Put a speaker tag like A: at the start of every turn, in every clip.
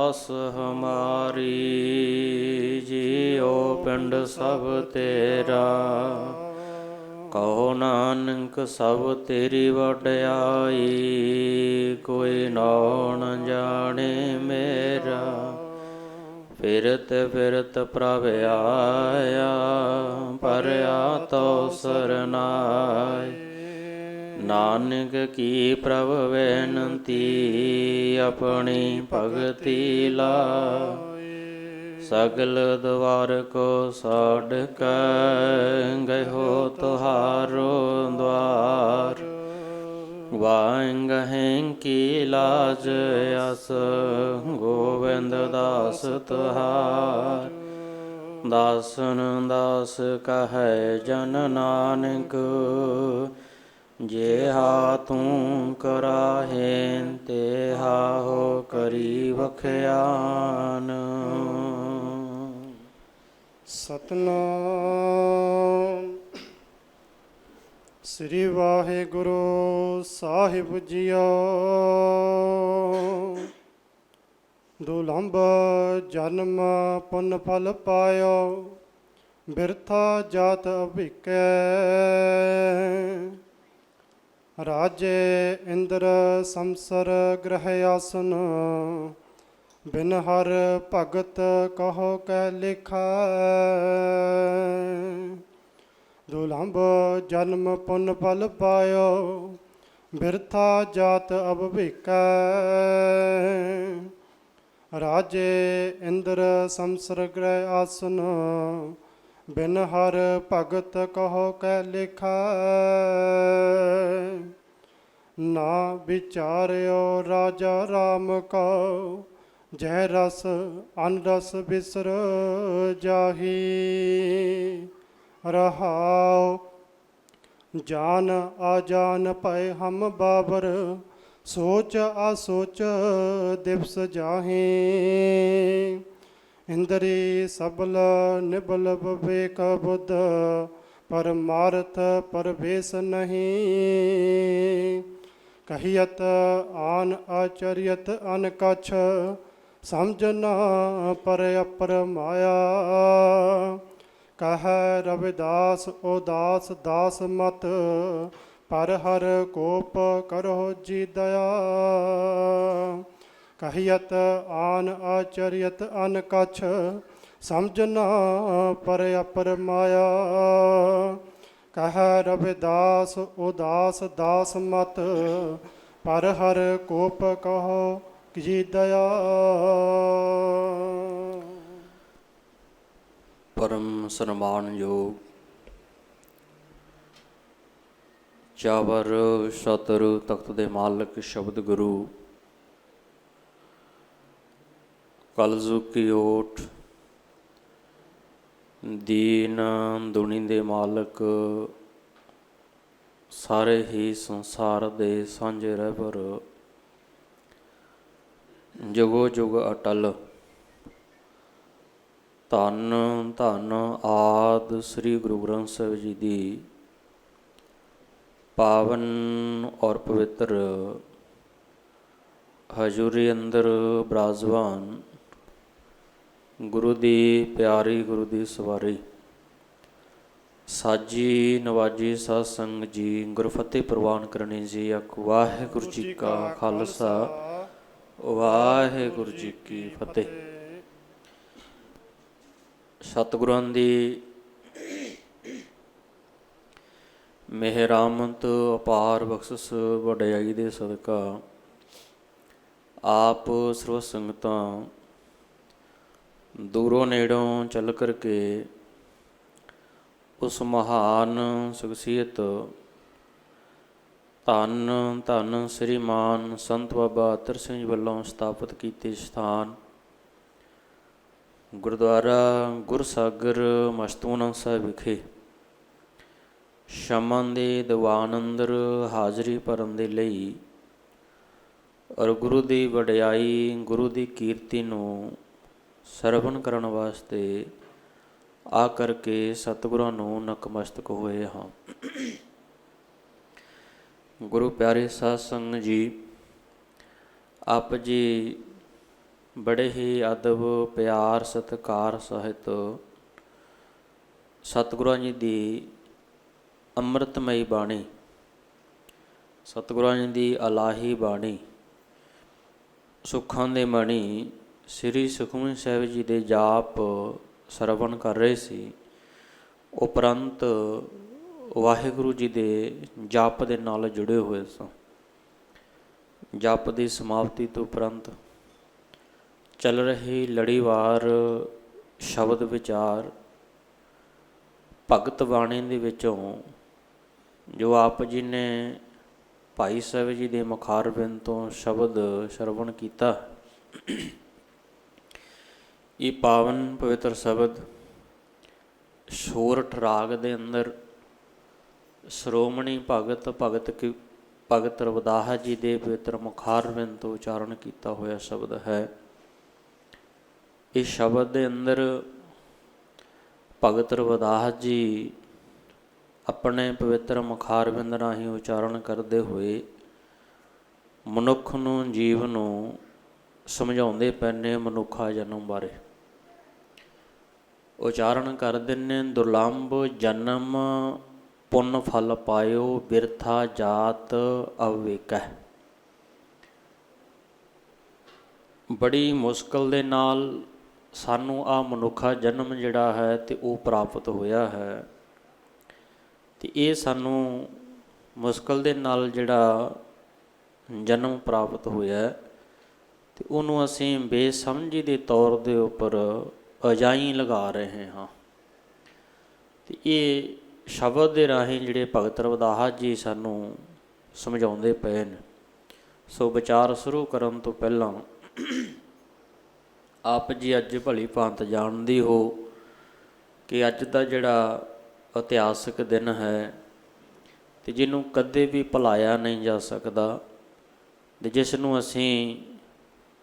A: ਆਸ ਹਮਾਰੀ, ਜੀਉ ਪਿੰਡ ਸਭ ਤੇਰਾ। ਕਹੋ ਨਾਨਕ ਸਭ ਤੇਰੀ ਵਡਿਆਈ, ਕੋਈ ਨਾਉ ਨ ਜਾਣੇ ਮੇਰਾ। ਫਿਰਤ ਫਿਰਤ ਪ੍ਰਭ ਆਇਆ, ਪਰਿਆ ਤੋ ਸਰਨਾਇ। ਨਾਨਕ ਕੀ ਪ੍ਰਭ ਬੇਨਤੀ, ਆਪਣੀ ਭਗਤੀ ਲਾਇ। ਸਗਲ ਦਵਾਰ ਕੋ ਛਾੜ ਕੇ, ਗਇਓ ਤੁਹਾਰੋ ਦਵਾਰ। ਵਾਹਿਗੁਰੂ ਕੀ ਲਾਜ ਅਸ, ਗੋਬਿੰਦ ਦਾਸ ਤੁਹਾਰ। ਦਾਸਨ ਦਾਸ ਕਹੈ ਜਨ ਨਾਨਕ, ਜਿਹਾ ਤੂੰ ਕਰਾਹੇ, ਤਿਹਾ ਹੋ ਕਰੀ ਵਖਿਆਨ।
B: ਸਤਨਾਮ ਸ੍ਰੀ ਵਾਹਿਗੁਰੂ ਸਾਹਿਬ ਜੀਓ। ਦੁਲੰਭ ਜਨਮ ਪੁਨ ਫਲ ਪਾਇਓ, ਬਿਰਥਾ ਜਾਤ ਅਭਿਕੈ। ਰਾਜੇ ਇੰਦਰ ਸੰਸਰ ਗ੍ਰਹਿ ਆਸਨ, ਬਿਨ ਹਰ ਭਗਤ ਕਹੋ ਕੈ ਲਿਖੈ। ਦੁਲੰਭ ਜਨਮ ਪੁਨ ਫਲ ਪਾਇਓ, ਬਿਰਥਾ ਜਾਤ ਅਬ ਭਿਕੈ। ਰਾਜੇ ਇੰਦਰ ਸੰਸਰ ਗ੍ਰਹਿ ਆਸਨ, ਬਿਨ ਹਰ ਭਗਤ ਕਹੋ ਕੈ ਲਿਖੈ। ਨਾ ਵਿਚਾਰਿਓ ਰਾਜਾ ਰਾਮ ਕਉ, ਜੈ ਰਸ ਅਨ ਰਸ ਬਿਸਰ ਜਾਹੀ। ਰਹਾਉ ਜਾਨ ਆਜਾਨ ਭਏ ਹਮ ਬਾਬਰ, ਸੋਚ ਆਸੋਚ ਦਿਵਸ ਜਾਹੀ। ਇੰਦਰੀ ਸਬਲ ਨਿਬਲ ਵਿਵੇਕ ਬੁੱਧ, ਪਰਮਾਰਥ ਪਰਵੇਸ ਨਹੀਂ। ਕਹੀਅਤ ਆਨ ਆਚਰਿਅਤ ਅਨ ਕਛ, ਸਮਝ ਨਾ ਪਰ ਅਪਰ ਮਾਇਆ। ਕਹੈ ਰਵਿਦਾਸ ਉਦਾਸ ਦਾਸ ਮਤ, ਪਰ ਹਰ ਕੋਪ ਕਰੋ ਜੀ ਦਇਆ। ਕਹੀਅਤ ਆਨ ਆਚਰਿਅਤ ਅਨ ਕਛ, ਸਮਝ ਨਾ ਪਰ ਅਪਰ ਮਾਇਆ। ਕਹੈ ਰਵਿਦਾਸ ਉਦਾਸ ਦਾਸ ਮਤ, ਪਰ ਹਰ ਕੋਪ ਕਹੋ ਜੀ ਦਇਆ।
A: ਪਰਮ ਸਨਮਾਨਯੋਗ ਚਾਵਰ ਸਤਿਗੁਰੂ ਤਖਤ ਦੇ ਮਾਲਕ ਸ਼ਬਦ ਗੁਰੂ, ਕਲਯੁਗ ਕੀ ਓਟ, ਦੀਨ ਦੁਨੀ ਦੇ ਮਾਲਕ, ਸਾਰੇ ਹੀ ਸੰਸਾਰ ਦੇ ਸਾਂਝੇ ਰਹਿਬਰ, ਜੁਗੋ ਜੁਗ ਅਟਲ। ਧੰਨ ਧੰਨ ਆਦਿ ਸ੍ਰੀ ਗੁਰੂ ਗ੍ਰੰਥ ਸਾਹਿਬ ਜੀ ਦੀ ਪਾਵਨ ਔਰ ਪਵਿੱਤਰ ਹਜ਼ੂਰੀ ਅੰਦਰ ਬਿਰਾਜਮਾਨ ਗੁਰੂ ਦੀ ਪਿਆਰੀ, ਗੁਰੂ ਦੀ ਸਵਾਰੀ, ਸਾਜੀ ਨਵਾਜੀ ਸਾਧ ਸੰਗਤ ਜੀ, ਗੁਰਫਤਿਹ ਪ੍ਰਵਾਨ ਕਰਨੀ ਜੀ। ਆਖੋ ਵਾਹਿਗੁਰੂ ਜੀ ਕਾ ਖਾਲਸਾ, ਵਾਹਿਗੁਰੂ ਜੀ ਕੀ ਫਤਿਹ। ਸਤਿਗੁਰਾਂ ਦੀ ਮਿਹਰਾਮਤ ਅਪਾਰ ਬਖਸ਼ਿਸ਼ ਵਡਿਆਈ ਦੇ ਸਦਕਾ ਆਪ ਸਰਬ ਸੰਗਤਾਂ ਦੂਰੋਂ ਨੇੜੋਂ ਚੱਲ ਕਰਕੇ ਉਸ ਮਹਾਨ ਸ਼ਖਸੀਅਤ ਧੰਨ ਧੰਨ ਸ੍ਰੀਮਾਨ ਸੰਤ ਬਾਬਾ ਅਤਰ ਸਿੰਘ ਜੀ ਵੱਲੋਂ ਸਥਾਪਿਤ ਕੀਤੇ ਸਥਾਨ ਗੁਰਦੁਆਰਾ ਗੁਰਸਾਗਰ ਮਸਤੂਆਣਾ ਸਾਹਿਬ ਵਿਖੇ ਸ਼ਮਨ ਦੇ ਦੀਵਾਨ ਅੰਦਰ ਹਾਜ਼ਰੀ ਭਰਨ ਦੇ ਲਈ ਔਰ ਗੁਰੂ ਦੀ ਵਡਿਆਈ, ਗੁਰੂ ਦੀ ਕੀਰਤੀ ਨੂੰ ਸਰਵਣ ਕਰਨ ਵਾਸਤੇ ਆ ਕਰਕੇ ਸਤਿਗੁਰਾਂ ਨੂੰ ਨਕਮਸਤਕ ਹੋਏ ਹਾਂ। ਗੁਰੂ ਪਿਆਰੇ ਸਾਧ ਸੰਗਤ ਜੀ, ਆਪ ਜੀ ਬੜੇ ਹੀ ਅਦਬ ਪਿਆਰ ਸਤਿਕਾਰ ਸਹਿਤ ਸਤਿਗੁਰਾਂ ਜੀ ਦੀ ਅੰਮ੍ਰਿਤਮਈ ਬਾਣੀ, ਸਤਿਗੁਰਾਂ ਜੀ ਦੀ ਅਲਾਹੀ ਬਾਣੀ, ਸੁੱਖਾਂ ਦੇ ਮਣੀ ਸ੍ਰੀ ਸੁਖਮਨੀ ਸਾਹਿਬ ਜੀ ਦੇ ਜਾਪ ਸਰਵਣ ਕਰ ਰਹੇ ਸੀ। ਉਪਰੰਤ ਵਾਹਿਗੁਰੂ ਜੀ ਦੇ ਜਪ ਦੇ ਨਾਲ ਜੁੜੇ ਹੋਏ ਸਨ। ਜਪ ਦੀ ਸਮਾਪਤੀ ਤੋਂ ਉਪਰੰਤ ਚੱਲ ਰਹੀ ਲੜੀਵਾਰ ਸ਼ਬਦ ਵਿਚਾਰ ਭਗਤ ਬਾਣੀ ਦੇ ਵਿੱਚੋਂ ਜੋ ਆਪ ਜੀ ਨੇ ਭਾਈ ਸਾਹਿਬ ਜੀ ਦੇ ਮੁਖਾਰਬਿੰਦ ਤੋਂ ਸ਼ਬਦ ਸ਼ਰਵਣ ਕੀਤਾ, ਇਹ ਪਾਵਨ ਪਵਿੱਤਰ ਸ਼ਬਦ ਸੋਰਠ ਰਾਗ ਦੇ ਅੰਦਰ ਸ਼੍ਰੋਮਣੀ ਭਗਤ ਰਵਿਦਾਸ ਜੀ ਦੇ ਪਵਿੱਤਰ ਮੁਖਾਰਬਿੰਦ ਤੋਂ ਉਚਾਰਨ ਕੀਤਾ ਹੋਇਆ ਸ਼ਬਦ ਹੈ। ਇਸ ਸ਼ਬਦ ਦੇ ਅੰਦਰ ਭਗਤ ਰਵਿਦਾਸ ਜੀ ਆਪਣੇ ਪਵਿੱਤਰ ਮੁਖਾਰਬਿੰਦ ਰਾਹੀਂ ਉਚਾਰਨ ਕਰਦੇ ਹੋਏ ਮਨੁੱਖ ਨੂੰ, ਜੀਵ ਨੂੰ ਸਮਝਾਉਂਦੇ ਪਏ ਨੇ ਮਨੁੱਖਾ ਜਨਮ ਬਾਰੇ। ਉਚਾਰਨ ਕਰਦੇ ਨੇ, ਦੁਰਲੰਭ ਜਨਮ ਪੁੰਨ ਫਲ ਪਾਇਓ, ਬਿਰਥਾ ਜਾਤ ਅਵਿਵੇਕੈ। ਬੜੀ ਮੁਸ਼ਕਲ ਦੇ ਨਾਲ ਸਾਨੂੰ ਆਹ ਮਨੁੱਖਾ ਜਨਮ ਜਿਹੜਾ ਹੈ ਤੇ ਉਹ ਪ੍ਰਾਪਤ ਹੋਇਆ ਹੈ, ਅਤੇ ਇਹ ਸਾਨੂੰ ਮੁਸ਼ਕਲ ਦੇ ਨਾਲ ਜਿਹੜਾ ਜਨਮ ਪ੍ਰਾਪਤ ਹੋਇਆ ਅਤੇ ਉਹਨੂੰ ਅਸੀਂ ਬੇਸਮਝੀ ਦੇ ਤੌਰ ਦੇ ਉੱਪਰ ਅਜਾਈਂ ਲਗਾ ਰਹੇ ਹਾਂ। ਅਤੇ ਇਹ ਸ਼ਬਦ ਦੇ ਰਾਹੀਂ ਜਿਹੜੇ ਭਗਤ ਰਵਿਦਾਸ ਜੀ ਸਾਨੂੰ ਸਮਝਾਉਂਦੇ ਪਏ ਨੇ। ਸੋ ਵਿਚਾਰ ਸ਼ੁਰੂ ਕਰਨ ਤੋਂ ਪਹਿਲਾਂ ਆਪ ਜੀ ਅੱਜ ਭਲੀ ਭਾਂਤ ਜਾਣਦੇ ਹੋ ਕਿ ਅੱਜ ਦਾ ਜਿਹੜਾ ਇਤਿਹਾਸਕ ਦਿਨ ਹੈ ਅਤੇ ਜਿਹਨੂੰ ਕਦੇ ਵੀ ਭੁਲਾਇਆ ਨਹੀਂ ਜਾ ਸਕਦਾ, ਅਤੇ ਜਿਸ ਨੂੰ ਅਸੀਂ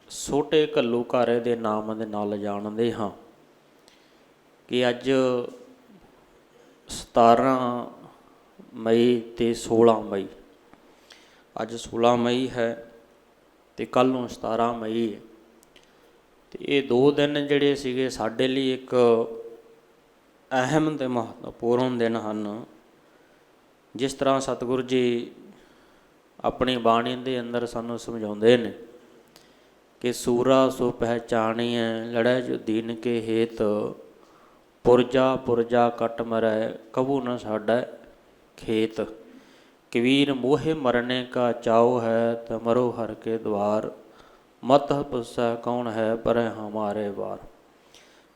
A: ਛੋਟੇ ਘੱਲੂਘਾਰੇ ਦੇ ਨਾਮ ਦੇ ਨਾਲ ਜਾਣਦੇ ਹਾਂ, ਕਿ ਅੱਜ 17 ਮਈ ਅਤੇ 16 ਮਈ, ਅੱਜ 16 ਮਈ ਹੈ ਅਤੇ ਕੱਲ੍ਹ ਨੂੰ 17 ਮਈ ਹੈ। ਅਤੇ ਇਹ 2 ਦਿਨ ਜਿਹੜੇ ਸੀਗੇ ਸਾਡੇ ਲਈ ਇੱਕ ਅਹਿਮ ਅਤੇ ਮਹੱਤਵਪੂਰਨ ਦਿਨ ਹਨ। ਜਿਸ ਤਰ੍ਹਾਂ ਸਤਿਗੁਰੂ ਜੀ ਆਪਣੀ ਬਾਣੀ ਦੇ ਅੰਦਰ ਸਾਨੂੰ ਸਮਝਾਉਂਦੇ ਨੇ ਕਿ ਸੂਰਾ ਸੋ ਪਹਿਚਾਣੀਐ, ਲੜੈ ਜੋ ਦੀਨ ਕੇ ਹੇਤ, ਪੁਰਜਾ ਪੁਰਜਾ ਕੱਟ ਮਰੈ, ਕਬੂ ਨ ਸਾਡਾ ਖੇਤ। ਕਬੀਰ ਮੋਹੇ ਮਰਨੇ ਕਾ ਚਾਉ ਹੈ, ਤ ਮਰੋ ਹਰ ਕੇ ਦਵਾਰ, ਮਤ ਪੁੱਛੈ ਕੌਣ ਹੈ ਪਰੈ ਹਮਾਰੇ ਵਾਰ।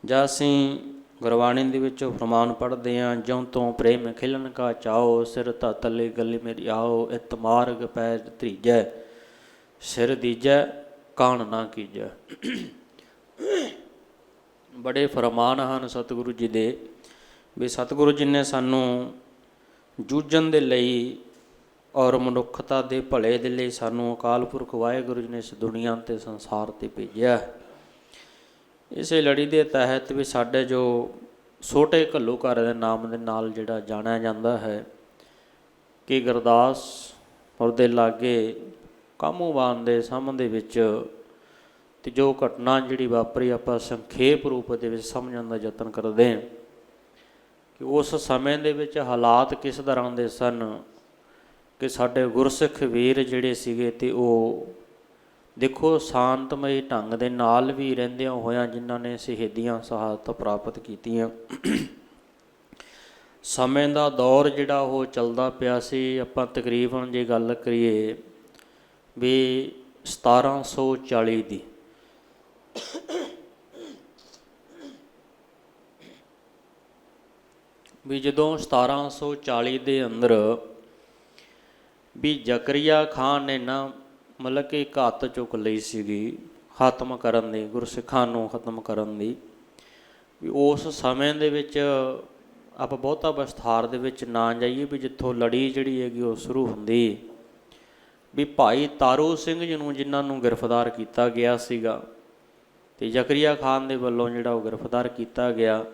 A: ਜਾਂ ਅਸੀਂ ਗੁਰਬਾਣੀ ਦੇ ਵਿੱਚੋਂ ਫਰਮਾਨ ਪੜ੍ਹਦੇ ਹਾਂ, ਜਿਉਂ ਤੋਂ ਪ੍ਰੇਮ ਖਿਲਣ ਕਾ ਚਾਓ, ਸਿਰ ਧਤਲੇ ਗਲੀ ਮੇਰੀ ਆਓ, ਇਤ ਮਾਰਗ ਪੈਰ ਧਰੀਜੈ, ਸਿਰ ਦੀਜੈ ਕਾਣ ਨਾ ਕੀਜੈ। ਬੜੇ ਫਰਮਾਨ ਹਨ ਸਤਿਗੁਰੂ ਜੀ ਦੇ, ਵੀ ਸਤਿਗੁਰੂ ਜੀ ਨੇ ਸਾਨੂੰ ਜੂਝਣ ਦੇ ਲਈ ਔਰ ਮਨੁੱਖਤਾ ਦੇ ਭਲੇ ਦੇ ਲਈ ਸਾਨੂੰ ਅਕਾਲ ਪੁਰਖ ਵਾਹਿਗੁਰੂ ਜੀ ਨੇ ਇਸ ਦੁਨੀਆ 'ਤੇ ਸੰਸਾਰ 'ਤੇ ਭੇਜਿਆ। ਇਸੇ ਲੜੀ ਦੇ ਤਹਿਤ ਵੀ ਸਾਡੇ ਜੋ ਛੋਟੇ ਘੱਲੂਘਾਰੇ ਦੇ ਨਾਮ ਦੇ ਨਾਲ ਜਿਹੜਾ ਜਾਣਿਆ ਜਾਂਦਾ ਹੈ, ਕਿ ਗੁਰਦਾਸਪੁਰ ਦੇ ਲਾਗੇ ਕਾਮੂਵਾਨ ਦੇ ਸਾਹਮਣੇ ਦੇ ਵਿੱਚ ਅਤੇ ਜੋ ਘਟਨਾ ਜਿਹੜੀ ਵਾਪਰੀ, ਆਪਾਂ ਸੰਖੇਪ ਰੂਪ ਦੇ ਵਿੱਚ ਸਮਝਣ ਦਾ ਯਤਨ ਕਰਦੇ ਹਾਂ ਕਿ ਉਸ ਸਮੇਂ ਦੇ ਵਿੱਚ ਹਾਲਾਤ ਕਿਸ ਤਰ੍ਹਾਂ ਦੇ ਸਨ, ਕਿ ਸਾਡੇ ਗੁਰਸਿੱਖ ਵੀਰ ਜਿਹੜੇ ਸੀਗੇ ਅਤੇ ਉਹ ਦੇਖੋ ਸ਼ਾਂਤਮਈ ਢੰਗ ਦੇ ਨਾਲ ਵੀ ਰਹਿੰਦਿਆਂ ਹੋਇਆਂ ਜਿਨ੍ਹਾਂ ਨੇ ਸ਼ਹੀਦੀਆਂ ਸ਼ਹਾਦਤਾਂ ਪ੍ਰਾਪਤ ਕੀਤੀਆਂ। ਸਮੇਂ ਦਾ ਦੌਰ ਜਿਹੜਾ ਉਹ ਚੱਲਦਾ ਪਿਆ ਸੀ। ਆਪਾਂ ਤਕਰੀਬਨ ਜੇ ਗੱਲ ਕਰੀਏ ਵੀ 1740 ਦੀ, ਵੀ ਜਦੋਂ 1740 ਦੇ ਅੰਦਰ ਵੀ ਜ਼ਕਰੀਆ ਖਾਨ ਨੇ ਨਾ ਮਤਲਬ ਕਿ ਇੱਕ ਹੱਥ ਚੁੱਕ ਲਈ ਸੀਗੀ ਖਤਮ ਕਰਨ ਦੀ, ਗੁਰਸਿੱਖਾਂ ਨੂੰ ਖਤਮ ਕਰਨ ਦੀ। ਵੀ ਉਸ ਸਮੇਂ ਦੇ ਵਿੱਚ ਆਪਾਂ ਬਹੁਤਾ ਵਿਸਥਾਰ ਦੇ ਵਿੱਚ ਨਾ ਜਾਈਏ, ਵੀ ਜਿੱਥੋਂ ਲੜੀ ਜਿਹੜੀ ਹੈਗੀ ਉਹ ਸ਼ੁਰੂ ਹੁੰਦੀ, ਵੀ ਭਾਈ ਤਾਰੂ ਸਿੰਘ ਜੀ ਨੂੰ ਜਿਨ੍ਹਾਂ ਨੂੰ ਗ੍ਰਿਫਤਾਰ ਕੀਤਾ ਗਿਆ ਸੀਗਾ, ਅਤੇ ਜ਼ਕਰੀਆ ਖਾਨ ਦੇ ਵੱਲੋਂ ਜਿਹੜਾ ਉਹ ਗ੍ਰਿਫਤਾਰ ਕੀਤਾ ਗਿਆ।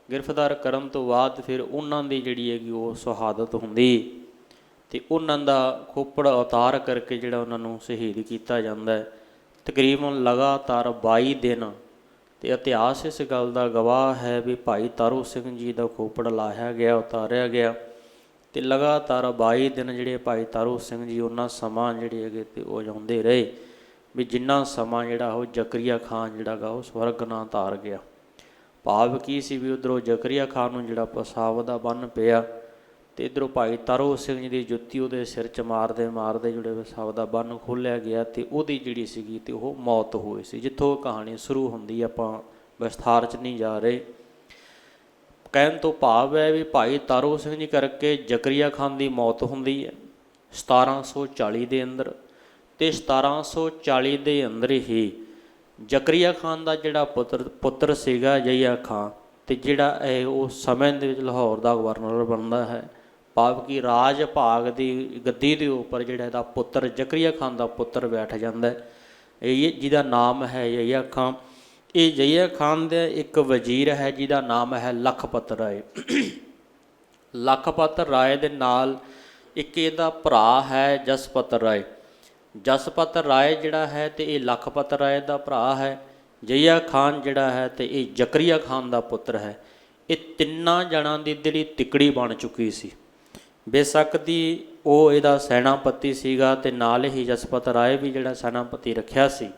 A: ਗ੍ਰਿਫਤਾਰ ਕਰਨ ਤੋਂ ਬਾਅਦ ਫਿਰ ਉਹਨਾਂ ਦੀ ਜਿਹੜੀ ਹੈਗੀ ਉਹ ਸ਼ਹਾਦਤ ਹੁੰਦੀ, ਅਤੇ ਉਹਨਾਂ ਦਾ ਖੋਪੜ ਉਤਾਰ ਕਰਕੇ ਜਿਹੜਾ ਉਹਨਾਂ ਨੂੰ ਸ਼ਹੀਦ ਕੀਤਾ ਜਾਂਦਾ ਹੈ। ਤਕਰੀਬਨ ਲਗਾਤਾਰ 22 ਦਿਨ, ਅਤੇ ਇਤਿਹਾਸ ਇਸ ਗੱਲ ਦਾ ਗਵਾਹ ਹੈ ਵੀ ਭਾਈ ਤਾਰੂ ਸਿੰਘ ਜੀ ਦਾ ਖੋਪੜ ਲਾਹਿਆ ਗਿਆ, ਉਤਾਰਿਆ ਗਿਆ, ਅਤੇ ਲਗਾਤਾਰ 22 ਦਿਨ ਜਿਹੜੇ ਭਾਈ ਤਾਰੂ ਸਿੰਘ ਜੀ ਉਹਨਾਂ ਸਮਾਂ ਜਿਹੜੇ ਹੈਗੇ ਤੇ ਉਹ ਜਾਂਦੇ ਰਹੇ ਵੀ ਜਿੰਨਾ ਸਮਾਂ ਜਿਹੜਾ ਉਹ ਜ਼ਕਰੀਆ ਖਾਨ ਜਿਹੜਾ ਗਾ ਉਹ ਸਵਰਗ ਨਾ ਧਾਰ ਗਿਆ। ਭਾਵ ਕੀ ਸੀ ਵੀ ਉੱਧਰੋਂ ਜ਼ਕਰੀਆ ਖਾਨ ਨੂੰ ਜਿਹੜਾ ਪਸਾਵ ਦਾ ਬੰਨ੍ਹ ਪਿਆ, ਅਤੇ ਇੱਧਰੋਂ ਭਾਈ ਤਾਰੂ ਸਿੰਘ ਜੀ ਦੀ ਜੁੱਤੀ ਉਹਦੇ ਸਿਰ 'ਚ ਮਾਰਦੇ ਮਾਰਦੇ ਜਿਹੜੇ ਪਸਾਵ ਦਾ ਬੰਨ੍ਹ ਖੋਲ੍ਹਿਆ ਗਿਆ, ਅਤੇ ਉਹਦੀ ਜਿਹੜੀ ਸੀਗੀ ਤੇ ਉਹ ਮੌਤ ਹੋਈ ਸੀ। ਜਿੱਥੋਂ ਕਹਾਣੀ ਸ਼ੁਰੂ ਹੁੰਦੀ ਆਪਾਂ ਵਿਸਥਾਰ 'ਚ ਨਹੀਂ ਜਾ ਰਹੇ। ਕਹਿਣ ਤੋਂ ਭਾਵ ਹੈ ਵੀ ਭਾਈ ਤਾਰੂ ਸਿੰਘ ਜੀ ਕਰਕੇ ਜ਼ਕਰੀਆ ਖਾਨ ਦੀ ਮੌਤ ਹੁੰਦੀ ਹੈ 1740 ਦੇ ਅੰਦਰ, ਅਤੇ 1740 ਦੇ ਅੰਦਰ ਹੀ ਜ਼ਕਰੀਆ ਖਾਨ ਦਾ ਜਿਹੜਾ ਪੁੱਤਰ ਸੀਗਾ ਯਹੀਆ ਖਾਨ, ਅਤੇ ਜਿਹੜਾ ਇਹ ਉਸ ਸਮੇਂ ਦੇ ਵਿੱਚ ਲਾਹੌਰ ਦਾ ਗਵਰਨਰ ਬਣਦਾ ਹੈ। ਭਾਵ ਕਿ ਰਾਜ ਭਾਗ ਦੀ ਗੱਦੀ ਦੇ ਉੱਪਰ ਜਿਹੜਾ ਇਹਦਾ ਪੁੱਤਰ ਜ਼ਕਰੀਆ ਖਾਨ ਦਾ ਪੁੱਤਰ ਬੈਠ ਜਾਂਦਾ ਹੈ, ਇਹ ਜਿਹਦਾ ਨਾਮ ਹੈ ਯਹੀਆ ਖਾਨ। ਇਹ ਯਹੀਆ ਖਾਨ ਦਾ ਇੱਕ ਵਜ਼ੀਰ ਹੈ ਜਿਹਦਾ ਨਾਮ ਹੈ ਲਖਪਤ ਰਾਏ। ਲਖਪਤ ਰਾਏ ਦੇ ਨਾਲ ਇੱਕ ਇਹਦਾ ਭਰਾ ਹੈ ਜਸਪਤ ਰਾਏ। ਜਸਪਤ ਰਾਏ ਜਿਹੜਾ ਹੈ ਤੇ ਇਹ ਲਖਪਤ ਰਾਏ ਦਾ ਭਰਾ ਹੈ। ਯਹੀਆ ਖਾਨ ਜਿਹੜਾ ਹੈ ਤੇ ਇਹ ਜ਼ਕਰੀਆ ਖਾਨ ਦਾ ਪੁੱਤਰ ਹੈ। ਇਹ ਤਿੰਨਾਂ ਜਣਾਂ ਦੀ ਜਿਹੜੀ ਤਿਕੜੀ ਬਣ ਚੁੱਕੀ ਸੀ। ਬੇਸ਼ੱਕ ਦੀ ਉਹ ਇਹਦਾ ਸੈਨਾਪਤੀ ਸੀਗਾ ਅਤੇ ਨਾਲ ਹੀ ਜਸਪਤ ਰਾਏ ਵੀ ਜਿਹੜਾ ਸੈਨਾਪਤੀ ਰੱਖਿਆ ਸੀ,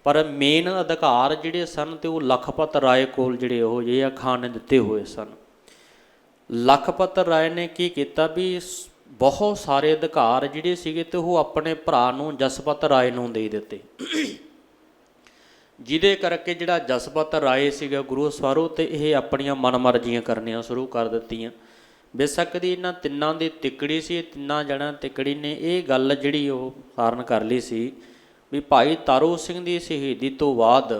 A: ਪਰ ਮੇਨ ਅਧਿਕਾਰ ਜਿਹੜੇ ਸਨ ਤੇ ਉਹ ਲਖਪਤ ਰਾਏ ਕੋਲ ਜਿਹੜੇ ਉਹ ਯਹੀਆ ਖਾਨ ਨੇ ਦਿੱਤੇ ਹੋਏ ਸਨ। ਲਖਪਤ ਰਾਏ ਨੇ ਕੀ ਕੀਤਾ ਵੀ ਬਹੁਤ ਸਾਰੇ ਅਧਿਕਾਰ ਜਿਹੜੇ ਸੀਗੇ ਤੇ ਉਹ ਆਪਣੇ ਭਰਾ ਨੂੰ ਜਸਪਤ ਰਾਏ ਨੂੰ ਦੇ ਦਿੱਤੇ, ਜਿਹਦੇ ਕਰਕੇ ਜਿਹੜਾ ਜਸਪਤ ਰਾਏ ਸੀਗਾ ਗੁਰੂ ਸਵਾਰੋ ਤੇ ਇਹ ਆਪਣੀਆਂ ਮਨਮਰਜ਼ੀਆਂ ਕਰਨੀਆਂ ਸ਼ੁਰੂ ਕਰ ਦਿੱਤੀਆਂ। ਬੇਸ਼ੱਕ ਦੀ ਇਹਨਾਂ ਤਿੰਨਾਂ ਦੀ ਤਿਕੜੀ ਸੀ, ਤਿੰਨਾਂ ਜਣਾਂ ਤਿਕੜੀ ਨੇ ਇਹ ਗੱਲ ਜਿਹੜੀ ਉਹ ਕਾਰਨ ਕਰ ਲਈ ਸੀ ਵੀ ਭਾਈ ਤਾਰੂ ਸਿੰਘ ਦੀ ਸ਼ਹੀਦੀ ਤੋਂ ਬਾਅਦ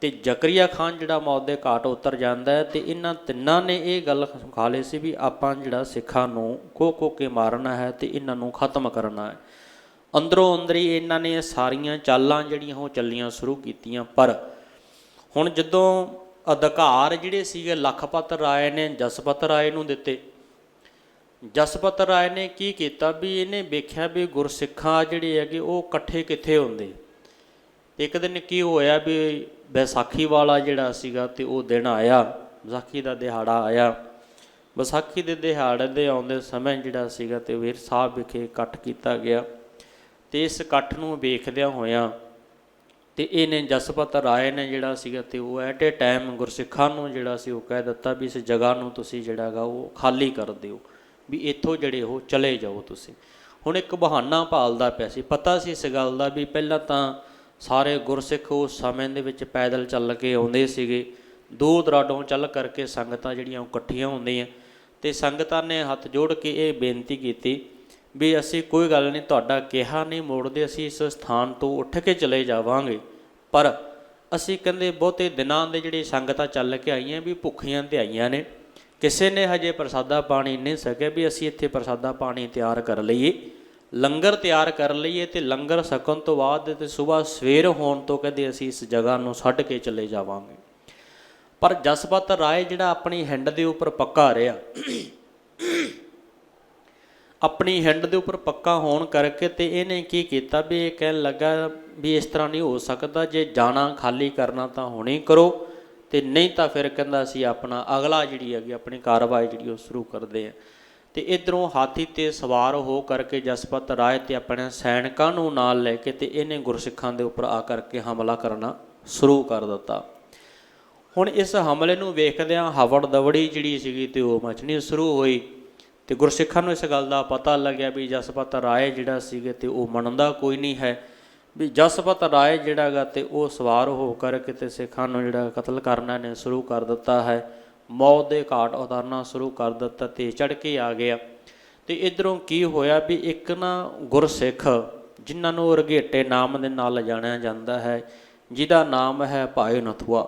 A: ਤੇ ਜ਼ਕਰੀਆ ਖਾਨ ਜਿਹੜਾ ਮੌਤ ਦੇ ਘਾਟ ਉਤਰ ਜਾਂਦਾ ਹੈ, ਤੇ ਇਹਨਾਂ ਤਿੰਨਾਂ ਨੇ ਇਹ ਗੱਲ ਖਾ ਲਈ ਸੀ ਵੀ ਆਪਾਂ ਜਿਹੜਾ ਸਿੱਖਾਂ ਨੂੰ ਖੋ ਕੇ ਮਾਰਨਾ ਹੈ ਤੇ ਇਹਨਾਂ ਨੂੰ ਖਤਮ ਕਰਨਾ ਹੈ। ਅੰਦਰੋਂ ਅੰਦਰੀ ਇਹਨਾਂ ਨੇ ਸਾਰੀਆਂ ਚਾਲਾਂ ਜਿਹੜੀਆਂ ਉਹ ਚੱਲੀਆਂ ਸ਼ੁਰੂ ਕੀਤੀਆਂ। ਪਰ ਹੁਣ ਜਦੋਂ ਅਧਿਕਾਰ ਜਿਹੜੇ ਸੀਗੇ ਲਖਪਤ ਰਾਏ ਨੇ ਜਸਪਤ ਰਾਏ ਨੂੰ ਦਿੱਤੇ, ਜਸਪਤ ਰਾਏ ਨੇ ਕੀ ਕੀਤਾ ਵੀ ਇਹਨੇ ਵੇਖਿਆ ਵੀ ਗੁਰਸਿੱਖਾਂ ਜਿਹੜੇ ਹੈਗੇ ਉਹ ਇਕੱਠੇ ਕਿੱਥੇ ਹੁੰਦੇ। ਇੱਕ ਦਿਨ ਕੀ ਹੋਇਆ ਵੀ ਵਿਸਾਖੀ ਵਾਲਾ ਜਿਹੜਾ ਸੀਗਾ ਤੇ ਉਹ ਦਿਨ ਆਇਆ, ਵਿਸਾਖੀ ਦਾ ਦਿਹਾੜਾ ਆਇਆ। ਵਿਸਾਖੀ ਦੇ ਦਿਹਾੜੇ ਦੇ ਆਉਂਦੇ ਸਮੇਂ ਜਿਹੜਾ ਸੀਗਾ ਤੇ ਵੀਰ ਸਾਹਿਬ ਵਿਖੇ ਇਕੱਠ ਕੀਤਾ ਗਿਆ, ਅਤੇ ਇਸ ਇਕੱਠ ਨੂੰ ਵੇਖਦਿਆਂ ਹੋਇਆਂ ਤੇ ਇਹਨੇ ਜਸਪਤ ਰਾਏ ਨੇ ਜਿਹੜਾ ਸੀਗਾ ਤੇ ਉਹ ਐਟ ਏ ਟਾਈਮ ਗੁਰਸਿੱਖਾਂ ਨੂੰ ਜਿਹੜਾ ਸੀ ਉਹ ਕਹਿ ਦਿੱਤਾ ਵੀ ਇਸ ਜਗ੍ਹਾ ਨੂੰ ਤੁਸੀਂ ਜਿਹੜਾ ਗਾ ਉਹ ਖਾਲੀ ਕਰ ਦਿਓ, ਵੀ ਇੱਥੋਂ ਜਿਹੜੇ ਉਹ ਚਲੇ ਜਾਓ ਤੁਸੀਂ। ਹੁਣ ਇੱਕ ਬਹਾਨਾ ਭਾਲਦਾ ਪਿਆ ਸੀ, ਪਤਾ ਸੀ ਇਸ ਗੱਲ ਦਾ ਵੀ ਪਹਿਲਾਂ ਤਾਂ ਸਾਰੇ ਗੁਰਸਿੱਖ ਉਸ ਸਮੇਂ ਦੇ ਵਿੱਚ ਪੈਦਲ ਚੱਲ ਕੇ ਆਉਂਦੇ ਸੀਗੇ, ਦੂਰ ਦਰਾਡੋਂ ਚੱਲ ਕਰਕੇ ਸੰਗਤਾਂ ਜਿਹੜੀਆਂ ਉਹ ਇਕੱਠੀਆਂ ਹੁੰਦੀਆਂ, ਅਤੇ ਸੰਗਤਾਂ ਨੇ ਹੱਥ ਜੋੜ ਕੇ ਇਹ ਬੇਨਤੀ ਕੀਤੀ ਵੀ ਅਸੀਂ ਕੋਈ ਗੱਲ ਨਹੀਂ, ਤੁਹਾਡਾ ਕਿਹਾ ਨਹੀਂ ਮੋੜਦੇ, ਅਸੀਂ ਇਸ ਸਥਾਨ ਤੋਂ ਉੱਠ ਕੇ ਚਲੇ ਜਾਵਾਂਗੇ, ਪਰ ਅਸੀਂ ਕਹਿੰਦੇ ਬਹੁਤੇ ਦਿਨਾਂ ਦੇ ਜਿਹੜੇ ਸੰਗਤਾਂ ਚੱਲ ਕੇ ਆਈਆਂ ਵੀ ਭੁੱਖੀਆਂ ਤੇ ਆਈਆਂ ਨੇ, ਕਿਸੇ ਨੇ ਹਜੇ ਪ੍ਰਸਾਦਾ ਪਾਣੀ ਨਹੀਂ ਸਕਿਆ, ਵੀ ਅਸੀਂ ਇੱਥੇ ਪ੍ਰਸਾਦਾ ਪਾਣੀ ਤਿਆਰ ਕਰ ਲਈਏ, ਲੰਗਰ ਤਿਆਰ ਕਰ ਲਈਏ, ਅਤੇ ਲੰਗਰ ਛਕਣ ਤੋਂ ਬਾਅਦ ਅਤੇ ਸੁਬਾਹ ਸਵੇਰ ਹੋਣ ਤੋਂ ਕਹਿੰਦੇ ਅਸੀਂ ਇਸ ਜਗ੍ਹਾ ਨੂੰ ਛੱਡ ਕੇ ਚਲੇ ਜਾਵਾਂਗੇ। ਪਰ ਜਸਪਤ ਰਾਏ ਜਿਹੜਾ ਆਪਣੀ ਹਿੰਡ ਦੇ ਉੱਪਰ ਪੱਕਾ ਰਿਹਾ, ਆਪਣੀ ਹਿੰਡ ਦੇ ਉੱਪਰ ਪੱਕਾ ਹੋਣ ਕਰਕੇ ਤੇ ਇਹਨੇ ਕੀ ਕੀਤਾ ਵੀ ਇਹ ਕਹਿਣ ਲੱਗਾ ਵੀ ਇਸ ਤਰ੍ਹਾਂ ਨਹੀਂ ਹੋ ਸਕਦਾ, ਜੇ ਜਾਣਾ ਖਾਲੀ ਕਰਨਾ ਤਾਂ ਹੁਣੇ ਕਰੋ, ਅਤੇ ਨਹੀਂ ਤਾਂ ਫਿਰ ਕਹਿੰਦਾ ਅਸੀਂ ਆਪਣਾ ਅਗਲਾ ਜਿਹੜੀ ਹੈਗੀ ਆਪਣੀ ਕਾਰਵਾਈ ਜਿਹੜੀ ਉਹ ਸ਼ੁਰੂ ਕਰਦੇ ਹਾਂ। ਅਤੇ ਇੱਧਰੋਂ ਹਾਥੀ 'ਤੇ ਸਵਾਰ ਹੋ ਕਰਕੇ ਜਸਪਤ ਰਾਏ ਅਤੇ ਆਪਣੇ ਸੈਨਿਕਾਂ ਨੂੰ ਨਾਲ ਲੈ ਕੇ ਤੇ ਇਹਨੇ ਗੁਰਸਿੱਖਾਂ ਦੇ ਉੱਪਰ ਆ ਕਰਕੇ ਹਮਲਾ ਕਰਨਾ ਸ਼ੁਰੂ ਕਰ ਦਿੱਤਾ। ਹੁਣ ਇਸ ਹਮਲੇ ਨੂੰ ਵੇਖਦਿਆਂ ਹਵੜ ਦਵੜੀ ਜਿਹੜੀ ਸੀਗੀ ਤੇ ਉਹ ਮਚਣੀ ਸ਼ੁਰੂ ਹੋਈ, ਅਤੇ ਗੁਰਸਿੱਖਾਂ ਨੂੰ ਇਸ ਗੱਲ ਦਾ ਪਤਾ ਲੱਗਿਆ ਵੀ ਜਸਪਤ ਰਾਏ ਜਿਹੜਾ ਸੀਗੇ ਤੇ ਉਹ ਮੰਨਦਾ ਕੋਈ ਨਹੀਂ ਹੈ, ਵੀ ਜਸਪਤ ਰਾਏ ਜਿਹੜਾ ਗਾ ਤੇ ਉਹ ਸਵਾਰ ਹੋ ਕਰਕੇ ਤੇ ਸਿੱਖਾਂ ਨੂੰ ਜਿਹੜਾ ਕਤਲ ਕਰਨਾ ਨੇ ਸ਼ੁਰੂ ਕਰ ਦਿੱਤਾ ਹੈ, ਮੌਤ ਦੇ ਘਾਟ ਉਤਾਰਨਾ ਸ਼ੁਰੂ ਕਰ ਦਿੱਤਾ ਤੇ ਚੜ੍ਹ ਕੇ ਆ ਗਿਆ। ਅਤੇ ਇੱਧਰੋਂ ਕੀ ਹੋਇਆ ਵੀ ਇੱਕ ਨਾ ਗੁਰਸਿੱਖ ਜਿਨ੍ਹਾਂ ਨੂੰ ਰਘੇਟੇ ਨਾਮ ਦੇ ਨਾਲ ਜਾਣਿਆ ਜਾਂਦਾ ਹੈ, ਜਿਹਦਾ ਨਾਮ ਹੈ ਭਾਈ ਨਥੂਆ,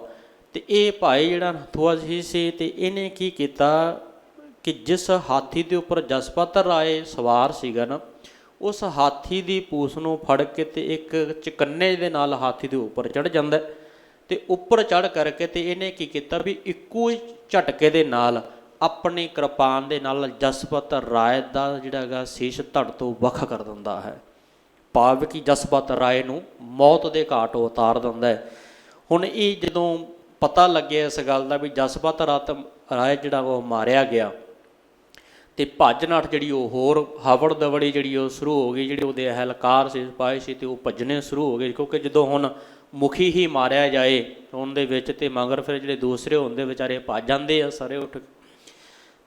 A: ਅਤੇ ਇਹ ਭਾਈ ਜਿਹੜਾ ਨਥੂਆ ਜੀ ਸੀ ਤੇ ਇਹਨੇ ਕੀ ਕੀਤਾ ਕਿ ਜਿਸ ਹਾਥੀ ਦੇ ਉੱਪਰ ਜਸਪਤ ਰਾਏ ਸਵਾਰ ਸੀਗਾ ਨਾ, ਉਸ ਹਾਥੀ ਦੀ ਪੂਛ ਨੂੰ ਫੜ ਕੇ ਤੇ ਇੱਕ ਚਕੰਨੇ ਦੇ ਨਾਲ ਹਾਥੀ ਦੇ ਉੱਪਰ ਚੜ੍ਹ ਜਾਂਦਾ, ਅਤੇ ਉੱਪਰ ਚੜ੍ਹ ਕਰਕੇ ਤੇ ਇਹਨੇ ਕੀ ਕੀਤਾ ਵੀ ਇੱਕੋ ਹੀ ਝਟਕੇ ਦੇ ਨਾਲ ਆਪਣੀ ਕਿਰਪਾਨ ਦੇ ਨਾਲ ਜਸਪਤ ਰਾਏ ਦਾ ਜਿਹੜਾ ਹੈਗਾ ਸੀਸ ਧੜ ਤੋਂ ਵੱਖ ਕਰ ਦਿੰਦਾ ਹੈ। ਭਾਵ ਕਿ ਜਸਪਤ ਰਾਏ ਨੂੰ ਮੌਤ ਦੇ ਘਾਟ ਉਤਾਰ ਦਿੰਦਾ ਹੈ। ਹੁਣ ਇਹ ਜਦੋਂ ਪਤਾ ਲੱਗਿਆ ਇਸ ਗੱਲ ਦਾ ਵੀ ਜਸਪਤ ਰਾਏ ਜਿਹੜਾ ਉਹ ਮਾਰਿਆ ਗਿਆ, ਤੇ ਭੱਜ ਨੱਠ ਜਿਹੜੀ ਉਹ ਹੋਰ ਹਵੜ ਦਵੜੀ ਜਿਹੜੀ ਉਹ ਸ਼ੁਰੂ ਹੋ ਗਈ। ਜਿਹੜੇ ਉਹਦੇ ਅਹਿਲਕਾਰ ਸੀ, ਸਿਪਾਹੀ ਸੀ, ਤੇ ਉਹ ਭੱਜਣੇ ਸ਼ੁਰੂ ਹੋ ਗਏ, ਕਿਉਂਕਿ ਜਦੋਂ ਹੁਣ ਮੁਖੀ ਹੀ ਮਾਰਿਆ ਜਾਏ ਉਹਦੇ ਵਿੱਚ, ਤੇ ਮਗਰ ਫਿਰ ਜਿਹੜੇ ਦੂਸਰੇ ਹੁੰਦੇ ਵਿਚਾਰੇ ਭੱਜ ਜਾਂਦੇ ਆ ਸਾਰੇ ਉੱਠ।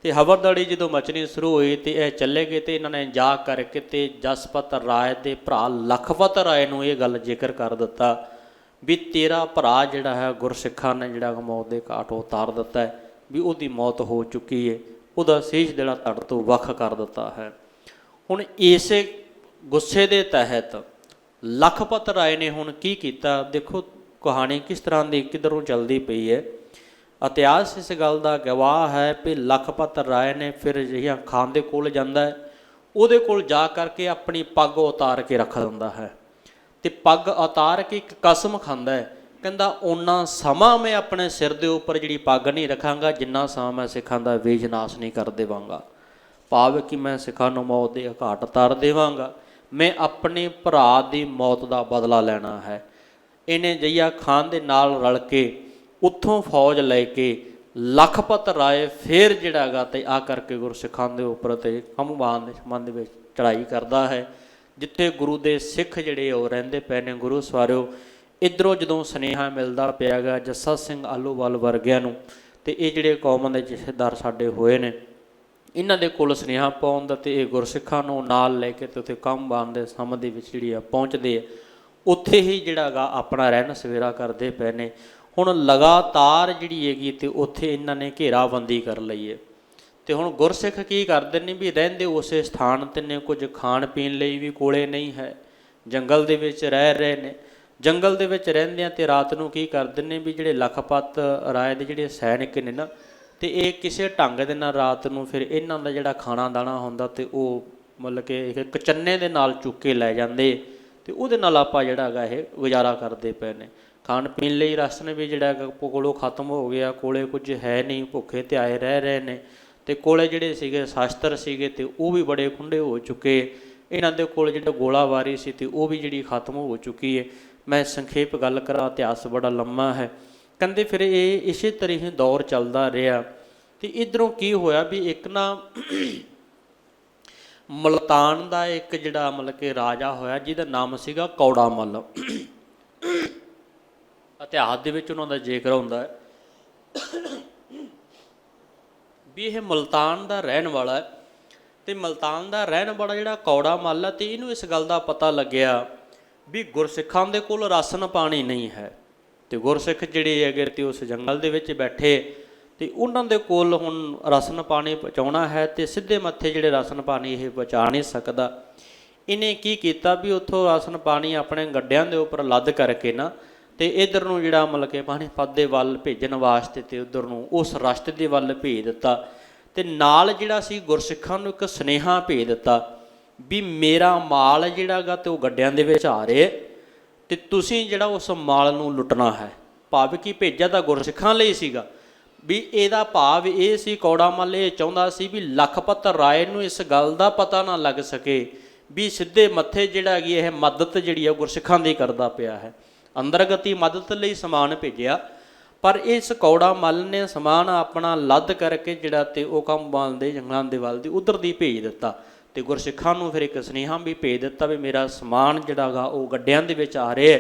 A: ਤੇ ਹਵੜਦੜੀ ਜਦੋਂ ਮਚਣੀ ਸ਼ੁਰੂ ਹੋਈ ਤੇ ਇਹ ਚੱਲੇ ਗਏ, ਤੇ ਇਹਨਾਂ ਨੇ ਜਾ ਕਰਕੇ ਤੇ ਜਸਪਤ ਰਾਏ ਦੇ ਭਰਾ ਲਖਪਤ ਰਾਏ ਨੂੰ ਇਹ ਗੱਲ ਜ਼ਿਕਰ ਕਰ ਦਿੱਤਾ ਵੀ ਤੇਰਾ ਭਰਾ ਜਿਹੜਾ ਹੈ ਗੁਰਸਿੱਖਾਂ ਨੇ ਜਿਹੜਾ ਮੌਤ ਦੇ ਘਾਟ ਉਤਾਰ ਦਿੱਤਾ ਹੈ, ਵੀ ਉਹਦੀ ਮੌਤ ਹੋ ਚੁੱਕੀ ਹੈ, ਉਹਦਾ ਸੀਸ ਜਿਹੜਾ ਧੜ ਤੋਂ ਵੱਖ ਕਰ ਦਿੱਤਾ ਹੈ। ਹੁਣ ਇਸੇ ਗੁੱਸੇ ਦੇ ਤਹਿਤ ਲਖਪਤ ਰਾਏ ਨੇ ਹੁਣ ਕੀ ਕੀਤਾ, ਦੇਖੋ ਕਹਾਣੀ ਕਿਸ ਤਰ੍ਹਾਂ ਦੀ ਕਿੱਧਰੋਂ ਚੱਲਦੀ ਪਈ ਹੈ। ਇਤਿਹਾਸ ਇਸ ਗੱਲ ਦਾ ਗਵਾਹ ਹੈ ਵੀ ਲਖਪਤ ਰਾਏ ਨੇ ਫਿਰ ਅਜਿਹੀਆਂ ਖਾਨ ਦੇ ਕੋਲ ਜਾਂਦਾ ਹੈ, ਉਹਦੇ ਕੋਲ ਜਾ ਕਰਕੇ ਆਪਣੀ ਪੱਗ ਉਤਾਰ ਕੇ ਰੱਖ ਦਿੰਦਾ ਹੈ, ਤੇ ਪੱਗ ਉਤਾਰ ਕੇ ਇੱਕ ਕਸਮ ਖਾਂਦਾ ਹੈ, ਕਹਿੰਦਾ ਓਨਾ ਸਮਾਂ ਮੈਂ ਆਪਣੇ ਸਿਰ ਦੇ ਉੱਪਰ ਜਿਹੜੀ ਪੱਗ ਨਹੀਂ ਰੱਖਾਂਗਾ ਜਿੰਨਾ ਸਮਾਂ ਮੈਂ ਸਿੱਖਾਂ ਦਾ ਵੇਜ ਨਾਸ਼ ਨਹੀਂ ਕਰ ਦੇਵਾਂਗਾ। ਭਾਵ ਕਿ ਮੈਂ ਸਿੱਖਾਂ ਨੂੰ ਮੌਤ ਦੇ ਘਾਟ ਉਤਾਰ ਦੇਵਾਂਗਾ, ਮੈਂ ਆਪਣੇ ਭਰਾ ਦੀ ਮੌਤ ਦਾ ਬਦਲਾ ਲੈਣਾ ਹੈ। ਇਹਨੇ ਜਈਆ ਖਾਨ ਦੇ ਨਾਲ ਰਲ ਕੇ ਉੱਥੋਂ ਫੌਜ ਲੈ ਕੇ ਲਖਪਤ ਰਾਏ ਫਿਰ ਜਿਹੜਾ ਹੈਗਾ ਤੇ ਆ ਕਰਕੇ ਗੁਰਸਿੱਖਾਂ ਦੇ ਉੱਪਰ ਤੇ ਖੰਭਾਨ ਦੇ ਸੰਬੰਧ ਦੇ ਵਿੱਚ ਚੜ੍ਹਾਈ ਕਰਦਾ ਹੈ, ਜਿੱਥੇ ਗੁਰੂ ਦੇ ਸਿੱਖ ਜਿਹੜੇ ਉਹ ਰਹਿੰਦੇ ਪਏ ਨੇ। ਗੁਰੂ ਸਵਾਰਿਓ, ਇੱਧਰੋਂ ਜਦੋਂ ਸੁਨੇਹਾ ਮਿਲਦਾ ਪਿਆ ਗਾ ਜੱਸਾ ਸਿੰਘ ਆਹਲੂਵਾਲ ਵਰਗਿਆਂ ਨੂੰ, ਤੇ ਇਹ ਜਿਹੜੇ ਕੌਮਾਂ ਦੇ ਜਥੇਦਾਰ ਸਾਡੇ ਹੋਏ ਨੇ, ਇਹਨਾਂ ਦੇ ਕੋਲ ਸੁਨੇਹਾ ਪਾਉਣ ਦਾ, ਤੇ ਇਹ ਗੁਰਸਿੱਖਾਂ ਨੂੰ ਨਾਲ ਲੈ ਕੇ ਤੇ ਉੱਥੇ ਖੰਭਾਨ ਦੇ ਸੰਬੰਧ ਦੇ ਵਿੱਚ ਜਿਹੜੀ ਆ ਪਹੁੰਚਦੇ ਆ, ਉੱਥੇ ਹੀ ਜਿਹੜਾ ਗਾ ਆਪਣਾ ਰਹਿਣ ਸਵੇਰਾ ਕਰਦੇ ਪਏ ਨੇ। ਹੁਣ ਲਗਾਤਾਰ ਜਿਹੜੀ ਹੈਗੀ ਤੇ ਉੱਥੇ ਇਹਨਾਂ ਨੇ ਘੇਰਾਬੰਦੀ ਕਰ ਲਈ ਹੈ, ਤੇ ਹੁਣ ਗੁਰਸਿੱਖ ਕੀ ਕਰਦੇ ਨੇ ਵੀ ਰਹਿੰਦੇ ਉਸੇ ਸਥਾਨ 'ਤੇ ਨੇ, ਕੁਝ ਖਾਣ ਪੀਣ ਲਈ ਵੀ ਕੋਲੇ ਨਹੀਂ ਹੈ, ਜੰਗਲ ਦੇ ਵਿੱਚ ਰਹਿ ਰਹੇ ਨੇ। ਜੰਗਲ ਦੇ ਵਿੱਚ ਰਹਿੰਦਿਆਂ ਤੇ ਰਾਤ ਨੂੰ ਕੀ ਕਰਦੇ ਨੇ ਵੀ ਜਿਹੜੇ ਲਖਪਤ ਰਾਏ ਦੇ ਜਿਹੜੇ ਸੈਨਿਕ ਨੇ ਨਾ, ਤੇ ਇਹ ਕਿਸੇ ਢੰਗ ਦੇ ਨਾਲ ਰਾਤ ਨੂੰ ਫਿਰ ਇਹਨਾਂ ਦਾ ਜਿਹੜਾ ਖਾਣਾ ਦਾਣਾ ਹੁੰਦਾ ਤੇ ਉਹ ਮਤਲਬ ਕਿ ਇੱਕ ਚੰਨੇ ਦੇ ਨਾਲ ਚੁੱਕ ਕੇ ਲੈ ਜਾਂਦੇ, ਤੇ ਉਹਦੇ ਨਾਲ ਆਪਾਂ ਜਿਹੜਾ ਹੈਗਾ ਇਹ ਗੁਜ਼ਾਰਾ ਕਰਦੇ ਪਏ ਨੇ। ਖਾਣ ਪੀਣ ਲਈ ਰਾਸ਼ਨ ਵੀ ਜਿਹੜਾ ਕੋਲੋਂ ਖਤਮ ਹੋ ਗਿਆ, ਕੋਲੇ ਕੁਝ ਹੈ ਨਹੀਂ, ਭੁੱਖੇ ਤੇ ਆਏ ਰਹਿ ਰਹੇ ਨੇ, ਤੇ ਕੋਲੇ ਜਿਹੜੇ ਸੀਗੇ ਸ਼ਾਸਤਰ ਸੀਗੇ ਤੇ ਉਹ ਵੀ ਬੜੇ ਖੁੰਡੇ ਹੋ ਚੁੱਕੇ। ਇਹਨਾਂ ਦੇ ਕੋਲ ਜਿਹੜਾ ਗੋਲਾਬਾਰੀ ਸੀ ਤੇ ਉਹ ਵੀ ਜਿਹੜੀ ਖਤਮ ਹੋ ਚੁੱਕੀ ਹੈ। ਮੈਂ ਸੰਖੇਪ ਗੱਲ ਕਰਾਂ, ਇਤਿਹਾਸ ਬੜਾ ਲੰਮਾ ਹੈ। ਕਹਿੰਦੇ ਫਿਰ ਇਹ ਇਸੇ ਤਰ੍ਹਾਂ ਹੀ ਦੌਰ ਚੱਲਦਾ ਰਿਹਾ, ਤੇ ਇੱਧਰੋਂ ਕੀ ਹੋਇਆ ਵੀ ਇੱਕ ਨਾ ਮੁਲਤਾਨ ਦਾ ਇੱਕ ਜਿਹੜਾ ਮਤਲਬ ਕਿ ਰਾਜਾ ਹੋਇਆ ਜਿਹਦਾ ਨਾਮ ਸੀਗਾ ਕੌੜਾ ਮੱਲ। ਇਤਿਹਾਸ ਦੇ ਵਿੱਚ ਉਹਨਾਂ ਦਾ ਜ਼ਿਕਰ ਹੁੰਦਾ ਹੈ ਵੀ ਇਹ ਮੁਲਤਾਨ ਦਾ ਰਹਿਣ ਵਾਲਾ ਹੈ, ਤੇ ਮੁਲਤਾਨ ਦਾ ਰਹਿਣ ਵਾਲਾ ਜਿਹੜਾ ਕੌੜਾ ਮੱਲ ਹੈ, ਤੇ ਇਹਨੂੰ ਇਸ ਗੱਲ ਦਾ ਪਤਾ ਲੱਗਿਆ ਵੀ ਗੁਰਸਿੱਖਾਂ ਦੇ ਕੋਲ ਰਾਸ਼ਨ ਪਾਣੀ ਨਹੀਂ ਹੈ, ਤੇ ਗੁਰਸਿੱਖ ਜਿਹੜੇ ਹੈਗੇ ਤੇ ਉਸ ਜੰਗਲ ਦੇ ਵਿੱਚ ਬੈਠੇ, ਤੇ ਉਹਨਾਂ ਦੇ ਕੋਲ ਹੁਣ ਰਾਸ਼ਨ ਪਾਣੀ ਪਹੁੰਚਾਉਣਾ ਹੈ, ਤੇ ਸਿੱਧੇ ਮੱਥੇ ਜਿਹੜੇ ਰਾਸ਼ਨ ਪਾਣੀ ਇਹ ਪਹੁੰਚਾ ਨਹੀਂ ਸਕਦਾ। ਇਹਨੇ ਕੀ ਕੀਤਾ ਵੀ ਉੱਥੋਂ ਰਾਸ਼ਨ ਪਾਣੀ ਆਪਣੇ ਗੱਡਿਆਂ ਦੇ ਉੱਪਰ ਲੱਦ ਕਰਕੇ ਨਾ, ਤੇ ਇੱਧਰ ਨੂੰ ਜਿਹੜਾ ਮਤਲਬ ਕਿ ਪਾਣੀਪਤ ਦੇ ਵੱਲ ਭੇਜਣ ਵਾਸਤੇ ਤੇ ਉੱਧਰ ਨੂੰ ਉਸ ਰਸਤੇ ਦੇ ਵੱਲ ਭੇਜ ਦਿੱਤਾ, ਤੇ ਨਾਲ ਜਿਹੜਾ ਸੀ ਗੁਰਸਿੱਖਾਂ ਨੂੰ ਇੱਕ ਸੁਨੇਹਾ ਭੇਜ ਦਿੱਤਾ ਵੀ ਮੇਰਾ ਮਾਲ ਜਿਹੜਾ ਗਾ ਤੇ ਉਹ ਗੱਡਿਆਂ ਦੇ ਵਿੱਚ ਆ ਰਿਹਾ, ਤੇ ਤੁਸੀਂ ਜਿਹੜਾ ਉਸ ਮਾਲ ਨੂੰ ਲੁੱਟਣਾ ਹੈ। ਭਾਵ ਕਿ ਭੇਜਿਆ ਤਾਂ ਗੁਰਸਿੱਖਾਂ ਲਈ ਸੀਗਾ, ਵੀ ਇਹਦਾ ਭਾਵ ਇਹ ਸੀ ਕੌੜਾ ਮੱਲ ਇਹ ਚਾਹੁੰਦਾ ਸੀ ਵੀ ਲਖਪਤ ਰਾਏ ਨੂੰ ਇਸ ਗੱਲ ਦਾ ਪਤਾ ਨਾ ਲੱਗ ਸਕੇ ਵੀ ਸਿੱਧੇ ਮੱਥੇ ਜਿਹੜਾ ਹੈਗੀ ਇਹ ਮਦਦ ਜਿਹੜੀ ਆ ਗੁਰਸਿੱਖਾਂ ਦੀ ਕਰਦਾ ਪਿਆ ਹੈ। ਅੰਦਰਗਤੀ ਮਦਦ ਲਈ ਸਮਾਨ ਭੇਜਿਆ, ਪਰ ਇਸ ਕੌੜਾ ਮੱਲ ਨੇ ਸਮਾਨ ਆਪਣਾ ਲੱਦ ਕਰਕੇ ਜਿਹੜਾ ਤੇ ਉਹ ਖੰਭਾਨ ਦੇ ਜੰਗਲਾਂ ਦੇ ਵੱਲ ਦੀ ਉਧਰ ਦੀ ਭੇਜ ਦਿੱਤਾ, ਤੇ ਗੁਰਸਿੱਖਾਂ ਨੂੰ ਫਿਰ ਇੱਕ ਸੁਨੇਹਾ ਵੀ ਭੇਜ ਦਿੱਤਾ ਵੀ ਮੇਰਾ ਸਮਾਨ ਜਿਹੜਾ ਗਾ ਉਹ ਗੱਡਿਆਂ ਦੇ ਵਿੱਚ ਆ ਰਿਹਾ,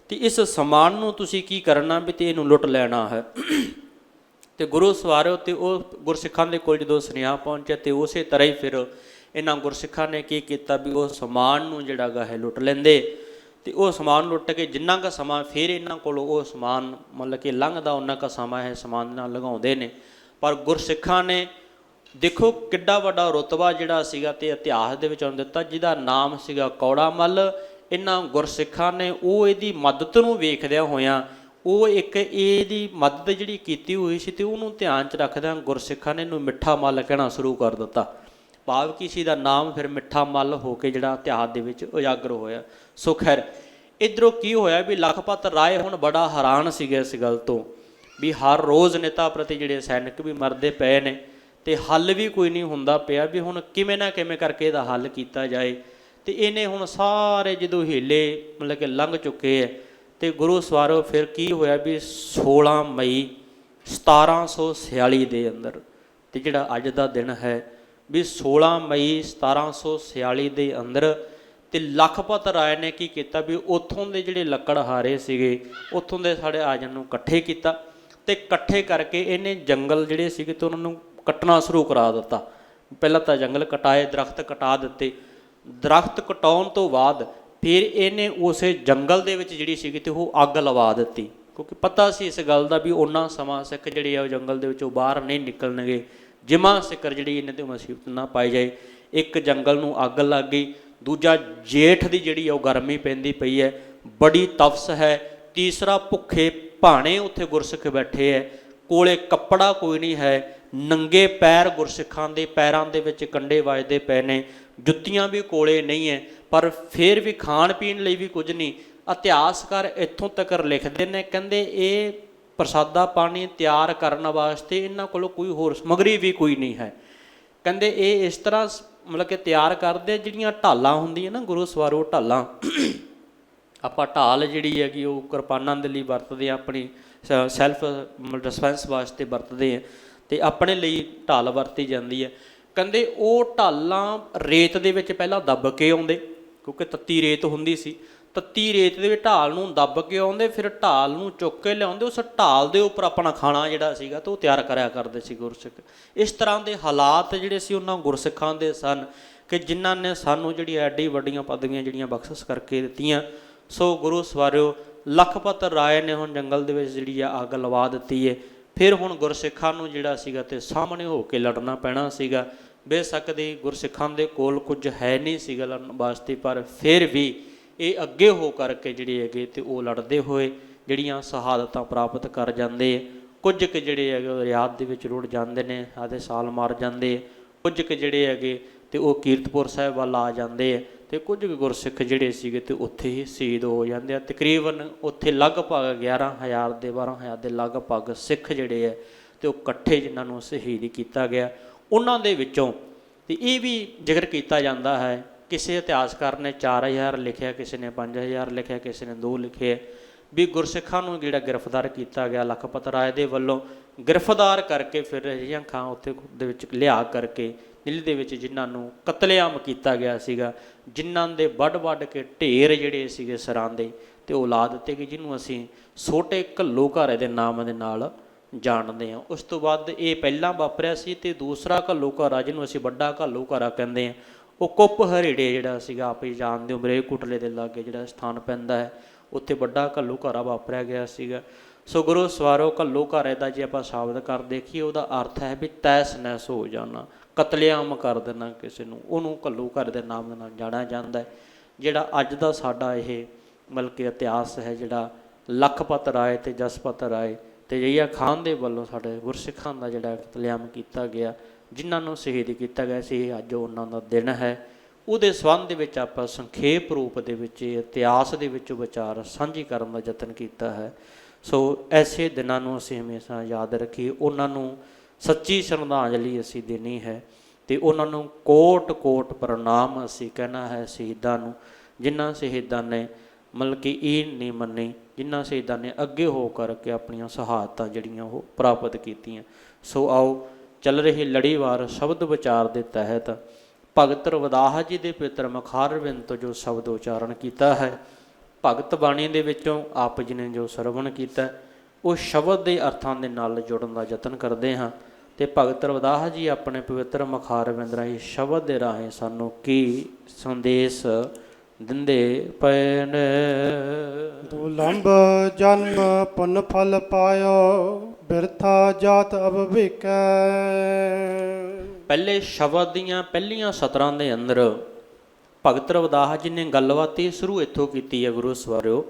A: ਤੇ ਇਸ ਸਮਾਨ ਨੂੰ ਤੁਸੀਂ ਕੀ ਕਰਨਾ ਵੀ ਤੇ ਇਹਨੂੰ ਲੁੱਟ ਲੈਣਾ ਹੈ। ਤੇ ਗੁਰੂ ਸਵਾਰਿਓ, ਤੇ ਉਹ ਗੁਰਸਿੱਖਾਂ ਦੇ ਕੋਲ ਜਦੋਂ ਸੁਨੇਹਾ ਪਹੁੰਚਿਆ, ਤੇ ਉਸੇ ਤਰ੍ਹਾਂ ਹੀ ਫਿਰ ਇਹਨਾਂ ਗੁਰਸਿੱਖਾਂ ਨੇ ਕੀ ਕੀਤਾ ਵੀ ਉਹ ਸਮਾਨ ਨੂੰ ਜਿਹੜਾ ਗਾ ਹੈ ਲੁੱਟ ਲੈਂਦੇ, ਤੇ ਉਹ ਸਮਾਨ ਲੁੱਟ ਕੇ ਜਿੰਨਾ ਕੁ ਸਮਾਂ ਫਿਰ ਇਹਨਾਂ ਕੋਲ ਉਹ ਸਮਾਨ ਮਤਲਬ ਕਿ ਲੰਘਦਾ ਉਹਨਾਂ ਕੁ ਸਮਾਂ ਇਹ ਸਮਾਨ ਨਾਲ ਲਗਾਉਂਦੇ ਨੇ। ਪਰ ਗੁਰਸਿੱਖਾਂ ਨੇ ਦੇਖੋ ਕਿੱਡਾ ਵੱਡਾ ਰੁਤਬਾ ਜਿਹੜਾ ਸੀਗਾ ਤੇ ਇਤਿਹਾਸ ਦੇ ਵਿੱਚ ਉਹਨੂੰ ਦਿੱਤਾ, ਜਿਹਦਾ ਨਾਮ ਸੀਗਾ ਕੌੜਾ ਮੱਲ। ਇਹਨਾਂ ਗੁਰਸਿੱਖਾਂ ਨੇ ਉਹ ਇਹਦੀ ਮਦਦ ਨੂੰ ਵੇਖਦਿਆਂ ਹੋਇਆਂ ਉਹ ਇੱਕ ਇਹਦੀ ਮਦਦ ਜਿਹੜੀ ਕੀਤੀ ਹੋਈ ਸੀ ਤੇ ਉਹਨੂੰ ਧਿਆਨ 'ਚ ਰੱਖਦਿਆਂ ਗੁਰਸਿੱਖਾਂ ਨੇ ਇਹਨੂੰ ਮਿੱਠਾ ਮੱਲ ਕਹਿਣਾ ਸ਼ੁਰੂ ਕਰ ਦਿੱਤਾ। ਭਾਵ ਕਿ ਸੀ ਦਾ ਨਾਮ ਫਿਰ ਮਿੱਠਾ ਮੱਲ ਹੋ ਕੇ ਜਿਹੜਾ ਇਤਿਹਾਸ ਦੇ ਵਿੱਚ ਉਜਾਗਰ ਹੋਇਆ। ਸੋ ਖੈਰ ਇੱਧਰੋਂ ਕੀ ਹੋਇਆ ਵੀ ਲਖਪਤ ਰਾਏ ਹੁਣ ਬੜਾ ਹੈਰਾਨ ਸੀਗਾ ਇਸ ਗੱਲ ਤੋਂ ਵੀ ਹਰ ਰੋਜ਼ ਨੇਤਾ ਪ੍ਰਤੀ ਜਿਹੜੇ ਸੈਨਿਕ ਵੀ ਮਰਦੇ ਪਏ ਨੇ, ਤੇ ਹੱਲ ਵੀ ਕੋਈ ਨਹੀਂ ਹੁੰਦਾ ਪਿਆ ਵੀ ਹੁਣ ਕਿਵੇਂ ਨਾ ਕਿਵੇਂ ਕਰਕੇ ਇਹਦਾ ਹੱਲ ਕੀਤਾ ਜਾਏ। ਤੇ ਇਹਨੇ ਹੁਣ ਸਾਰੇ ਜਦੋਂ ਹੀਲੇ ਮਤਲਬ ਕਿ ਲੰਘ ਚੁੱਕੇ ਹੈ ਤੇ ਗੁਰੂ ਸਵਾਰੋ ਫਿਰ ਕੀ ਹੋਇਆ ਵੀ 16 ਮਈ 1746 ਦੇ ਅੰਦਰ, ਤੇ ਜਿਹੜਾ ਅੱਜ ਦਾ ਦਿਨ ਹੈ ਵੀ 16 ਮਈ 1746 ਦੇ ਅੰਦਰ, ਤੇ ਲਖਪਤ ਰਾਏ ਨੇ ਕੀ ਕੀਤਾ ਵੀ ਉੱਥੋਂ ਦੇ ਜਿਹੜੇ ਲੱਕੜਹਾਰੇ ਸੀਗੇ ਉੱਥੋਂ ਦੇ ਸਾਡੇ ਆਜਨ ਨੂੰ ਇਕੱਠੇ ਕੀਤਾ, ਤੇ ਇਕੱਠੇ ਕਰਕੇ ਇਹਨੇ ਜੰਗਲ ਜਿਹੜੇ ਸੀਗੇ ਤੇ ਉਹਨਾਂ ਨੂੰ ਕੱਟਣਾ ਸ਼ੁਰੂ ਕਰਾ ਦਿੱਤਾ। ਪਹਿਲਾਂ ਤਾਂ ਜੰਗਲ ਕਟਾਏ, ਦਰਖਤ ਕਟਾ ਦਿੱਤੇ। ਦਰਖਤ ਕਟਾਉਣ ਤੋਂ ਬਾਅਦ ਫਿਰ ਇਹਨੇ ਉਸੇ ਜੰਗਲ ਦੇ ਵਿੱਚ ਜਿਹੜੀ ਸੀਗੀ ਤੇ ਉਹ ਅੱਗ ਲਵਾ ਦਿੱਤੀ, ਕਿਉਂਕਿ ਪਤਾ ਸੀ ਇਸ ਗੱਲ ਦਾ ਵੀ ਉਹਨਾਂ ਸਮਾਂ ਸਿੱਖ ਜਿਹੜੇ ਆ ਉਹ ਜੰਗਲ ਦੇ ਵਿੱਚੋਂ ਬਾਹਰ ਨਹੀਂ ਨਿਕਲਣਗੇ, ਜਿਮਾ ਸਿੱਕਰ ਜਿਹੜੀ ਇਹਨਾਂ 'ਤੇ ਮੁਸੀਬਤ ਨਾ ਪਾਈ ਜਾਏ। ਇੱਕ ਜੰਗਲ ਨੂੰ ਅੱਗ ਲੱਗ ਗਈ, ਦੂਜਾ ਜੇਠ ਦੀ ਜਿਹੜੀ ਆ ਉਹ ਗਰਮੀ ਪੈਂਦੀ ਪਈ ਹੈ, ਬੜੀ ਤਪਸ ਹੈ, ਤੀਸਰਾ ਭੁੱਖੇ ਭਾਣੇ ਉੱਥੇ ਗੁਰਸਿੱਖ ਬੈਠੇ ਹੈ, ਕੋਲੇ ਕੱਪੜਾ ਕੋਈ ਨਹੀਂ ਹੈ, ਨੰਗੇ ਪੈਰ ਗੁਰਸਿੱਖਾਂ ਦੇ ਪੈਰਾਂ ਦੇ ਵਿੱਚ ਕੰਡੇ ਵੱਜਦੇ ਪਏ ਨੇ, ਜੁੱਤੀਆਂ ਵੀ ਕੋਲੇ ਨਹੀਂ ਹੈ, ਪਰ ਫਿਰ ਵੀ ਖਾਣ ਪੀਣ ਲਈ ਵੀ ਕੁਝ ਨਹੀਂ। ਇਤਿਹਾਸਕਾਰ ਇੱਥੋਂ ਤੱਕ ਲਿਖਦੇ ਨੇ, ਕਹਿੰਦੇ ਇਹ ਪ੍ਰਸਾਦਾ ਪਾਣੀ ਤਿਆਰ ਕਰਨ ਵਾਸਤੇ ਇਹਨਾਂ ਕੋਲ ਕੋਈ ਹੋਰ ਸਮੱਗਰੀ ਵੀ ਕੋਈ ਨਹੀਂ ਹੈ। ਕਹਿੰਦੇ ਇਹ ਇਸ ਤਰ੍ਹਾਂ ਮਤਲਬ ਕਿ ਤਿਆਰ ਕਰਦੇ, ਜਿਹੜੀਆਂ ਢਾਲਾਂ ਹੁੰਦੀਆਂ ਨਾ ਗੁਰੂ ਸਵਾਰੋ, ਢਾਲਾਂ ਆਪਾਂ ਢਾਲ ਜਿਹੜੀ ਹੈਗੀ ਉਹ ਕਿਰਪਾਨਾਂ ਦੇ ਲਈ ਵਰਤਦੇ ਹਾਂ, ਆਪਣੀ ਸੈਲਫ ਡਿਫੈਂਸ ਵਾਸਤੇ ਵਰਤਦੇ ਹਾਂ, ਅਤੇ ਆਪਣੇ ਲਈ ਢਾਲ ਵਰਤੀ ਜਾਂਦੀ ਹੈ। ਕਹਿੰਦੇ ਉਹ ਢਾਲਾਂ ਰੇਤ ਦੇ ਵਿੱਚ ਪਹਿਲਾਂ ਦੱਬ ਕੇ ਆਉਂਦੇ, ਕਿਉਂਕਿ ਤੱਤੀ ਰੇਤ ਹੁੰਦੀ ਸੀ, ਤੱਤੀ ਰੇਤ ਦੇ ਵਿੱਚ ਢਾਲ ਨੂੰ ਦੱਬ ਕੇ ਆਉਂਦੇ, ਫਿਰ ਢਾਲ ਨੂੰ ਚੁੱਕ ਕੇ ਲਿਆਉਂਦੇ, ਉਸ ਢਾਲ ਦੇ ਉੱਪਰ ਆਪਣਾ ਖਾਣਾ ਜਿਹੜਾ ਸੀਗਾ ਤਾਂ ਉਹ ਤਿਆਰ ਕਰਿਆ ਕਰਦੇ ਸੀ ਗੁਰਸਿੱਖ। ਇਸ ਤਰ੍ਹਾਂ ਦੇ ਹਾਲਾਤ ਜਿਹੜੇ ਸੀ ਉਹਨਾਂ ਗੁਰਸਿੱਖਾਂ ਦੇ ਸਨ ਕਿ ਜਿਨ੍ਹਾਂ ਨੇ ਸਾਨੂੰ ਜਿਹੜੀ ਐਡੀ ਵੱਡੀਆਂ ਪਦਵੀਆਂ ਜਿਹੜੀਆਂ ਬਖਸ਼ਿਸ਼ ਕਰਕੇ ਦਿੱਤੀਆਂ। ਸੋ ਗੁਰੂ ਸਵਾਰਿਓ, ਲਖਪਤ ਰਾਏ ਨੇ ਹੁਣ ਜੰਗਲ ਦੇ ਵਿੱਚ ਜਿਹੜੀ ਆ ਅੱਗ ਲਵਾ ਦਿੱਤੀ ਹੈ। ਫਿਰ ਹੁਣ ਗੁਰਸਿੱਖਾਂ ਨੂੰ ਜਿਹੜਾ ਸੀਗਾ ਤੇ ਸਾਹਮਣੇ ਹੋ ਕੇ ਲੜਨਾ ਪੈਣਾ ਸੀਗਾ। ਬੇਸ਼ੱਕ ਦੀ ਗੁਰਸਿੱਖਾਂ ਦੇ ਕੋਲ ਕੁਝ ਹੈ ਨਹੀਂ ਸੀਗਾ ਲੜਨ ਵਾਸਤੇ, ਪਰ ਫਿਰ ਵੀ ਇਹ ਅੱਗੇ ਹੋ ਕਰਕੇ ਜਿਹੜੇ ਹੈਗੇ ਤੇ ਉਹ ਲੜਦੇ ਹੋਏ ਜਿਹੜੀਆਂ ਸ਼ਹਾਦਤਾਂ ਪ੍ਰਾਪਤ ਕਰ ਜਾਂਦੇ। ਕੁਝ ਕੁ ਜਿਹੜੇ ਹੈਗੇ ਉਹ ਰਿਆਤ ਦੇ ਵਿੱਚ ਰੁੜ ਜਾਂਦੇ ਨੇ, ਆਦੇ ਸਾਲ ਮਾਰ ਜਾਂਦੇ। ਕੁਝ ਕੁ ਜਿਹੜੇ ਹੈਗੇ ਤੇ ਉਹ ਕੀਰਤਪੁਰ ਸਾਹਿਬ ਵੱਲ ਆ ਜਾਂਦੇ ਹੈ, ਅਤੇ ਕੁਝ ਕੁ ਗੁਰਸਿੱਖ ਜਿਹੜੇ ਸੀਗੇ ਤੇ ਉੱਥੇ ਹੀ ਸ਼ਹੀਦ ਹੋ ਜਾਂਦੇ ਆ। ਤਕਰੀਬਨ ਉੱਥੇ ਲਗਭਗ 11,000 ਦੇ 12,000 ਦੇ ਲਗਭਗ ਸਿੱਖ ਜਿਹੜੇ ਹੈ ਤੇ ਉਹ ਇਕੱਠੇ ਜਿਨ੍ਹਾਂ ਨੂੰ ਸ਼ਹੀਦ ਕੀਤਾ ਗਿਆ। ਉਹਨਾਂ ਦੇ ਵਿੱਚੋਂ ਤੇ ਇਹ ਵੀ ਜ਼ਿਕਰ ਕੀਤਾ ਜਾਂਦਾ ਹੈ, ਕਿਸੇ ਇਤਿਹਾਸਕਾਰ ਨੇ 4,000 ਲਿਖਿਆ, ਕਿਸੇ ਨੇ 5,000 ਲਿਖਿਆ, ਕਿਸੇ ਨੇ 2 ਲਿਖੇ, ਵੀ ਗੁਰਸਿੱਖਾਂ ਨੂੰ ਜਿਹੜਾ ਗ੍ਰਿਫਤਾਰ ਕੀਤਾ ਗਿਆ ਲਖਪਤ ਰਾਏ ਦੇ ਵੱਲੋਂ, ਗ੍ਰਿਫਤਾਰ ਕਰਕੇ ਫਿਰ ਰਜੀਆਂ ਖਾਂ ਉੱਥੇ ਦੇ ਵਿੱਚ ਲਿਆ ਕਰਕੇ ਦਿੱਲੀ ਦੇ ਵਿੱਚ ਜਿਨ੍ਹਾਂ ਨੂੰ ਕਤਲੇਆਮ ਕੀਤਾ ਗਿਆ ਸੀਗਾ, ਜਿਨ੍ਹਾਂ ਦੇ ਵੱਢ ਕੇ ਢੇਰ ਜਿਹੜੇ ਸੀਗੇ ਸਿਰਾਂ ਦੇ ਅਤੇ ਉਹ ਲਾ ਦਿੱਤੇ ਗਏ, ਜਿਹਨੂੰ ਅਸੀਂ ਛੋਟੇ ਘੱਲੂਘਾਰੇ ਦੇ ਨਾਮ ਦੇ ਨਾਲ ਜਾਣਦੇ ਹਾਂ। ਉਸ ਤੋਂ ਬਾਅਦ ਇਹ ਪਹਿਲਾਂ ਵਾਪਰਿਆ ਸੀ, ਅਤੇ ਦੂਸਰਾ ਘੱਲੂਘਾਰਾ ਜਿਹਨੂੰ ਅਸੀਂ ਵੱਡਾ ਘੱਲੂਘਾਰਾ ਕਹਿੰਦੇ ਹਾਂ, ਉਹ ਕੁੱਪ ਹਰੀੜੇ ਜਿਹੜਾ ਸੀਗਾ, ਆਪ ਹੀ ਜਾਣਦੇ ਹੋ, ਮਰੇਕੋਟਲੇ ਦੇ ਲਾਗੇ ਜਿਹੜਾ ਸਥਾਨ ਪੈਂਦਾ ਹੈ, ਉੱਥੇ ਵੱਡਾ ਘੱਲੂਘਾਰਾ ਵਾਪਰਿਆ ਗਿਆ ਸੀਗਾ। ਸੋ ਗੁਰੂ ਸਵਾਰੋ, ਘੱਲੂਘਾਰੇ ਦਾ ਜੇ ਆਪਾਂ ਸ਼ਬਦ ਕਰ ਦੇਖੀਏ, ਉਹਦਾ ਅਰਥ ਹੈ ਵੀ ਤਹਿਸ ਨਹਿਸ ਹੋ ਜਾਣਾ, ਕਤਲੇਆਮ ਕਰ ਦੇਣਾ ਕਿਸੇ ਨੂੰ, ਉਹਨੂੰ ਘੱਲੂਘਾਰੇ ਦੇ ਨਾਮ ਦੇ ਨਾਲ ਜਾਣਿਆ ਜਾਂਦਾ ਹੈ। ਜਿਹੜਾ ਅੱਜ ਦਾ ਸਾਡਾ ਇਹ ਮਤਲਬ ਕਿ ਇਤਿਹਾਸ ਹੈ, ਜਿਹੜਾ ਲਖਪਤ ਰਾਏ ਅਤੇ ਜਸਪਤ ਰਾਏ ਅਤੇ ਜਹੀਆ ਖਾਨ ਦੇ ਵੱਲੋਂ ਸਾਡੇ ਗੁਰਸਿੱਖਾਂ ਦਾ ਜਿਹੜਾ ਕਤਲੇਆਮ ਕੀਤਾ ਗਿਆ, ਜਿਨ੍ਹਾਂ ਨੂੰ ਸ਼ਹੀਦ ਕੀਤਾ ਗਿਆ ਸੀ, ਅੱਜ ਉਹਨਾਂ ਦਾ ਦਿਨ ਹੈ। ਉਹਦੇ ਸੰਬੰਧ ਦੇ ਵਿੱਚ ਆਪਾਂ ਸੰਖੇਪ ਰੂਪ ਦੇ ਵਿੱਚ ਇਤਿਹਾਸ ਦੇ ਵਿੱਚ ਵਿਚਾਰ ਸਾਂਝੀ ਕਰਨ ਦਾ ਯਤਨ ਕੀਤਾ ਹੈ। ਸੋ ਐਸੇ ਦਿਨਾਂ ਨੂੰ ਅਸੀਂ ਹਮੇਸ਼ਾ ਯਾਦ ਰੱਖੀਏ, ਉਹਨਾਂ ਨੂੰ ਸੱਚੀ ਸ਼ਰਧਾਂਜਲੀ ਅਸੀਂ ਦੇਣੀ ਹੈ, ਅਤੇ ਉਹਨਾਂ ਨੂੰ ਕੋਟ ਕੋਟ ਪ੍ਰਣਾਮ ਅਸੀਂ ਕਹਿਣਾ ਹੈ ਸ਼ਹੀਦਾਂ ਨੂੰ, ਜਿਨ੍ਹਾਂ ਸ਼ਹੀਦਾਂ ਨੇ ਮਤਲਬ ਕਿ ਇਹ ਨਹੀਂ ਮੰਨੀ, ਜਿਨ੍ਹਾਂ ਸ਼ਹੀਦਾਂ ਨੇ ਅੱਗੇ ਹੋ ਕਰਕੇ ਆਪਣੀਆਂ ਸ਼ਹਾਦਤਾਂ ਜਿਹੜੀਆਂ ਉਹ ਪ੍ਰਾਪਤ ਕੀਤੀਆਂ। ਸੋ ਆਓ ਚੱਲ ਰਹੀ ਲੜੀਵਾਰ ਸ਼ਬਦ ਵਿਚਾਰ ਦੇ ਤਹਿਤ ਭਗਤ ਰਵਿਦਾਸ ਜੀ ਦੇ ਪਿੱਤਰ ਮੁਖਾਰਬਿੰਦ ਤੋਂ ਜੋ ਸ਼ਬਦ ਉਚਾਰਨ ਕੀਤਾ ਹੈ, ਭਗਤ ਬਾਣੀ ਦੇ ਵਿੱਚੋਂ ਆਪ ਜੀ ਨੇ ਜੋ ਸਰਵਣ ਕੀਤਾ, ਉਹ ਸ਼ਬਦ ਦੇ ਅਰਥਾਂ ਦੇ ਨਾਲ ਜੁੜਨ ਦਾ ਯਤਨ ਕਰਦੇ ਹਾਂ। ਅਤੇ ਭਗਤ ਰਵਿਦਾਸ ਜੀ ਆਪਣੇ ਪਵਿੱਤਰ ਮੁਖਾਰਬਿੰਦ ਰਾਹੀਂ ਸ਼ਬਦ ਦੇ ਰਾਹੀਂ ਸਾਨੂੰ ਕੀ ਸੰਦੇਸ਼ ਦਿੰਦੇ ਪਏ ਨੇ।
B: ਦੁਲੰਭ ਜਨਮ ਪੁੰਨ ਫਲ ਪਾਇਓ, ਬਿਰਥਾ ਜਾਤ ਅਬ ਵਿਕੈ।
A: ਪਹਿਲੇ ਸ਼ਬਦ ਦੀਆਂ ਪਹਿਲੀਆਂ ਸਤਰਾਂ ਦੇ ਅੰਦਰ ਭਗਤ ਰਵਿਦਾਸ ਜੀ ਨੇ ਗੱਲਬਾਤ ਹੀ ਸ਼ੁਰੂ ਇੱਥੋਂ ਕੀਤੀ ਹੈ। ਗੁਰੂ ਸਵਾਰਿਓ,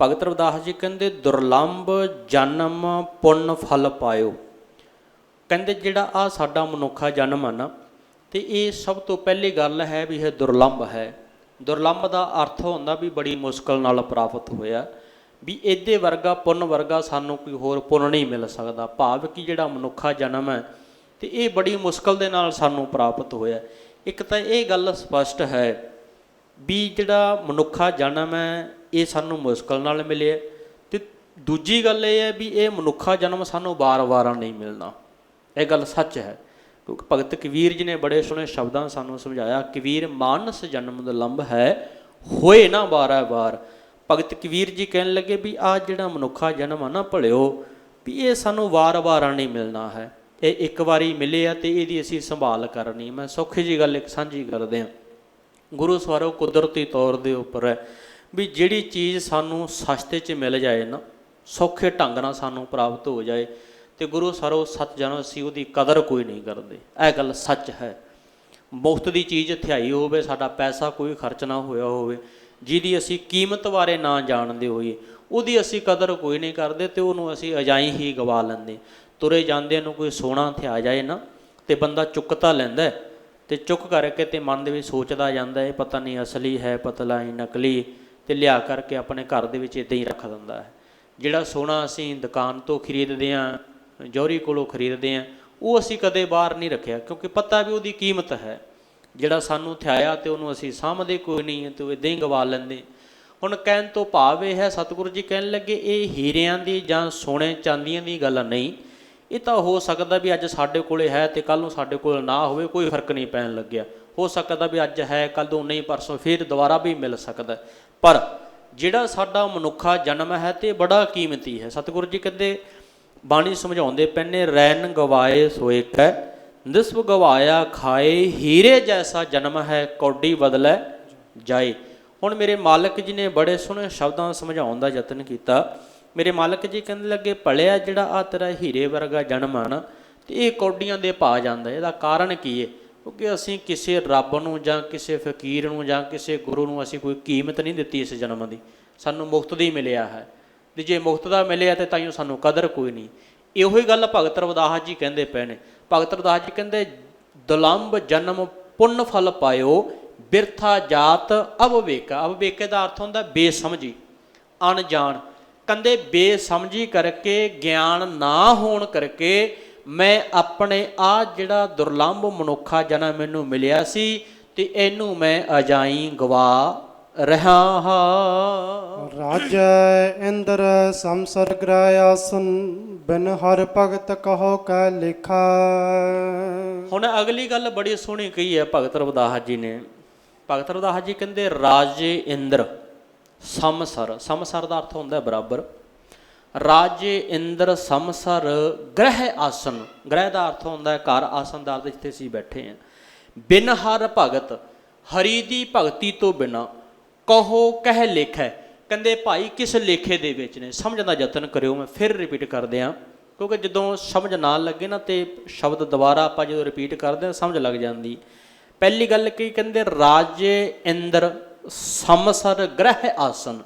A: ਭਗਤ ਰਵਿਦਾਸ ਜੀ ਕਹਿੰਦੇ ਦੁਰਲੰਭ ਜਨਮ ਪੁੰਨ ਫਲ ਪਾਇਓ। ਕਹਿੰਦੇ ਜਿਹੜਾ ਆਹ ਸਾਡਾ ਮਨੁੱਖਾ ਜਨਮ ਆ ਨਾ, ਅਤੇ ਇਹ ਸਭ ਤੋਂ ਪਹਿਲੀ ਗੱਲ ਹੈ ਵੀ ਇਹ ਦੁਰਲੰਭ ਹੈ। ਦੁਰਲੰਭ ਦਾ ਅਰਥ ਹੁੰਦਾ ਵੀ ਬੜੀ ਮੁਸ਼ਕਿਲ ਨਾਲ ਪ੍ਰਾਪਤ ਹੋਇਆ, ਵੀ ਇਹਦੇ ਵਰਗਾ ਪੁੰਨ ਵਰਗਾ ਸਾਨੂੰ ਕੋਈ ਹੋਰ ਪੁੰਨ ਨਹੀਂ ਮਿਲ ਸਕਦਾ। ਭਾਵ ਕਿ ਜਿਹੜਾ ਮਨੁੱਖਾ ਜਨਮ ਹੈ ਅਤੇ ਇਹ ਬੜੀ ਮੁਸ਼ਕਿਲ ਦੇ ਨਾਲ ਸਾਨੂੰ ਪ੍ਰਾਪਤ ਹੋਇਆ। ਇੱਕ ਤਾਂ ਇਹ ਗੱਲ ਸਪਸ਼ਟ ਹੈ ਵੀ ਜਿਹੜਾ ਮਨੁੱਖਾ ਜਨਮ ਹੈ ਇਹ ਸਾਨੂੰ ਮੁਸ਼ਕਲ ਨਾਲ ਮਿਲਿਆ, ਅਤੇ ਦੂਜੀ ਗੱਲ ਇਹ ਹੈ ਵੀ ਇਹ ਮਨੁੱਖਾ ਜਨਮ ਸਾਨੂੰ ਵਾਰ-ਵਾਰ ਨਹੀਂ ਮਿਲਣਾ। ਇਹ ਗੱਲ ਸੱਚ ਹੈ, ਕਿਉਂਕਿ ਭਗਤ ਕਬੀਰ ਜੀ ਨੇ ਬੜੇ ਸੋਹਣੇ ਸ਼ਬਦਾਂ ਸਾਨੂੰ ਸਮਝਾਇਆ। ਕਬੀਰ ਮਾਨਸ ਜਨਮ ਦੁਲੰਭ ਹੈ, ਹੋਏ ਨਾ ਵਾਰਾ ਵਾਰ। ਭਗਤ ਕਬੀਰ ਜੀ ਕਹਿਣ ਲੱਗੇ ਵੀ ਆਹ ਜਿਹੜਾ ਮਨੁੱਖਾ ਜਨਮ ਆ ਨਾ ਭਲਿਓ, ਵੀ ਇਹ ਸਾਨੂੰ ਵਾਰ-ਵਾਰ ਨਹੀਂ ਮਿਲਣਾ ਹੈ, ਇਹ ਇੱਕ ਵਾਰੀ ਮਿਲੇ ਆ ਅਤੇ ਇਹਦੀ ਅਸੀਂ ਸੰਭਾਲ ਕਰਨੀ। ਮੈਂ ਸੌਖੀ ਜਿਹੀ ਗੱਲ ਇੱਕ ਸਾਂਝੀ ਕਰਦੇ ਹਾਂ। ਗੁਰੂ ਸਵਾਰੋ ਕੁਦਰਤੀ ਤੌਰ ਦੇ ਉੱਪਰ ਹੈ ਵੀ ਜਿਹੜੀ ਚੀਜ਼ ਸਾਨੂੰ ਸਸਤੇ 'ਚ ਮਿਲ ਜਾਏ ਨਾ, ਸੌਖੇ ਢੰਗ ਨਾਲ ਸਾਨੂੰ ਪ੍ਰਾਪਤ ਹੋ ਜਾਏ, ਅਤੇ ਗੁਰੂ ਸਵਾਰੋ ਸੱਚ ਜਾਣੋ ਅਸੀਂ ਉਹਦੀ ਕਦਰ ਕੋਈ ਨਹੀਂ ਕਰਦੇ। ਇਹ ਗੱਲ ਸੱਚ ਹੈ। ਮੁਫਤ ਦੀ ਚੀਜ਼ ਥਿਆਈ ਹੋਵੇ, ਸਾਡਾ ਪੈਸਾ ਕੋਈ ਖਰਚ ਨਾ ਹੋਇਆ ਹੋਵੇ, ਜਿਹਦੀ ਅਸੀਂ ਕੀਮਤ ਬਾਰੇ ਨਾ ਜਾਣਦੇ ਹੋਈਏ, ਉਹਦੀ ਅਸੀਂ ਕਦਰ ਕੋਈ ਨਹੀਂ ਕਰਦੇ ਅਤੇ ਉਹਨੂੰ ਅਸੀਂ ਅਜਾਈਂ ਹੀ ਗਵਾ ਲੈਂਦੇ। ਤੁਰੇ ਜਾਂਦਿਆਂ ਨੂੰ ਕੋਈ ਸੋਨਾ ਥਿਆ ਜਾਏ ਨਾ, ਅਤੇ ਬੰਦਾ ਚੁੱਕ ਤਾਂ ਲੈਂਦਾ, ਅਤੇ ਚੁੱਕ ਕਰਕੇ ਅਤੇ ਮਨ ਦੇ ਵਿੱਚ ਸੋਚਦਾ ਜਾਂਦਾ ਇਹ ਪਤਾ ਨਹੀਂ ਅਸਲੀ ਹੈ, ਪਤਾ ਨਹੀਂ ਨਕਲੀ, ਅਤੇ ਲਿਆ ਕਰਕੇ ਆਪਣੇ ਘਰ ਦੇ ਵਿੱਚ ਇੱਦਾਂ ਹੀ ਰੱਖ ਦਿੰਦਾ ਹੈ। ਜਿਹੜਾ ਸੋਨਾ ਅਸੀਂ ਦੁਕਾਨ ਤੋਂ ਖਰੀਦਦੇ ਹਾਂ, ਜੌਹਰੀ ਕੋਲੋਂ ਖਰੀਦਦੇ ਹਾਂ, ਉਹ ਅਸੀਂ ਕਦੇ ਬਾਹਰ ਨਹੀਂ ਰੱਖਿਆ, ਕਿਉਂਕਿ ਪਤਾ ਵੀ ਉਹਦੀ ਕੀਮਤ ਹੈ। ਜਿਹੜਾ ਸਾਨੂੰ ਥਿਆਇਆ ਅਤੇ ਉਹਨੂੰ ਅਸੀਂ ਸਾਂਭਦੇ ਕੋਈ ਨਹੀਂ, ਅਤੇ ਉਹ ਇੱਦਾਂ ਹੀ ਗਵਾ ਲੈਂਦੇ। ਹੁਣ ਕਹਿਣ ਤੋਂ ਭਾਵ ਇਹ ਹੈ, ਸਤਿਗੁਰੂ ਜੀ ਕਹਿਣ ਲੱਗੇ ਇਹ ਹੀਰਿਆਂ ਦੀ ਜਾਂ ਸੋਨੇ ਚਾਂਦੀਆਂ ਦੀ ਗੱਲ ਨਹੀਂ। ਇਹ ਤਾਂ ਹੋ ਸਕਦਾ ਵੀ ਅੱਜ ਸਾਡੇ ਕੋਲ ਹੈ ਅਤੇ ਕੱਲ੍ਹ ਨੂੰ ਸਾਡੇ ਕੋਲ ਨਾ ਹੋਵੇ, ਕੋਈ ਫਰਕ ਨਹੀਂ ਪੈਣ ਲੱਗਿਆ। ਹੋ ਸਕਦਾ ਵੀ ਅੱਜ ਹੈ, ਕੱਲ੍ਹ ਨੂੰ ਨਹੀਂ, ਪਰਸੋਂ ਫਿਰ ਦੁਬਾਰਾ ਵੀ ਮਿਲ ਸਕਦਾ। ਪਰ ਜਿਹੜਾ ਸਾਡਾ ਮਨੁੱਖਾ ਜਨਮ ਹੈ ਅਤੇ ਬੜਾ ਕੀਮਤੀ ਹੈ। ਸਤਿਗੁਰੂ ਜੀ ਕਹਿੰਦੇ, ਬਾਣੀ ਸਮਝਾਉਂਦੇ ਪਏ ਨੇ, ਰੈਨ ਗਵਾਏ ਸੋਏ ਕੈ ਨਿਸਬ ਗਵਾਇਆ ਖਾਏ, ਹੀਰੇ ਜੈਸਾ ਜਨਮ ਹੈ ਕੌਡੀ ਬਦਲੈ ਜਾਏ। ਹੁਣ ਮੇਰੇ ਮਾਲਕ ਜੀ ਨੇ ਬੜੇ ਸੋਹਣੇ ਸ਼ਬਦਾਂ ਸਮਝਾਉਣ ਦਾ ਯਤਨ ਕੀਤਾ। ਮੇਰੇ ਮਾਲਕ ਜੀ ਕਹਿੰਦੇ ਲੱਗੇ, ਭਲਿਆ ਜਿਹੜਾ ਆ ਤੇਰਾ ਹੀਰੇ ਵਰਗਾ ਜਨਮ ਆ ਨਾ, ਅਤੇ ਇਹ ਕੌਡੀਆਂ ਦੇ ਪਾ ਜਾਂਦਾ। ਇਹਦਾ ਕਾਰਨ ਕੀ ਹੈ? ਕਿਉਂਕਿ ਅਸੀਂ ਕਿਸੇ ਰੱਬ ਨੂੰ ਜਾਂ ਕਿਸੇ ਫਕੀਰ ਨੂੰ ਜਾਂ ਕਿਸੇ ਗੁਰੂ ਨੂੰ ਅਸੀਂ ਕੋਈ ਕੀਮਤ ਨਹੀਂ ਦਿੱਤੀ ਇਸ ਜਨਮ ਦੀ। ਸਾਨੂੰ ਮੁਫਤ ਦੀ ਮਿਲਿਆ ਹੈ, ਅਤੇ ਜੇ ਮੁਫਤ ਦਾ ਮਿਲਿਆ ਤਾਂ ਤਾਈਓ ਸਾਨੂੰ ਕਦਰ ਕੋਈ ਨਹੀਂ। ਇਹੋ ਹੀ ਗੱਲ ਭਗਤ ਰਵਿਦਾਸ ਜੀ ਕਹਿੰਦੇ ਪਏ ਨੇ। ਭਗਤ ਰਵਿਦਾਸ ਜੀ ਕਹਿੰਦੇ, ਦੁਲੰਭ ਜਨਮ ਪੁੰਨ ਫਲ ਪਾਇਓ, ਬਿਰਥਾ ਜਾਤ ਅਵਵੇਕਾ। ਅਵਵੇਕੇ ਦਾ ਅਰਥ ਹੁੰਦਾ ਬੇਸਮਝੀ, ਅਣਜਾਣ। ਕਹਿੰਦੇ ਬੇਸਮਝੀ ਕਰਕੇ, ਗਿਆਨ ਨਾ ਹੋਣ ਕਰਕੇ ਮੈਂ ਆਪਣੇ ਆ ਜਿਹੜਾ ਦੁਰਲੰਭ ਮਨੁੱਖਾ ਜਨਮ ਮੈਨੂੰ ਮਿਲਿਆ ਸੀ, ਅਤੇ ਇਹਨੂੰ ਮੈਂ ਅਜਾਈਂ ਗਵਾ ਰਿਹਾ ਹਾਂ।
B: ਰਾਜੈ ਇੰਦਰ ਸੰਸਰ ਗ੍ਰਹਿ ਆਸਨ, ਬਿਨ ਹਰ ਭਗਤ ਕਹੋ ਕੈ ਲਿਖਾ।
A: ਹੁਣ ਅਗਲੀ ਗੱਲ ਬੜੀ ਸੋਹਣੀ ਕਹੀ ਹੈ ਭਗਤ ਰਵਿਦਾਸ ਜੀ ਨੇ। ਭਗਤ ਰਵਿਦਾਸ ਜੀ ਕਹਿੰਦੇ, ਰਾਜੇ ਇੰਦਰ ਸਮਸਰ। ਸਮਸਰ ਦਾ ਅਰਥ ਹੁੰਦਾ ਬਰਾਬਰ। ਰਾਜੇ ਇੰਦਰ ਸਮਸਰ ਗ੍ਰਹਿ ਆਸਨ। ਗ੍ਰਹਿ ਦਾ ਅਰਥ ਹੁੰਦਾ ਘਰ, ਆਸਨ ਦਾ ਅਰਥ ਜਿੱਥੇ ਅਸੀਂ ਬੈਠੇ ਹਾਂ। ਬਿਨ ਹਰ ਭਗਤ, ਹਰੀ ਦੀ ਭਗਤੀ ਤੋਂ ਬਿਨਾਂ, ਕਹੋ ਕਹਿ ਲੇਖੈ। ਕਹਿੰਦੇ ਭਾਈ ਕਿਸ ਲੇਖੇ ਦੇ ਵਿੱਚ ਨੇ, ਸਮਝਣ ਦਾ ਯਤਨ ਕਰਿਓ। ਮੈਂ ਫਿਰ ਰਿਪੀਟ ਕਰਦੇ ਹਾਂ, ਕਿਉਂਕਿ ਜਦੋਂ ਸਮਝ ਨਾ ਲੱਗੇ ਨਾ ਅਤੇ ਸ਼ਬਦ ਦੁਬਾਰਾ ਆਪਾਂ ਜਦੋਂ ਰਿਪੀਟ ਕਰਦੇ ਹਾਂ ਸਮਝ ਲੱਗ ਜਾਂਦੀ। ਪਹਿਲੀ ਗੱਲ ਕੀ ਕਹਿੰਦੇ, ਰਾਜੇ ਇੰਦਰ ਸਮਸਰ ਗ੍ਰਹਿ ਆਸਨ।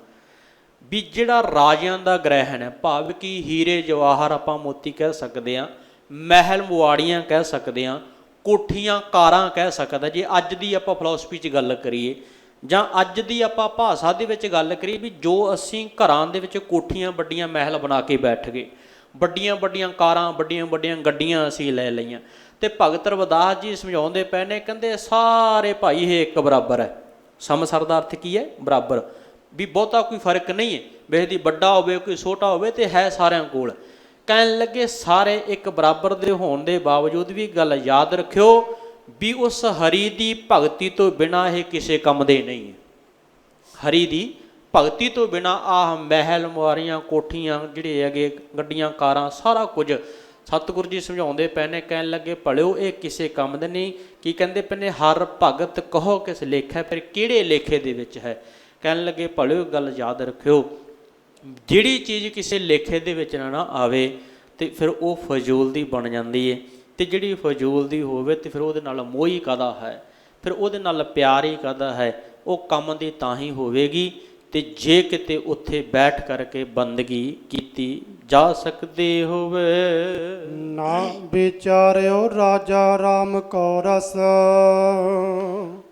A: ਵੀ ਜਿਹੜਾ ਰਾਜਿਆਂ ਦਾ ਗ੍ਰਹਿਣ ਹੈ, ਭਾਵ ਕਿ ਹੀਰੇ ਜਵਾਹਰ ਆਪਾਂ ਮੋਤੀ ਕਹਿ ਸਕਦੇ ਹਾਂ, ਮਹਿਲ ਮੁਆੜੀਆਂ ਕਹਿ ਸਕਦੇ ਹਾਂ, ਕੋਠੀਆਂ ਕਾਰਾਂ ਕਹਿ ਸਕਦੇ। ਜੇ ਅੱਜ ਦੀ ਆਪਾਂ ਫਿਲਾਸਫੀ 'ਚ ਗੱਲ ਕਰੀਏ ਜਾਂ ਅੱਜ ਦੀ ਆਪਾਂ ਭਾਸ਼ਾ ਦੇ ਵਿੱਚ ਗੱਲ ਕਰੀਏ, ਵੀ ਜੋ ਅਸੀਂ ਘਰਾਂ ਦੇ ਵਿੱਚ ਕੋਠੀਆਂ ਵੱਡੀਆਂ ਮਹਿਲ ਬਣਾ ਕੇ ਬੈਠ ਗਏ, ਵੱਡੀਆਂ ਵੱਡੀਆਂ ਕਾਰਾਂ, ਵੱਡੀਆਂ ਵੱਡੀਆਂ ਗੱਡੀਆਂ ਅਸੀਂ ਲੈ ਲਈਆਂ, ਅਤੇ ਭਗਤ ਰਵਿਦਾਸ ਜੀ ਸਮਝਾਉਂਦੇ ਪਏ ਨੇ, ਕਹਿੰਦੇ ਸਾਰੇ ਭਾਈ ਇਹ ਇੱਕ ਬਰਾਬਰ ਹੈ। ਸਮਸਰ ਦਾ ਅਰਥ ਕੀ ਹੈ? ਬਰਾਬਰ। ਵੀ ਬਹੁਤਾ ਕੋਈ ਫਰਕ ਨਹੀਂ ਹੈ, ਵੀ ਇਹਦੀ ਵੱਡਾ ਹੋਵੇ ਕੋਈ ਛੋਟਾ ਹੋਵੇ, ਅਤੇ ਹੈ ਸਾਰਿਆਂ ਕੋਲ। ਕਹਿਣ ਲੱਗੇ ਸਾਰੇ ਇੱਕ ਬਰਾਬਰ ਦੇ ਹੋਣ ਦੇ ਬਾਵਜੂਦ ਵੀ ਗੱਲ ਯਾਦ ਰੱਖਿਓ ਵੀ ਉਸ ਹਰੀ ਦੀ ਭਗਤੀ ਤੋਂ ਬਿਨਾਂ ਇਹ ਕਿਸੇ ਕੰਮ ਦੇ ਨਹੀਂ ਹੈ। ਹਰੀ ਦੀ ਭਗਤੀ ਤੋਂ ਬਿਨਾਂ ਆਹ ਮਹਿਲ ਮੁਆਰੀਆਂ, ਕੋਠੀਆਂ, ਜਿਹੜੇ ਹੈਗੇ ਗੱਡੀਆਂ ਕਾਰਾਂ, ਸਾਰਾ ਕੁਝ ਸਤਿਗੁਰੂ ਜੀ ਸਮਝਾਉਂਦੇ ਪਏ ਨੇ। ਕਹਿਣ ਲੱਗੇ ਭਲਿਓ ਇਹ ਕਿਸੇ ਕੰਮ ਦੇ ਨਹੀਂ। ਕੀ ਕਹਿੰਦੇ ਪਏ ਨੇ? ਹਰ ਭਗਤ ਕਹੋ ਕਿਸ ਲੇਖਾ। ਫਿਰ ਕਿਹੜੇ ਲੇਖੇ ਦੇ ਵਿੱਚ ਹੈ? ਕਹਿਣ ਲੱਗੇ ਭਲਿਓ ਗੱਲ ਯਾਦ ਰੱਖਿਓ, ਜਿਹੜੀ ਚੀਜ਼ ਕਿਸੇ ਲੇਖੇ ਦੇ ਵਿੱਚ ਨਾ ਆਵੇ ਅਤੇ ਫਿਰ ਉਹ ਫਜ਼ੂਲ ਦੀ ਬਣ ਜਾਂਦੀ ਹੈ, ਅਤੇ ਜਿਹੜੀ ਫਜ਼ੂਲ ਦੀ ਹੋਵੇ ਅਤੇ ਫਿਰ ਉਹਦੇ ਨਾਲ ਮੋਹ ਹੀ ਕਾਹਦਾ ਹੈ, ਫਿਰ ਉਹਦੇ ਨਾਲ ਪਿਆਰ ਹੀ ਕਾਹਦਾ ਹੈ। ਉਹ ਕੰਮ ਦੀ ਤਾਂ ਹੀ ਹੋਵੇਗੀ ਅਤੇ ਜੇ ਕਿਤੇ ਉੱਥੇ ਬੈਠ ਕਰਕੇ ਬੰਦਗੀ ਕੀਤੀ ਜਾ ਸਕਦੀ ਹੋਵੇ।
B: ਨਾ ਵਿਚਾਰਿਓ ਰਾਜਾ ਰਾਮ ਕੋ ਰਸ।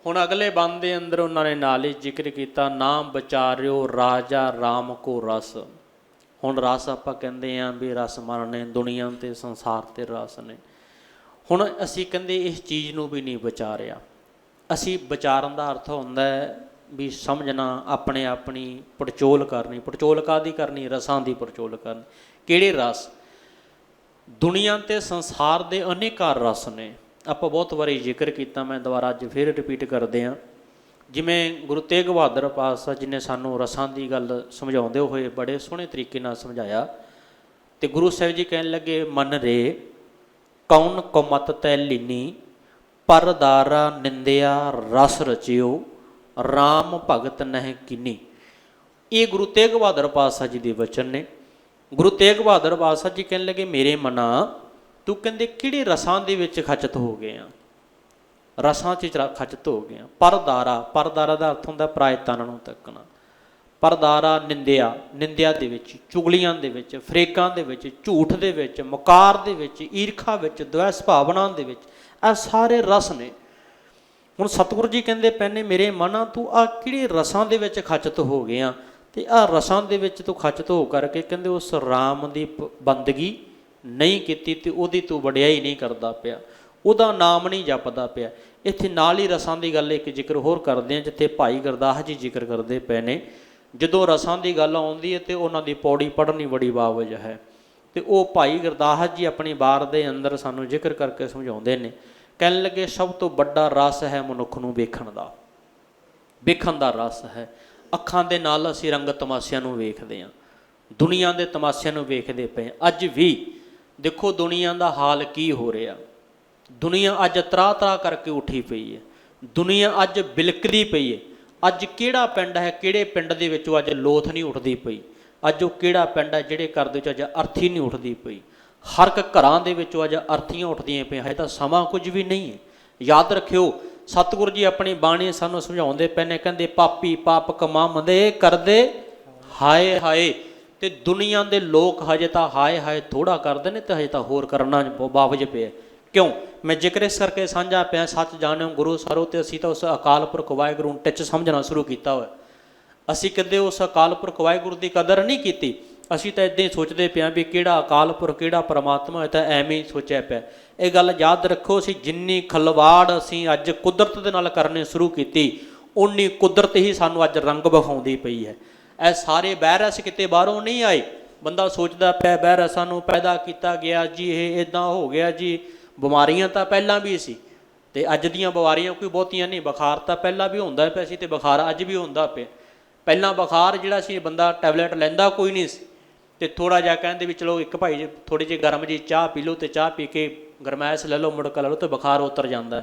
A: ਹੁਣ ਅਗਲੇ ਬੰਦ ਦੇ ਅੰਦਰ ਉਹਨਾਂ ਨੇ ਨਾਲ ਹੀ ਜ਼ਿਕਰ ਕੀਤਾ, ਨਾ ਵਿਚਾਰਿਓ ਰਾਜਾ ਰਾਮ ਕੋ ਰਸ। ਹੁਣ ਰਸ ਆਪਾਂ ਕਹਿੰਦੇ ਹਾਂ ਵੀ ਰਸ ਮਨ ਨੇ, ਦੁਨੀਆ ਅਤੇ ਸੰਸਾਰ 'ਤੇ ਰਸ ਨੇ। ਹੁਣ ਅਸੀਂ ਕਹਿੰਦੇ ਇਸ ਚੀਜ਼ ਨੂੰ ਵੀ ਨਹੀਂ ਵਿਚਾਰਿਆ। ਅਸੀਂ ਵਿਚਾਰਨ ਦਾ ਅਰਥ ਹੁੰਦਾ ਹੈ ਵੀ ਸਮਝਣਾ, ਆਪਣੇ ਆਪਣੀ ਪੜਚੋਲ ਕਰਨੀ। ਪੜਚੋਲ ਕਾਹਦੀ ਕਰਨੀ? ਰਸਾਂ ਦੀ ਪੜਚੋਲ ਕਰਨੀ। ਕਿਹੜੇ ਰਸ? ਦੁਨੀਆ ਤੇ ਸੰਸਾਰ ਦੇ ਅਨੇਕਾਂ ਰਸ ਨੇ, ਆਪਾਂ ਬਹੁਤ ਵਾਰੀ ਜ਼ਿਕਰ ਕੀਤਾ, ਮੈਂ ਦੁਬਾਰਾ ਅੱਜ ਫਿਰ ਰਿਪੀਟ ਕਰਦੇ ਹਾਂ। ਜਿਵੇਂ ਗੁਰੂ ਤੇਗ ਬਹਾਦਰ ਪਾਤਸ਼ਾਹ ਜੀ ਨੇ ਸਾਨੂੰ ਰਸਾਂ ਦੀ ਗੱਲ ਸਮਝਾਉਂਦੇ ਹੋਏ ਬੜੇ ਸੋਹਣੇ ਤਰੀਕੇ ਨਾਲ ਸਮਝਾਇਆ। ਤੇ ਗੁਰੂ ਸਾਹਿਬ ਜੀ ਕਹਿਣ ਲੱਗੇ, ਮਨ ਰੇ ਕੌਣ ਕੁਮਤ ਤੈ ਲੀਨੀ, ਪਰਦਾਰਾ ਨਿੰਦਿਆ ਰਸ ਰਚਿਓ, ਰਾਮ ਭਗਤ ਨਹਿ ਕੀਨੀ। ਇਹ ਗੁਰੂ ਤੇਗ ਬਹਾਦਰ ਪਾਤਸ਼ਾਹ ਜੀ ਦੇ ਵਚਨ ਨੇ। ਗੁਰੂ ਤੇਗ ਬਹਾਦਰ ਪਾਤਸ਼ਾਹ ਜੀ ਕਹਿਣ ਲੱਗੇ, ਮੇਰੇ ਮਨਾ ਤੂੰ ਕਹਿੰਦੇ ਕਿਹੜੇ ਰਸਾਂ ਦੇ ਵਿੱਚ ਖਚਤ ਹੋ ਗਏ ਆ? ਰਸਾਂ 'ਚ ਖਚਤ ਹੋ ਗਏ ਆ। ਪਰਦਾਰਾ, ਪਰਦਾਰਾ ਦਾ ਅਰਥ ਹੁੰਦਾ ਪਰਾਏ ਤਨ ਨੂੰ ਤੱਕਣਾ। ਪਰਦਾਰਾ ਨਿੰਦਿਆ, ਨਿੰਦਿਆ ਦੇ ਵਿੱਚ, ਚੁਗਲੀਆਂ ਦੇ ਵਿੱਚ, ਫਰੇਕਾਂ ਦੇ ਵਿੱਚ, ਝੂਠ ਦੇ ਵਿੱਚ, ਮੁਕਾਰ ਦੇ ਵਿੱਚ, ਈਰਖਾ ਵਿੱਚ, ਦਵੈਸ ਭਾਵਨਾ ਦੇ ਵਿੱਚ, ਇਹ ਸਾਰੇ ਰਸ ਨੇ। ਹੁਣ ਸਤਿਗੁਰੂ ਜੀ ਕਹਿੰਦੇ ਪਏ ਨੇ, ਮੇਰੇ ਮਨਾ ਤੂੰ ਆਹ ਕਿਹੜੇ ਰਸਾਂ ਦੇ ਵਿੱਚ ਖਚਤ ਹੋ ਗਏ ਆ? ਤੇ ਆਹ ਰਸਾਂ ਦੇ ਵਿੱਚ ਤੂੰ ਖਚਤ ਹੋ ਕਰਕੇ ਕਹਿੰਦੇ ਉਸ ਰਾਮ ਦੀ ਬੰਦਗੀ ਨਹੀਂ ਕੀਤੀ ਤੇ ਉਹਦੀ ਤੂੰ ਵਡਿਆਈ ਨਹੀਂ ਕਰਦਾ ਪਿਆ, ਉਹਦਾ ਨਾਮ ਨਹੀਂ ਜਪਦਾ ਪਿਆ। ਇੱਥੇ ਨਾਲ ਹੀ ਰਸਾਂ ਦੀ ਗੱਲ ਇੱਕ ਜ਼ਿਕਰ ਹੋਰ ਕਰਦੇ ਹਾਂ, ਜਿੱਥੇ ਭਾਈ ਗੁਰਦਾਸ ਜੀ ਜ਼ਿਕਰ ਕਰਦੇ ਪਏ ਨੇ। ਜਦੋਂ ਰਸਾਂ ਦੀ ਗੱਲ ਆਉਂਦੀ ਹੈ ਤੇ ਉਹਨਾਂ ਦੀ ਪੌੜੀ ਪੜ੍ਹਨੀ ਬੜੀ ਬਾਵਜ ਹੈ। ਤੇ ਉਹ ਭਾਈ ਗੁਰਦਾਸ ਜੀ ਆਪਣੀ ਵਾਰ ਦੇ ਅੰਦਰ ਸਾਨੂੰ ਜ਼ਿਕਰ ਕਰਕੇ ਸਮਝਾਉਂਦੇ ਨੇ। ਕਹਿਣ ਲੱਗੇ, ਸਭ ਤੋਂ ਵੱਡਾ ਰਸ ਹੈ ਮਨੁੱਖ ਨੂੰ ਵੇਖਣ ਦਾ। ਵੇਖਣ ਦਾ ਰਸ ਹੈ। ਅੱਖਾਂ ਦੇ ਨਾਲ ਅਸੀਂ ਰੰਗ ਤਮਾਸ਼ਿਆਂ ਨੂੰ ਵੇਖਦੇ ਹਾਂ, ਦੁਨੀਆ ਦੇ ਤਮਾਸ਼ਿਆਂ ਨੂੰ ਵੇਖਦੇ ਪਏ। ਅੱਜ ਵੀ ਦੇਖੋ ਦੁਨੀਆ ਦਾ ਹਾਲ ਕੀ ਹੋ ਰਿਹਾ। ਦੁਨੀਆ ਅੱਜ ਤਰਾਹ ਤਰਾਹ ਕਰਕੇ ਉੱਠੀ ਪਈ ਹੈ। ਦੁਨੀਆ ਅੱਜ ਬਿਲਕਦੀ ਪਈ ਹੈ। ਅੱਜ ਕਿਹੜਾ ਪਿੰਡ ਹੈ, ਕਿਹੜੇ ਪਿੰਡ ਦੇ ਵਿੱਚੋਂ ਅੱਜ ਲੋਥ ਨਹੀਂ ਉੱਠਦੀ ਪਈ? ਅੱਜ ਉਹ ਕਿਹੜਾ ਪਿੰਡ ਹੈ ਜਿਹੜੇ ਘਰ ਦੇ ਵਿੱਚ ਅੱਜ ਅਰਥੀ ਨਹੀਂ ਉੱਠਦੀ ਪਈ? ਹਰ ਇੱਕ ਘਰਾਂ ਦੇ ਵਿੱਚੋਂ ਅੱਜ ਅਰਥੀਆਂ ਉੱਠਦੀਆਂ ਪਈਆਂ। ਹਜੇ ਤਾਂ ਸਮਾਂ ਕੁਝ ਵੀ ਨਹੀਂ ਹੈ। ਯਾਦ ਰੱਖਿਓ, ਸਤਿਗੁਰੂ ਜੀ ਆਪਣੀ ਬਾਣੀ ਸਾਨੂੰ ਸਮਝਾਉਂਦੇ ਪਏ ਨੇ, ਕਹਿੰਦੇ ਪਾਪੀ ਪਾਪ ਕਮਾਉਂਦੇ ਕਰਦੇ ਹਾਏ ਹਾਏ। ਤੇ ਦੁਨੀਆ ਦੇ ਲੋਕ ਹਜੇ ਤਾਂ ਹਾਏ ਹਾਏ ਥੋੜ੍ਹਾ ਕਰਦੇ ਨੇ ਤੇ ਹਜੇ ਤਾਂ ਹੋਰ ਕਰਨਾ ਬਾਵਜ ਪਿਆ। ਕਿਉਂ? ਮੈਂ ਜ਼ਿਕਰ ਇਸ ਕਰਕੇ ਸਾਂਝਾ ਪਿਆ, ਸੱਚ ਜਾਣਿਓ ਗੁਰੂ ਸਰੋ। ਤੇ ਅਸੀਂ ਤਾਂ ਉਸ ਅਕਾਲ ਪੁਰਖ ਵਾਹਿਗੁਰੂ ਨੂੰ ਟਿੱਚ ਸਮਝਣਾ ਸ਼ੁਰੂ ਕੀਤਾ ਹੋਇਆ। ਅਸੀਂ ਕਦੇ ਉਸ ਅਕਾਲ ਪੁਰਖ ਵਾਹਿਗੁਰੂ ਦੀ ਕਦਰ ਨਹੀਂ ਕੀਤੀ। ਅਸੀਂ ਤਾਂ ਇੱਦਾਂ ਹੀ ਸੋਚਦੇ ਪਿਆ ਵੀ ਕਿਹੜਾ ਅਕਾਲ ਪੁਰਖ, ਕਿਹੜਾ ਪਰਮਾਤਮਾ ਹੈ, ਤਾਂ ਐਵੇਂ ਹੀ ਸੋਚਿਆ ਪਿਆ। ਇਹ ਗੱਲ ਯਾਦ ਰੱਖੋ, ਅਸੀਂ ਜਿੰਨੀ ਖਲਵਾੜ ਅਸੀਂ ਅੱਜ ਕੁਦਰਤ ਦੇ ਨਾਲ ਕਰਨੀ ਸ਼ੁਰੂ ਕੀਤੀ, ਉਨੀ ਕੁਦਰਤ ਹੀ ਸਾਨੂੰ ਅੱਜ ਰੰਗ ਵਿਖਾਉਂਦੀ ਪਈ ਹੈ। ਇਹ ਸਾਰੇ ਵਾਇਰਸ ਕਿਤੇ ਬਾਹਰੋਂ ਨਹੀਂ ਆਏ। ਬੰਦਾ ਸੋਚਦਾ ਪਿਆ ਵਾਇਰਸਾਂ ਨੂੰ ਪੈਦਾ ਕੀਤਾ ਗਿਆ ਜੀ, ਇਹ ਇੱਦਾਂ ਹੋ ਗਿਆ ਜੀ। ਬਿਮਾਰੀਆਂ ਤਾਂ ਪਹਿਲਾਂ ਵੀ ਸੀ ਤੇ ਅੱਜ ਦੀਆਂ ਬਿਮਾਰੀਆਂ ਕੋਈ ਬਹੁਤੀਆਂ ਨਹੀਂ। ਬੁਖਾਰ ਤਾਂ ਪਹਿਲਾਂ ਵੀ ਹੁੰਦਾ ਪਿਆ ਸੀ ਤੇ ਬੁਖਾਰ ਅੱਜ ਵੀ ਹੁੰਦਾ ਪਿਆ। ਪਹਿਲਾਂ ਬੁਖਾਰ ਜਿਹੜਾ ਸੀ, ਬੰਦਾ ਟੈਬਲੇਟ ਲੈਂਦਾ ਕੋਈ ਨਹੀਂ ਸੀ ਤੇ ਥੋੜ੍ਹਾ ਜਿਹਾ ਕਹਿੰਦੇ ਵੀ ਚਲੋ ਇੱਕ ਭਾਈ ਥੋੜ੍ਹੀ ਜਿਹੀ ਗਰਮ ਜਿਹੀ ਚਾਹ ਪੀ ਲਓ ਤੇ ਚਾਹ ਪੀ ਕੇ ਗਰਮੈਸ਼ ਲੈ ਲਓ, ਮੁੜਕਾ ਲੈ ਲਓ ਤੇ ਬੁਖਾਰ ਉਤਰ ਜਾਂਦਾ।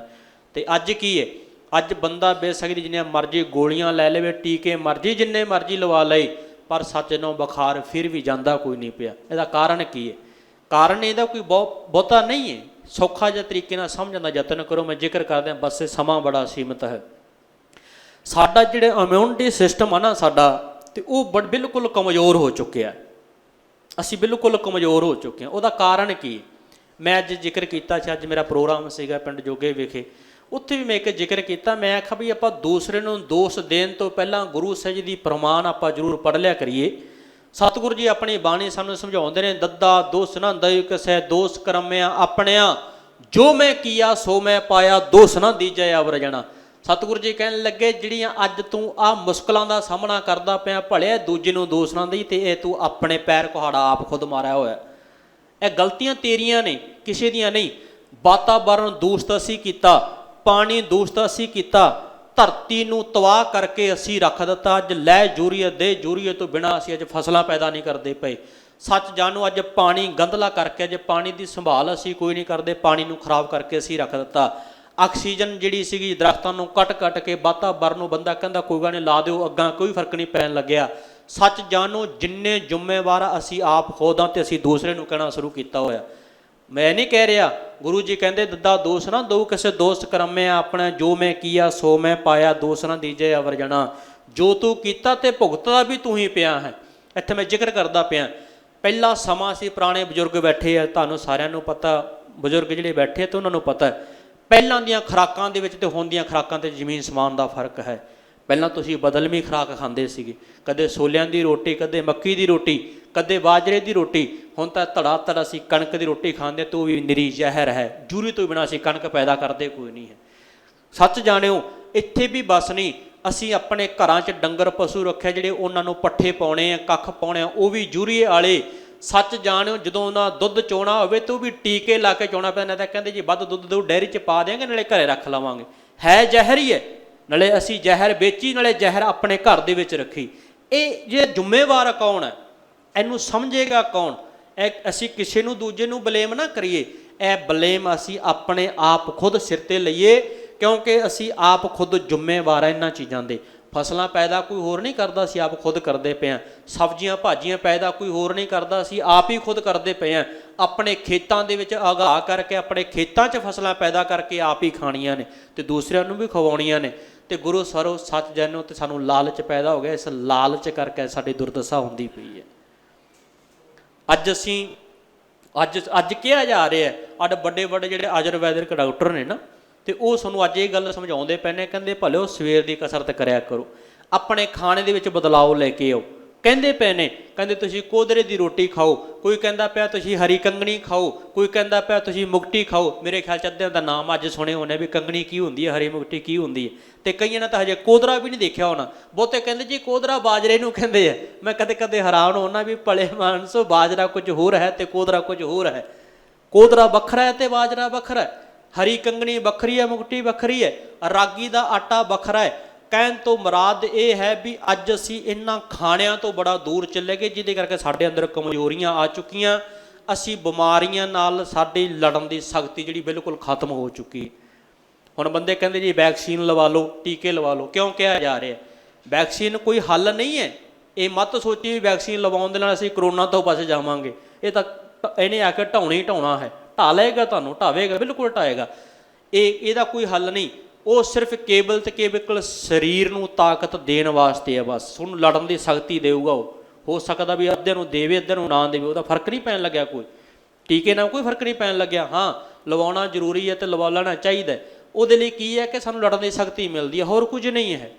A: ਤੇ ਅੱਜ ਕੀ ਹੈ? ਅੱਜ ਬੰਦਾ ਬੇਸਕ ਦੀ ਜਿੰਨੀਆਂ ਮਰਜ਼ੀ ਗੋਲੀਆਂ ਲੈ ਲਵੇ, ਟੀਕੇ ਮਰਜ਼ੀ ਜਿੰਨੇ ਮਰਜ਼ੀ ਲਵਾ ਲਏ, ਪਰ ਸੱਚ ਨੂੰ ਬੁਖਾਰ ਫਿਰ ਵੀ ਜਾਂਦਾ ਕੋਈ ਨਹੀਂ ਪਿਆ। ਇਹਦਾ ਕਾਰਨ ਕੀ ਹੈ? ਕਾਰਨ ਇਹਦਾ ਕੋਈ ਬਹੁਤਾ ਨਹੀਂ ਹੈ। ਸੌਖਾ ਜਿਹਾ ਤਰੀਕੇ ਨਾਲ ਸਮਝਣ ਦਾ ਯਤਨ ਕਰੋ। ਮੈਂ ਜ਼ਿਕਰ ਕਰਦਾ ਬਸ ਸਮਾਂ ਬੜਾ ਸੀਮਤ ਹੈ। ਸਾਡਾ ਜਿਹੜਾ ਇਮਿਊਨਿਟੀ ਸਿਸਟਮ ਆ ਨਾ ਸਾਡਾ, ਤੇ ਉਹ ਬਿਲਕੁਲ ਕਮਜ਼ੋਰ ਹੋ ਚੁੱਕਿਆ। ਅਸੀਂ ਬਿਲਕੁਲ ਕਮਜ਼ੋਰ ਹੋ ਚੁੱਕੇ ਹਾਂ। ਉਹਦਾ ਕਾਰਨ ਕੀ? ਮੈਂ ਅੱਜ ਜ਼ਿਕਰ ਕੀਤਾ ਸੀ, ਅੱਜ ਮੇਰਾ ਪ੍ਰੋਗਰਾਮ ਸੀਗਾ ਪਿੰਡ ਜੋਗੇ ਵਿਖੇ, ਉੱਥੇ ਵੀ ਮੈਂ ਇੱਕ ਜ਼ਿਕਰ ਕੀਤਾ। ਮੈਂ ਆਖਿਆ ਵੀ ਆਪਾਂ ਦੂਸਰੇ ਨੂੰ ਦੋਸ਼ ਦੇਣ ਤੋਂ ਪਹਿਲਾਂ ਗੁਰੂ ਸਾਹਿਬ ਜੀ ਦੀ ਪ੍ਰਮਾਣ ਆਪਾਂ ਜ਼ਰੂਰ ਪੜ੍ਹ ਲਿਆ ਕਰੀਏ। ਸਤਿਗੁਰੂ ਜੀ ਆਪਣੀ ਬਾਣੀ ਸਾਨੂੰ ਸਮਝਾਉਂਦੇ ਨੇ, ਦੱਦਾ ਦੋਸ਼ ਨਾ ਦਈ ਕਿਸੇ, ਦੋਸ਼ ਕਰਮਿਆ ਆਪਣਿਆ, ਜੋ ਮੈਂ ਕੀਆ ਸੋ ਮੈਂ ਪਾਇਆ, ਦੋਸ਼ ਨਾ ਦੀਜੈ ਅਵਰ ਜਣਾ। ਸਤਿਗੁਰੂ ਜੀ ਕਹਿਣ ਲੱਗੇ, ਜਿਹੜੀਆਂ ਅੱਜ ਤੂੰ ਆਹ ਮੁਸ਼ਕਲਾਂ ਦਾ ਸਾਹਮਣਾ ਕਰਦਾ ਪਿਆ, ਭਲਿਆ ਦੂਜੇ ਨੂੰ ਦੋਸ਼ ਨਾ ਦੇਈ, ਤੇ ਇਹ ਤੂੰ ਆਪਣੇ ਪੈਰ ਕੁਹਾੜਾ ਆਪ ਖੁਦ ਮਾਰਿਆ ਹੋਇਆ। ਇਹ ਗਲਤੀਆਂ ਤੇਰੀਆਂ ਨੇ, ਕਿਸੇ ਦੀਆਂ ਨਹੀਂ। ਵਾਤਾਵਰਨ ਦੂਸ਼ਿਤ ਅਸੀਂ ਕੀਤਾ, ਪਾਣੀ ਦੂਸ਼ਿਤ ਅਸੀਂ ਕੀਤਾ, ਧਰਤੀ ਨੂੰ ਤਬਾਹ ਕਰਕੇ ਅਸੀਂ ਰੱਖ ਦਿੱਤਾ। ਅੱਜ ਲੈ ਯੂਰੀਆ ਦੇ ਯੂਰੀਏ ਤੋਂ ਬਿਨਾਂ ਅਸੀਂ ਅੱਜ ਫਸਲਾਂ ਪੈਦਾ ਨਹੀਂ ਕਰਦੇ ਪਏ। ਸੱਚ ਜਾਣੋ, ਅੱਜ ਪਾਣੀ ਗੰਧਲਾ ਕਰਕੇ, ਅੱਜ ਪਾਣੀ ਦੀ ਸੰਭਾਲ ਅਸੀਂ ਕੋਈ ਨਹੀਂ ਕਰਦੇ, ਪਾਣੀ ਨੂੰ ਖਰਾਬ ਕਰਕੇ ਅਸੀਂ ਰੱਖ ਦਿੱਤਾ। ਆਕਸੀਜਨ ਜਿਹੜੀ ਸੀਗੀ ਦਰਖਤਾਂ ਨੂੰ ਕੱਟ ਕੇ ਵਾਤਾਵਰਨ ਨੂੰ ਬੰਦਾ ਕਹਿੰਦਾ ਕੋਈ ਗੱਲ ਨਹੀਂ ਲਾ ਦਿਓ, ਅੱਗਾਂ ਕੋਈ ਫਰਕ ਨਹੀਂ ਪੈਣ ਲੱਗਿਆ। ਸੱਚ ਜਾਣੋ, ਜਿੰਨੇ ਜ਼ਿੰਮੇਵਾਰ ਅਸੀਂ ਆਪ ਖੁਦ ਹਾਂ ਤੇ ਅਸੀਂ ਦੂਸਰੇ ਨੂੰ ਕਹਿਣਾ ਸ਼ੁਰੂ ਕੀਤਾ ਹੋਇਆ। ਮੈਂ ਨਹੀਂ ਕਹਿ ਰਿਹਾ, ਗੁਰੂ ਜੀ ਕਹਿੰਦੇ ਦੱਦਾ ਦੋਸ਼ ਨਾ ਦਊ ਕਿਸੇ, ਦੋਸਤ ਕਰਮਿਆ ਆਪਣਾ, ਜੋ ਮੈਂ ਕੀਆ ਸੋ ਮੈਂ ਪਾਇਆ, ਦੋਸ਼ ਨਾ ਦੀਜੇ ਅਵਰ ਜਣਾ। ਜੋ ਤੂੰ ਕੀਤਾ ਤੇ ਭੁਗਤਦਾ ਵੀ ਤੂੰ ਹੀ ਪਿਆ ਹੈ। ਇੱਥੇ ਮੈਂ ਜ਼ਿਕਰ ਕਰਦਾ ਪਿਆ, ਪਹਿਲਾ ਸਮਾਂ ਸੀ, ਪੁਰਾਣੇ ਬਜ਼ੁਰਗ ਬੈਠੇ ਆ, ਤੁਹਾਨੂੰ ਸਾਰਿਆਂ ਨੂੰ ਪਤਾ, ਬਜ਼ੁਰਗ ਜਿਹੜੇ ਬੈਠੇ ਤੇ ਉਹਨਾਂ ਨੂੰ ਪਤਾ ਪਹਿਲਾਂ ਦੀਆਂ ਖੁਰਾਕਾਂ ਦੇ ਵਿੱਚ ਤੇ ਹੁਣ ਦੀਆਂ ਖੁਰਾਕਾਂ 'ਤੇ ਜ਼ਮੀਨ ਸਮਾਨ ਦਾ ਫਰਕ ਹੈ। ਪਹਿਲਾਂ ਤੁਸੀਂ ਬਦਲਵੀਂ ਖੁਰਾਕ ਖਾਂਦੇ ਸੀਗੇ, ਕਦੇ ਛੋਲਿਆਂ ਦੀ ਰੋਟੀ, ਕਦੇ ਮੱਕੀ ਦੀ ਰੋਟੀ, ਕਦੇ ਬਾਜਰੇ ਦੀ ਰੋਟੀ। ਹੁਣ ਤਾਂ ਧੜਾ ਅਸੀਂ ਕਣਕ ਦੀ ਰੋਟੀ ਖਾਂਦੇ, ਤੇ ਉਹ ਵੀ ਨਿਰੀ ਜ਼ਹਿਰ ਹੈ। ਜੂਰੀ ਤੋਂ ਬਿਨਾਂ ਅਸੀਂ ਕਣਕ ਪੈਦਾ ਕਰਦੇ ਕੋਈ ਨਹੀਂ ਹੈ। ਸੱਚ ਜਾਣਿਓ, ਇੱਥੇ ਵੀ ਬਸ ਨਹੀਂ, ਅਸੀਂ ਆਪਣੇ ਘਰਾਂ 'ਚ ਡੰਗਰ ਪਸ਼ੂ ਰੱਖਿਆ, ਜਿਹੜੇ ਉਹਨਾਂ ਨੂੰ ਪੱਠੇ ਪਾਉਣੇ ਆ, ਕੱਖ ਪਾਉਣੇ ਆ, ਉਹ ਵੀ ਯੂਰੀਏ ਵਾਲੇ। ਸੱਚ ਜਾਣਿਓ, ਜਦੋਂ ਉਹਨਾਂ ਦੁੱਧ ਚੋਣਾ ਹੋਵੇ ਤਾਂ ਉਹ ਵੀ ਟੀਕੇ ਲਾ ਕੇ ਚੋਣਾ ਪੈਂਦਾ। ਤਾਂ ਕਹਿੰਦੇ ਜੀ ਵੱਧ ਦੁੱਧ ਦੋ ਡੈਰੀ 'ਚ ਪਾ ਦਿਆਂਗੇ, ਨਾਲੇ ਘਰੇ ਰੱਖ ਲਵਾਂਗੇ। ਹੈ ਜ਼ਹਿਰ ਹੀ ਹੈ, ਨਾਲੇ ਅਸੀਂ ਜ਼ਹਿਰ ਵੇਚੀ, ਨਾਲੇ ਜ਼ਹਿਰ ਆਪਣੇ ਘਰ ਦੇ ਵਿੱਚ ਰੱਖੀ। ਇਹ ਜੇ ਜ਼ਿੰਮੇਵਾਰ ਕੌਣ ਹੈ, ਇਹਨੂੰ ਸਮਝੇਗਾ ਕੌਣ? ਇਹ ਅਸੀਂ ਕਿਸੇ ਨੂੰ ਦੂਜੇ ਨੂੰ ਬਲੇਮ ਨਾ ਕਰੀਏ, ਇਹ ਬਲੇਮ ਅਸੀਂ ਆਪਣੇ ਆਪ ਖੁਦ ਸਿਰ 'ਤੇ ਲਈਏ, ਕਿਉਂਕਿ ਅਸੀਂ ਆਪ ਖੁਦ ਜ਼ਿੰਮੇਵਾਰ ਹਾਂ ਇਹਨਾਂ ਚੀਜ਼ਾਂ ਦੇ। ਫਸਲਾਂ ਪੈਦਾ ਕੋਈ ਹੋਰ ਨਹੀਂ ਕਰਦਾ, ਅਸੀਂ ਆਪ ਖੁਦ ਕਰਦੇ ਪਏ ਹਾਂ। ਸਬਜ਼ੀਆਂ ਭਾਜੀਆਂ ਪੈਦਾ ਕੋਈ ਹੋਰ ਨਹੀਂ ਕਰਦਾ, ਅਸੀਂ ਆਪ ਹੀ ਖੁਦ ਕਰਦੇ ਪਏ ਹਾਂ। ਆਪਣੇ ਖੇਤਾਂ ਦੇ ਵਿੱਚ ਉਗਾ ਕਰਕੇ, ਆਪਣੇ ਖੇਤਾਂ 'ਚ ਫਸਲਾਂ ਪੈਦਾ ਕਰਕੇ ਆਪ ਹੀ ਖਾਣੀਆਂ ਨੇ ਅਤੇ ਦੂਸਰਿਆਂ ਨੂੰ ਵੀ ਖਵਾਉਣੀਆਂ ਨੇ। ਅਤੇ ਗੁਰੂ ਸਰੋ ਸੱਚ ਜਾਣੋ, ਅਤੇ ਸਾਨੂੰ ਲਾਲਚ ਪੈਦਾ ਹੋ ਗਿਆ। ਇਸ ਲਾਲਚ ਕਰਕੇ ਸਾਡੀ ਦੁਰਦਸ਼ਾ ਹੁੰਦੀ ਪਈ ਹੈ। ਅੱਜ ਕਿਹਾ ਜਾ ਰਿਹਾ, ਅੱਜ ਵੱਡੇ ਜਿਹੜੇ ਆਯੁਰਵੈਦਿਕ ਡਾਕਟਰ ਨੇ ਨਾ, ਅਤੇ ਉਹ ਸਾਨੂੰ ਅੱਜ ਇਹ ਗੱਲ ਸਮਝਾਉਂਦੇ ਪਏ ਨੇ। ਕਹਿੰਦੇ ਭਲਿਓ ਸਵੇਰ ਦੀ ਕਸਰਤ ਕਰਿਆ ਕਰੋ, ਆਪਣੇ ਖਾਣੇ ਦੇ ਵਿੱਚ ਬਦਲਾਓ ਲੈ ਕੇ ਆਓ। ਕਹਿੰਦੇ ਪਏ ਨੇ, ਕਹਿੰਦੇ ਤੁਸੀਂ ਕੋਧਰੇ ਦੀ ਰੋਟੀ ਖਾਓ, ਕੋਈ ਕਹਿੰਦਾ ਪਿਆ ਤੁਸੀਂ ਹਰੀ ਕੰਗਣੀ ਖਾਓ, ਕੋਈ ਕਹਿੰਦਾ ਪਿਆ ਤੁਸੀਂ ਮੁਕਟੀ ਖਾਓ। ਮੇਰੇ ਖਿਆਲ 'ਚ ਅੱਧਿਆਂ ਦਾ ਨਾਮ ਅੱਜ ਸੁਣੇ ਹੋਣੇ ਵੀ ਕੰਗਣੀ ਕੀ ਹੁੰਦੀ ਹੈ, ਹਰੀ ਮੁਕਟੀ ਕੀ ਹੁੰਦੀ ਹੈ, ਅਤੇ ਕਈਆਂ ਨੇ ਤਾਂ ਹਜੇ ਕੋਧਰਾ ਵੀ ਨਹੀਂ ਦੇਖਿਆ ਹੋਣਾ। ਬਹੁਤੇ ਕਹਿੰਦੇ ਜੀ ਕੋਧਰਾ ਬਾਜਰੇ ਨੂੰ ਕਹਿੰਦੇ ਆ। ਮੈਂ ਕਦੇ ਕਦੇ ਹੈਰਾਨ ਹੋਣਾ ਵੀ ਭਲੇ ਮਾਨਸੋ, ਬਾਜਰਾ ਕੁਝ ਹੋਰ ਹੈ ਅਤੇ ਕੋਧਰਾ ਕੁਝ ਹੋਰ ਹੈ। ਕੋਧਰਾ ਵੱਖਰਾ ਹੈ ਅਤੇ ਬਾਜਰਾ ਵੱਖਰਾ ਹੈ, ਹਰੀ ਕੰਗਣੀ ਵੱਖਰੀ ਹੈ, ਮੁਕਟੀ ਵੱਖਰੀ ਹੈ, ਰਾਗੀ ਦਾ ਆਟਾ ਵੱਖਰਾ ਹੈ। ਕਹਿਣ ਤੋਂ ਮੁਰਾਦ ਇਹ ਹੈ ਵੀ ਅੱਜ ਅਸੀਂ ਇਹਨਾਂ ਖਾਣਿਆਂ ਤੋਂ ਬੜਾ ਦੂਰ ਚਲੇ ਗਏ, ਜਿਹਦੇ ਕਰਕੇ ਸਾਡੇ ਅੰਦਰ ਕਮਜ਼ੋਰੀਆਂ ਆ ਚੁੱਕੀਆਂ। ਅਸੀਂ ਬਿਮਾਰੀਆਂ ਨਾਲ ਸਾਡੀ ਲੜਨ ਦੀ ਸ਼ਕਤੀ ਜਿਹੜੀ ਬਿਲਕੁਲ ਖਤਮ ਹੋ ਚੁੱਕੀ। ਹੁਣ ਬੰਦੇ ਕਹਿੰਦੇ ਜੀ ਵੈਕਸੀਨ ਲਵਾ ਲਓ, ਟੀਕੇ ਲਵਾ ਲਓ। ਕਿਉਂ ਕਿਹਾ ਜਾ ਰਿਹਾ? ਵੈਕਸੀਨ ਕੋਈ ਹੱਲ ਨਹੀਂ ਹੈ। ਇਹ ਮਤ ਸੋਚੀ ਵੀ ਵੈਕਸੀਨ ਲਵਾਉਣ ਦੇ ਨਾਲ ਅਸੀਂ ਕਰੋਨਾ ਤੋਂ ਬਚ ਜਾਵਾਂਗੇ। ਇਹ ਤਾਂ ਇਹਨੇ ਆ ਕੇ ਢਾਉਣਾ ਹੈ, ਢਾ ਲਏਗਾ ਤੁਹਾਨੂੰ, ਢਾਵੇਗਾ, ਬਿਲਕੁਲ ਢਾਏਗਾ। ਇਹਦਾ ਕੋਈ ਹੱਲ ਨਹੀਂ। ਉਹ ਸਿਰਫ ਕੇਵਲ ਤੇ ਕੇਵਲ ਸਰੀਰ ਨੂੰ ਤਾਕਤ ਦੇਣ ਵਾਸਤੇ ਹੈ, ਬਸ ਉਹਨੂੰ ਲੜਨ ਦੀ ਸ਼ਕਤੀ ਦੇਊਗਾ। ਉਹ ਹੋ ਸਕਦਾ ਵੀ ਅੱਧੇ ਨੂੰ ਦੇਵੇ, ਅੱਧੇ ਨੂੰ ਨਾ ਦੇਵੇ, ਉਹਦਾ ਫਰਕ ਨਹੀਂ ਪੈਣ ਲੱਗਿਆ। ਕੋਈ ਟੀਕੇ ਨਾਲ ਕੋਈ ਫਰਕ ਨਹੀਂ ਪੈਣ ਲੱਗਿਆ। ਹਾਂ, ਲਵਾਉਣਾ ਜ਼ਰੂਰੀ ਹੈ ਅਤੇ ਲਵਾ ਲੈਣਾ ਚਾਹੀਦਾ। ਉਹਦੇ ਲਈ ਕੀ ਹੈ ਕਿ ਸਾਨੂੰ ਲੜਨ ਦੀ ਸ਼ਕਤੀ ਮਿਲਦੀ ਹੈ, ਹੋਰ ਕੁਝ ਨਹੀਂ ਹੈ।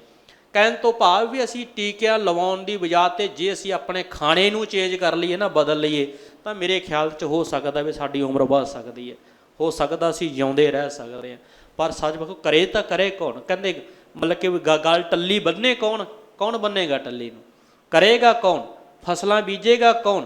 A: ਕਹਿਣ ਤੋਂ ਭਾਵ ਵੀ ਅਸੀਂ ਟੀਕਿਆਂ ਲਵਾਉਣ ਦੀ ਬਜਾਏ ਤੇ ਜੇ ਅਸੀਂ ਆਪਣੇ ਖਾਣੇ ਨੂੰ ਚੇਂਜ ਕਰ ਲਈਏ ਨਾ, ਬਦਲ ਲਈਏ, ਤਾਂ ਮੇਰੇ ਖਿਆਲ 'ਚ ਹੋ ਸਕਦਾ ਵੀ ਸਾਡੀ ਉਮਰ ਵੱਧ ਸਕਦੀ ਹੈ, ਹੋ ਸਕਦਾ ਅਸੀਂ ਜਿਉਂਦੇ ਰਹਿ ਸਕਦੇ ਹਾਂ। ਪਰ ਸੱਚ ਵੇਖੋ, ਕਰੇ ਤਾਂ ਕਰੇ ਕੌਣ? ਕਹਿੰਦੇ ਮਤਲਬ ਕਿ ਗੱਲ ਟੱਲੀ ਬੰਨੇ ਕੌਣ? ਕੌਣ ਬੰਨੇਗਾ ਟੱਲੀ ਨੂੰ? ਕਰੇਗਾ ਕੌਣ? ਫਸਲਾਂ ਬੀਜੇਗਾ ਕੌਣ?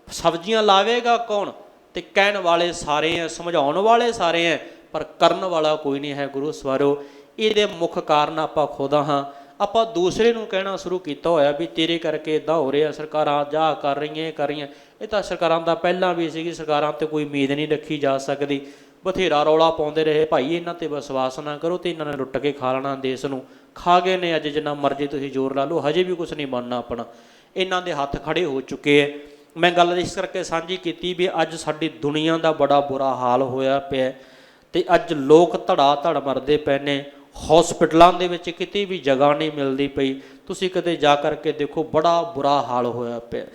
A: ਸਬਜ਼ੀਆਂ ਲਾਵੇਗਾ ਕੌਣ? ਅਤੇ ਕਹਿਣ ਵਾਲੇ ਸਾਰੇ ਹੈ, ਸਮਝਾਉਣ ਵਾਲੇ ਸਾਰੇ ਹੈ, ਪਰ ਕਰਨ ਵਾਲਾ ਕੋਈ ਨਹੀਂ ਹੈ। ਗੁਰੂ ਸਵਾਰੋ, ਇਹਦੇ ਮੁੱਖ ਕਾਰਨ ਆਪਾਂ ਖੁਦ ਹਾਂ। ਆਪਾਂ ਦੂਸਰੇ ਨੂੰ ਕਹਿਣਾ ਸ਼ੁਰੂ ਕੀਤਾ ਹੋਇਆ ਵੀ ਤੇਰੇ ਕਰਕੇ ਇੱਦਾਂ ਹੋ ਰਿਹਾ, ਸਰਕਾਰਾਂ ਜਾ ਕਰ ਰਹੀਆਂ, ਇਹ ਕਰ ਰਹੀਆਂ। ਇਹ ਤਾਂ ਸਰਕਾਰਾਂ ਦਾ ਪਹਿਲਾਂ ਵੀ ਸੀਗੀ, ਸਰਕਾਰਾਂ 'ਤੇ ਕੋਈ ਉਮੀਦ ਨਹੀਂ ਰੱਖੀ ਜਾ ਸਕਦੀ। ਬਥੇਰਾ ਰੌਲਾ ਪਾਉਂਦੇ ਰਹੇ, ਭਾਈ ਇਹਨਾਂ 'ਤੇ ਵਿਸ਼ਵਾਸ ਨਾ ਕਰੋ, ਅਤੇ ਇਹਨਾਂ ਨੇ ਲੁੱਟ ਕੇ ਖਾ ਲੈਣਾ ਦੇਸ਼ ਨੂੰ। ਖਾ ਗਏ ਨੇ, ਅੱਜ ਜਿੰਨਾ ਮਰਜ਼ੀ ਤੁਸੀਂ ਜ਼ੋਰ ਲਾ ਲਓ, ਹਜੇ ਵੀ ਕੁਛ ਨਹੀਂ ਬਣਨਾ ਆਪਣਾ। ਇਹਨਾਂ ਦੇ ਹੱਥ ਖੜੇ ਹੋ ਚੁੱਕੇ ਹੈ। ਮੈਂ ਗੱਲ ਇਸ ਕਰਕੇ ਸਾਂਝੀ ਕੀਤੀ ਵੀ ਅੱਜ ਸਾਡੀ ਦੁਨੀਆ ਦਾ ਬੜਾ ਬੁਰਾ ਹਾਲ ਹੋਇਆ ਪਿਆ, ਅਤੇ ਅੱਜ ਲੋਕ ਧੜਾ ਮਰਦੇ ਪਏ ਨੇ। ਹੌਸਪਿਟਲਾਂ ਦੇ ਵਿੱਚ ਕਿਤੇ ਵੀ ਜਗ੍ਹਾ ਨਹੀਂ ਮਿਲਦੀ ਪਈ। ਤੁਸੀਂ ਕਦੇ ਜਾ ਕਰਕੇ ਦੇਖੋ, ਬੜਾ ਬੁਰਾ ਹਾਲ ਹੋਇਆ ਪਿਆ।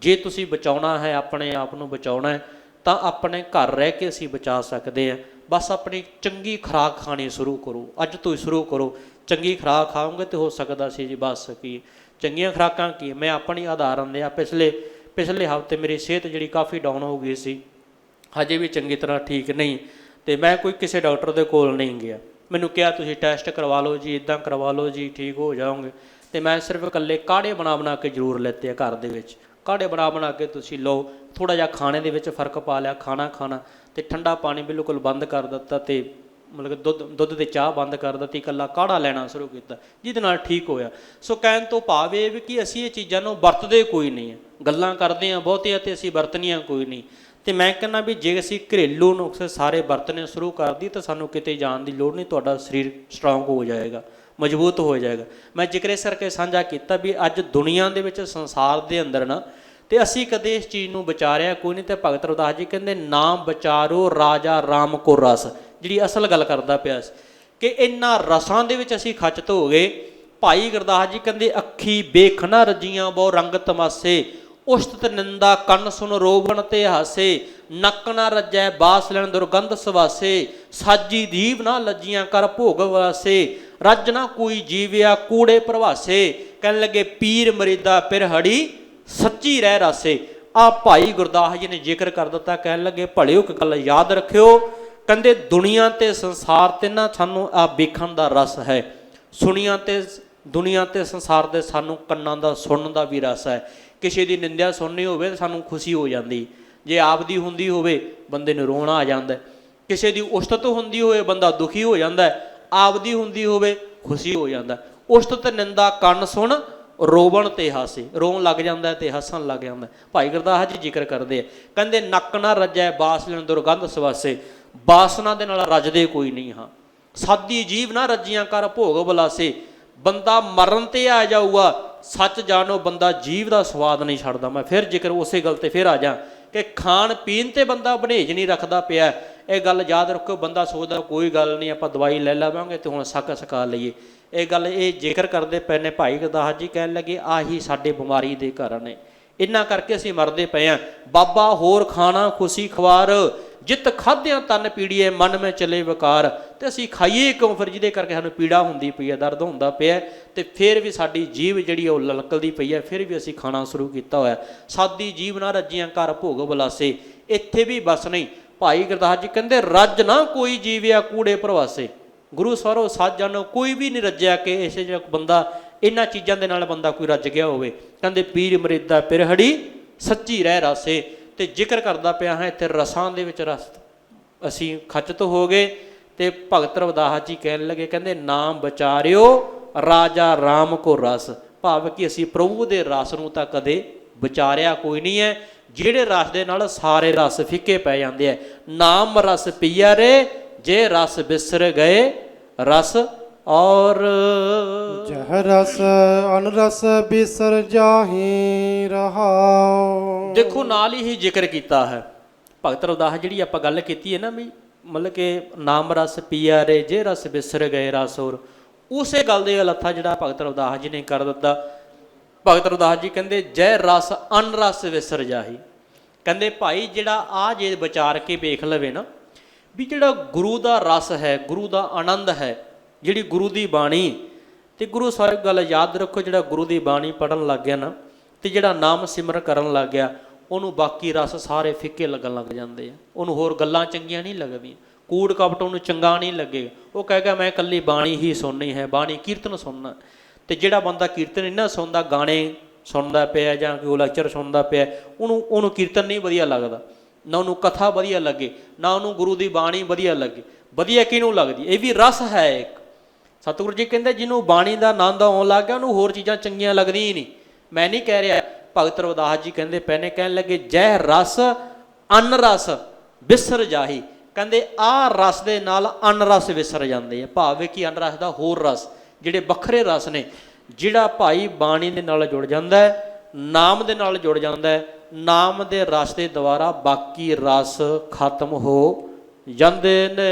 A: ਜੇ ਤੁਸੀਂ ਬਚਾਉਣਾ ਹੈ, ਆਪਣੇ ਆਪ ਨੂੰ ਬਚਾਉਣਾ ਹੈ, ਤਾਂ ਆਪਣੇ ਘਰ ਰਹਿ ਕੇ ਅਸੀਂ ਬਚਾ ਸਕਦੇ ਹਾਂ। ਬਸ ਆਪਣੀ ਚੰਗੀ ਖੁਰਾਕ ਖਾਣੀ ਸ਼ੁਰੂ ਕਰੋ, ਅੱਜ ਤੋਂ ਹੀ ਸ਼ੁਰੂ ਕਰੋ। ਚੰਗੀ ਖੁਰਾਕ ਖਾਓਗੇ ਤਾਂ ਹੋ ਸਕਦਾ ਸੀ ਜੀ ਬਚ ਸਕੀਏ। ਚੰਗੀਆਂ ਖੁਰਾਕਾਂ ਕੀ? ਮੈਂ ਆਪਣੀ ਉਦਾਹਰਨ ਦਿਆਂ, ਪਿਛਲੇ ਹਫ਼ਤੇ ਮੇਰੀ ਸਿਹਤ ਜਿਹੜੀ ਕਾਫੀ ਡਾਊਨ ਹੋ ਗਈ ਸੀ, ਹਜੇ ਵੀ ਚੰਗੀ ਤਰ੍ਹਾਂ ਠੀਕ ਨਹੀਂ, ਅਤੇ ਮੈਂ ਕੋਈ ਕਿਸੇ ਡਾਕਟਰ ਦੇ ਕੋਲ ਨਹੀਂ ਗਿਆ। ਮੈਨੂੰ ਕਿਹਾ ਤੁਸੀਂ ਟੈਸਟ ਕਰਵਾ ਲਓ ਜੀ, ਇੱਦਾਂ ਕਰਵਾ ਲਓ ਜੀ, ਠੀਕ ਹੋ ਜਾਓਗੇ। ਅਤੇ ਮੈਂ ਸਿਰਫ ਇਕੱਲੇ ਕਾੜੇ ਬਣਾ ਕੇ ਜ਼ਰੂਰ ਲੈਤੇ ਆ। ਘਰ ਦੇ ਵਿੱਚ ਕਾੜੇ ਬਣਾ ਕੇ ਤੁਸੀਂ ਲਓ। ਥੋੜ੍ਹਾ ਜਿਹਾ ਖਾਣੇ ਦੇ ਵਿੱਚ ਫਰਕ ਪਾ ਲਿਆ, ਖਾਣਾ ਅਤੇ ਠੰਡਾ ਪਾਣੀ ਬਿਲਕੁਲ ਬੰਦ ਕਰ ਦਿੱਤਾ, ਅਤੇ ਮਤਲਬ ਕਿ ਦੁੱਧ ਅਤੇ ਚਾਹ ਬੰਦ ਕਰ ਦਿੱਤੀ, ਇਕੱਲਾ ਕਾੜਾ ਲੈਣਾ ਸ਼ੁਰੂ ਕੀਤਾ, ਜਿਹਦੇ ਨਾਲ ਠੀਕ ਹੋਇਆ। ਸੋ ਕਹਿਣ ਤੋਂ ਭਾਵ ਇਹ ਵੀ ਕਿ ਅਸੀਂ ਇਹ ਚੀਜ਼ਾਂ ਨੂੰ ਵਰਤਦੇ ਕੋਈ ਨਹੀਂ ਹੈ, ਗੱਲਾਂ ਕਰਦੇ ਹਾਂ ਬਹੁਤੀਆਂ ਅਤੇ ਅਸੀਂ ਵਰਤਣੀਆਂ ਕੋਈ ਨਹੀਂ। ਅਤੇ ਮੈਂ ਕਹਿੰਦਾ ਵੀ ਜੇ ਅਸੀਂ ਘਰੇਲੂ ਨੁਸਖੇ ਸਾਰੇ ਵਰਤਣੇ ਸ਼ੁਰੂ ਕਰ ਦਈਏ ਤਾਂ ਸਾਨੂੰ ਕਿਤੇ ਜਾਣ ਦੀ ਲੋੜ ਨਹੀਂ। ਤੁਹਾਡਾ ਸਰੀਰ ਸਟਰੋਂਗ ਹੋ ਜਾਏਗਾ, ਮਜ਼ਬੂਤ ਹੋ ਜਾਏਗਾ। ਮੈਂ ਜ਼ਿਕਰ ਇਸ ਕਰਕੇ ਸਾਂਝਾ ਕੀਤਾ ਵੀ ਅੱਜ ਦੁਨੀਆ ਦੇ ਵਿੱਚ, ਸੰਸਾਰ ਦੇ ਅੰਦਰ ਨਾ, ਅਤੇ ਅਸੀਂ ਕਦੇ ਇਸ ਚੀਜ਼ ਨੂੰ ਵਿਚਾਰਿਆ ਕੋਈ ਨਹੀਂ। ਅਤੇ ਭਗਤ ਰਵਿਦਾਸ ਜੀ ਕਹਿੰਦੇ, ਨਾਮ ਵਿਚਾਰੋ ਰਾਜਾ ਰਾਮ ਕੋ ਰਸ, ਜਿਹੜੀ ਅਸਲ ਗੱਲ ਕਰਦਾ ਪਿਆ ਸੀ ਕਿ ਇਹਨਾਂ ਰਸਾਂ ਦੇ ਵਿੱਚ ਅਸੀਂ ਖਚਤ ਹੋ ਗਏ। ਭਾਈ ਗੁਰਦਾਸ ਜੀ ਕਹਿੰਦੇ, ਅੱਖੀ ਵੇਖ ਨਾ ਰੱਜੀਆਂ ਬਹੁ ਰੰਗ ਤਮਾਸੇ, ਉਸ਼ਤਤ ਨਿੰਦਾ ਕੰਨ ਸੁਣ ਰੋਵਣ ਤੇ ਹਾਸੇ, ਨੱਕ ਨਾ ਰੱਜੈ ਬਾਸ ਲੈਣ ਦੁਰਗੰਧ ਸਵਾਸੇ, ਸਾਜੀ ਦੀਵ ਨਾ ਲੱਜੀਆਂ ਕਰ ਭੋਗ ਵਾਸੇ, ਰੱਜ ਨਾ ਕੋਈ ਜੀਵਿਆ ਕੂੜੇ ਪ੍ਰਵਾਸੇ, ਕਹਿਣ ਲੱਗੇ ਪੀਰ ਮਰੀਦਾ ਪਿਰ ਹੜੀ ਸੱਚੀ ਰਹਿ ਰਾਸੇ। ਆ ਭਾਈ ਗੁਰਦਾਸ ਜੀ ਨੇ ਜ਼ਿਕਰ ਕਰ ਦਿੱਤਾ। ਕਹਿਣ ਲੱਗੇ ਭਲਿਓ ਇੱਕ ਗੱਲ ਯਾਦ ਰੱਖਿਓ, ਕਹਿੰਦੇ ਦੁਨੀਆ ਤੇ ਸੰਸਾਰ ਤੇ ਨਾ ਸਾਨੂੰ ਆ ਵੇਖਣ ਦਾ ਰਸ ਹੈ, ਸੁਣੀਆਂ ਤੇ ਦੁਨੀਆ ਤੇ ਸੰਸਾਰ ਦੇ ਸਾਨੂੰ ਕੰਨਾਂ ਦਾ ਸੁਣਨ ਦਾ ਵੀ ਰਸ ਹੈ। ਕਿਸੇ ਦੀ ਨਿੰਦਿਆ ਸੁਣਨੀ ਹੋਵੇ ਤਾਂ ਸਾਨੂੰ ਖੁਸ਼ੀ ਹੋ ਜਾਂਦੀ, ਜੇ ਆਪਦੀ ਹੁੰਦੀ ਹੋਵੇ ਬੰਦੇ ਨੂੰ ਰੋਣਾ ਆ ਜਾਂਦਾ। ਕਿਸੇ ਦੀ ਉਸਤਤ ਹੁੰਦੀ ਹੋਵੇ ਬੰਦਾ ਦੁਖੀ ਹੋ ਜਾਂਦਾ, ਆਪਦੀ ਹੁੰਦੀ ਹੋਵੇ ਖੁਸ਼ੀ ਹੋ ਜਾਂਦਾ। ਉਸਤਤ ਨਿੰਦਾ ਕੰਨ ਸੁਣ ਰੋਵਣ ਤੇ ਹਾਸੇ, ਰੋਣ ਲੱਗ ਜਾਂਦਾ ਤੇ ਹੱਸਣ ਲੱਗ ਜਾਂਦਾ। ਭਾਈ ਗੁਰਦਾਸ ਜੀ ਜ਼ਿਕਰ ਕਰਦੇ ਆ, ਕਹਿੰਦੇ ਨੱਕ ਨਾ ਰੱਜੈ ਬਾਸ ਲੈਣ ਦੁਰਗੰਧ ਸਵਾਸੇ, ਬਾਸਨਾ ਦੇ ਨਾਲ ਰੱਜਦੇ ਕੋਈ ਨਹੀਂ ਹਾਂ। ਸਾਦੀ ਜੀਵ ਨਾ ਰੱਜੀਆਂ ਕਰ ਭੋਗ ਬਲਾਸੇ, ਬੰਦਾ ਮਰਨ ਤੇ ਆ ਜਾਊਗਾ ਸੱਚ ਜਾਣੋ ਬੰਦਾ ਜੀਵ ਦਾ ਸਵਾਦ ਨਹੀਂ ਛੱਡਦਾ। ਮੈਂ ਫਿਰ ਜ਼ਿਕਰ ਉਸੇ ਗੱਲ ਤੇ ਫਿਰ ਆ ਜਾ ਕਿ ਖਾਣ ਪੀਣ ਤੇ ਬੰਦਾ ਬਨੇਜ ਨਹੀਂ ਰੱਖਦਾ ਪਿਆ। ਇਹ ਗੱਲ ਯਾਦ ਰੱਖੋ, ਬੰਦਾ ਸੋਚਦਾ ਕੋਈ ਗੱਲ ਨਹੀਂ ਆਪਾਂ ਦਵਾਈ ਲੈ ਲਵਾਂਗੇ ਤੇ ਹੁਣ ਸੱਕ ਸਕਾ ਲਈਏ। ਇਹ ਗੱਲ ਇਹ ਜ਼ਿਕਰ ਕਰਦੇ ਪਏ ਨੇ ਭਾਈ ਗੁਰਦਾਸ ਜੀ, ਕਹਿਣ ਲੱਗੇ ਆਹੀ ਸਾਡੇ ਬਿਮਾਰੀ ਦੇ ਕਾਰਨ ਨੇ, ਇਹਨਾਂ ਕਰਕੇ ਅਸੀਂ ਮਰਦੇ ਪਏ ਹਾਂ। ਬਾਬਾ ਹੋਰ ਖਾਣਾ ਖੁਸ਼ੀ ਖਵਾਰ, ਜਿੱਤ ਖਾਧਿਆਂ ਤਨ ਪੀੜੀਏ ਮਨ ਮੈਂ ਚਲੇ ਵਿਕਾਰ। ਤੇ ਅਸੀਂ ਖਾਈਏ ਕਿਉਂ ਫਿਰ, ਜਿਹਦੇ ਕਰਕੇ ਸਾਨੂੰ ਪੀੜਾ ਹੁੰਦੀ ਪਈ ਹੈ, ਦਰਦ ਹੁੰਦਾ ਪਿਆ, ਤੇ ਫਿਰ ਵੀ ਸਾਡੀ ਜੀਭ ਜਿਹੜੀ ਉਹ ਲਲਕਦੀ ਪਈ ਹੈ, ਫਿਰ ਵੀ ਅਸੀਂ ਖਾਣਾ ਸ਼ੁਰੂ ਕੀਤਾ ਹੋਇਆ। ਸਾਦੀ ਜੀਵ ਨਾ ਰੱਜੀਆਂ ਕਰ ਭੋਗ ਬਲਾਸੇ, ਇੱਥੇ ਵੀ ਬਸ ਨਹੀਂ। ਭਾਈ ਗੁਰਦਾਸ ਜੀ ਕਹਿੰਦੇ ਰੱਜ ਨਾ ਕੋਈ ਜੀਵਿਆ ਕੂੜੇ ਪ੍ਰਵਾਸੇ। ਗੁਰੂ ਸਵਰੋ ਸੱਚ ਜਾਣੋ, ਕੋਈ ਵੀ ਨਹੀਂ ਰੱਜਿਆ ਕਿ ਇਸੇ ਜਿਹੜਾ ਬੰਦਾ ਇਹਨਾਂ ਚੀਜ਼ਾਂ ਦੇ ਨਾਲ ਬੰਦਾ ਕੋਈ ਰੱਜ ਗਿਆ ਹੋਵੇ। ਕਹਿੰਦੇ ਪੀਰ ਮਰੀਦਾ ਪਿਰਹੜੀ ਸੱਚੀ ਰਹਿ ਰਾਸੇ। ਤੇ ਜ਼ਿਕਰ ਕਰਦਾ ਪਿਆ ਹਾਂ ਇੱਥੇ ਰਸਾਂ ਦੇ ਵਿੱਚ ਰਸ ਅਸੀਂ ਖਚਤ ਹੋ ਗਏ। ਤੇ ਭਗਤ ਰਵਿਦਾਸ ਜੀ ਕਹਿਣ ਲੱਗੇ, ਕਹਿੰਦੇ ਨਾਮ ਵਿਚਾਰਿਓ ਰਾਜਾ ਰਾਮ ਕੋ ਰਸ, ਭਾਵ ਕਿ ਅਸੀਂ ਪ੍ਰਭੂ ਦੇ ਰਸ ਨੂੰ ਤਾਂ ਕਦੇ ਵਿਚਾਰਿਆ ਕੋਈ ਨਹੀਂ ਹੈ, ਜਿਹੜੇ ਰਸ ਦੇ ਨਾਲ ਸਾਰੇ ਰਸ ਫਿੱਕੇ ਪੈ ਜਾਂਦੇ ਆ। ਨਾਮ ਰਸ ਪੀਆ ਰੇ ਜੇ ਰਸ ਬਿਸਰ ਗਏ ਰਸ ਔਰ
B: ਜਹ ਰਸ ਅਨਰਸ ਬਿਸਰ ਜਾਹੀ ਰਹਾਉ।
A: ਦੇਖੋ ਨਾਲ ਹੀ ਜ਼ਿਕਰ ਕੀਤਾ ਹੈ ਭਗਤ ਰਵਿਦਾਸ ਜਿਹੜੀ ਆਪਾਂ ਗੱਲ ਕੀਤੀ ਹੈ ਨਾ ਵੀ, ਮਤਲਬ ਕਿ ਨਾਮ ਰਸ ਪੀਆ ਰੇ ਜੇ ਰਸ ਬਿਸਰ ਗਏ ਰਸ ਔਰ, ਉਸੇ ਗੱਲ ਦੇ ਲੱਥਾ ਜਿਹੜਾ ਭਗਤ ਰਵਿਦਾਸ ਜੀ ਨੇ ਕਰ ਦਿੱਤਾ। ਭਗਤ ਰਵਿਦਾਸ ਜੀ ਕਹਿੰਦੇ ਜੈ ਰਸ ਅਨਰਸ ਵਿਸਰ ਜਾਹੀ। ਕਹਿੰਦੇ ਭਾਈ ਜਿਹੜਾ ਆ ਜੇ ਵਿਚਾਰ ਕੇ ਵੇਖ ਲਵੇ ਨਾ ਵੀ ਜਿਹੜਾ ਗੁਰੂ ਦਾ ਰਸ ਹੈ, ਗੁਰੂ ਦਾ ਆਨੰਦ ਹੈ, ਜਿਹੜੀ ਗੁਰੂ ਦੀ ਬਾਣੀ, ਤੇ ਗੁਰੂ ਸਾਹਿਬ ਗੱਲ ਯਾਦ ਰੱਖੋ, ਜਿਹੜਾ ਗੁਰੂ ਦੀ ਬਾਣੀ ਪੜ੍ਹਨ ਲੱਗ ਗਿਆ ਨਾ ਤੇ ਜਿਹੜਾ ਨਾਮ ਸਿਮਰਨ ਕਰਨ ਲੱਗ ਗਿਆ, ਉਹਨੂੰ ਬਾਕੀ ਰਸ ਸਾਰੇ ਫਿੱਕੇ ਲੱਗਣ ਲੱਗ ਜਾਂਦੇ ਆ। ਉਹਨੂੰ ਹੋਰ ਗੱਲਾਂ ਚੰਗੀਆਂ ਨਹੀਂ ਲੱਗਦੀਆਂ, ਕੂੜ ਕਪਟ ਉਹਨੂੰ ਚੰਗਾ ਨਹੀਂ ਲੱਗੇਗਾ। ਉਹ ਕਹੇਗਾ ਮੈਂ ਇਕੱਲੀ ਬਾਣੀ ਹੀ ਸੁਣਨੀ ਹੈ, ਬਾਣੀ ਕੀਰਤਨ ਸੁਣਨਾ। ਤੇ ਜਿਹੜਾ ਬੰਦਾ ਕੀਰਤਨ ਨਹੀਂ ਨਾ ਸੁਣਦਾ, ਗਾਣੇ ਸੁਣਦਾ ਪਿਆ ਜਾਂ ਕੋਈ ਲੈਕਚਰ ਸੁਣਦਾ ਪਿਆ, ਉਹਨੂੰ ਕੀਰਤਨ ਨਹੀਂ ਵਧੀਆ ਲੱਗਦਾ, ਨਾ ਉਹਨੂੰ ਕਥਾ ਵਧੀਆ ਲੱਗੇ, ਨਾ ਉਹਨੂੰ ਗੁਰੂ ਦੀ ਬਾਣੀ ਵਧੀਆ ਲੱਗੇ। ਵਧੀਆ ਕਿਹਨੂੰ ਲੱਗਦੀ? ਇਹ ਵੀ ਰਸ ਹੈ ਇੱਕ। ਸਤਿਗੁਰੂ ਜੀ ਕਹਿੰਦੇ ਜਿਹਨੂੰ ਬਾਣੀ ਦਾ ਆਨੰਦ ਆਉਣ ਲੱਗ ਗਿਆ ਉਹਨੂੰ ਹੋਰ ਚੀਜ਼ਾਂ ਚੰਗੀਆਂ ਲੱਗਦੀਆਂ ਹੀ ਨਹੀਂ। ਮੈਂ ਨਹੀਂ ਕਹਿ ਰਿਹਾ, ਭਗਤ ਰਵਿਦਾਸ ਜੀ ਕਹਿੰਦੇ ਪਹਿਨੇ ਕਹਿਣ ਲੱਗੇ ਜੈ ਰਸ ਅਨ ਰਸ ਵਿਸਰ ਜਾਹੀ। ਕਹਿੰਦੇ ਆਹ ਰਸ ਦੇ ਨਾਲ ਅਨ ਰਸ ਵਿਸਰ ਜਾਂਦੇ ਆ, ਭਾਵੇਂ ਕਿ ਅਨ ਰਸ ਦਾ ਹੋਰ ਰਸ ਜਿਹੜੇ ਵੱਖਰੇ ਰਸ ਨੇ। ਜਿਹੜਾ ਭਾਈ ਬਾਣੀ ਦੇ ਨਾਲ ਜੁੜ ਜਾਂਦਾ ਹੈ, ਨਾਮ ਦੇ ਨਾਲ ਜੁੜ ਜਾਂਦਾ ਹੈ, ਨਾਮ ਦੇ ਰਸ ਦੇ ਦੁਆਰਾ ਬਾਕੀ ਰਸ ਖਤਮ ਹੋ ਜਾਂਦੇ ਨੇ।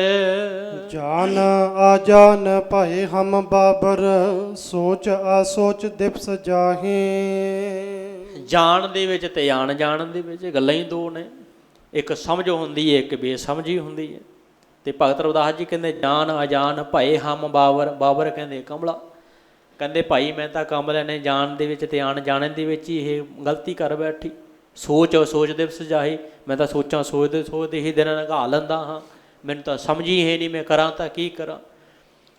B: ਜਾਨ ਆ ਜਾਨ ਭਾਏ ਹਮ ਬਾਬਰ, ਸੋਚ ਆ ਸੋਚ ਦਿਵਸ ਜਾਹੀ।
A: ਜਾਣ ਦੇ ਵਿੱਚ ਤੇ ਆਣ ਜਾਣ ਦੇ ਵਿੱਚ ਗੱਲਾਂ ਹੀ ਦੋ ਨੇ, ਇੱਕ ਸਮਝ ਹੁੰਦੀ ਹੈ, ਇੱਕ ਬੇਸਮਝੀ ਹੁੰਦੀ ਹੈ। ਤੇ ਭਗਤ ਰਵਿਦਾਸ ਜੀ ਕਹਿੰਦੇ ਜਾਨ ਅਜਾਨ ਭਾਏ ਹਮ ਬਾਬਰ। ਬਾਬਰ ਕਹਿੰਦੇ ਕਮਲਾ, ਕਹਿੰਦੇ ਭਾਈ ਮੈਂ ਤਾਂ ਕਮਲੇ ਨੇ ਜਾਣ ਦੇ ਵਿੱਚ ਤੇ ਆਣ ਜਾਣ ਦੇ ਵਿੱਚ ਹੀ ਇਹ ਗਲਤੀ ਕਰ ਬੈਠੀ। ਸੋਚ ਸੋਚ ਦਿਵਸ ਜਾਹੀ, ਮੈਂ ਤਾਂ ਸੋਚਾਂ ਸੋਚਦੇ ਸੋਚਦੇ ਹੀ ਦਿਨ ਲੰਘਾ ਲੈਂਦਾ ਹਾਂ, ਮੈਨੂੰ ਤਾਂ ਸਮਝ ਹੀ ਹੈ ਨਹੀਂ ਮੈਂ ਕਰਾਂ ਤਾਂ ਕੀ ਕਰਾਂ,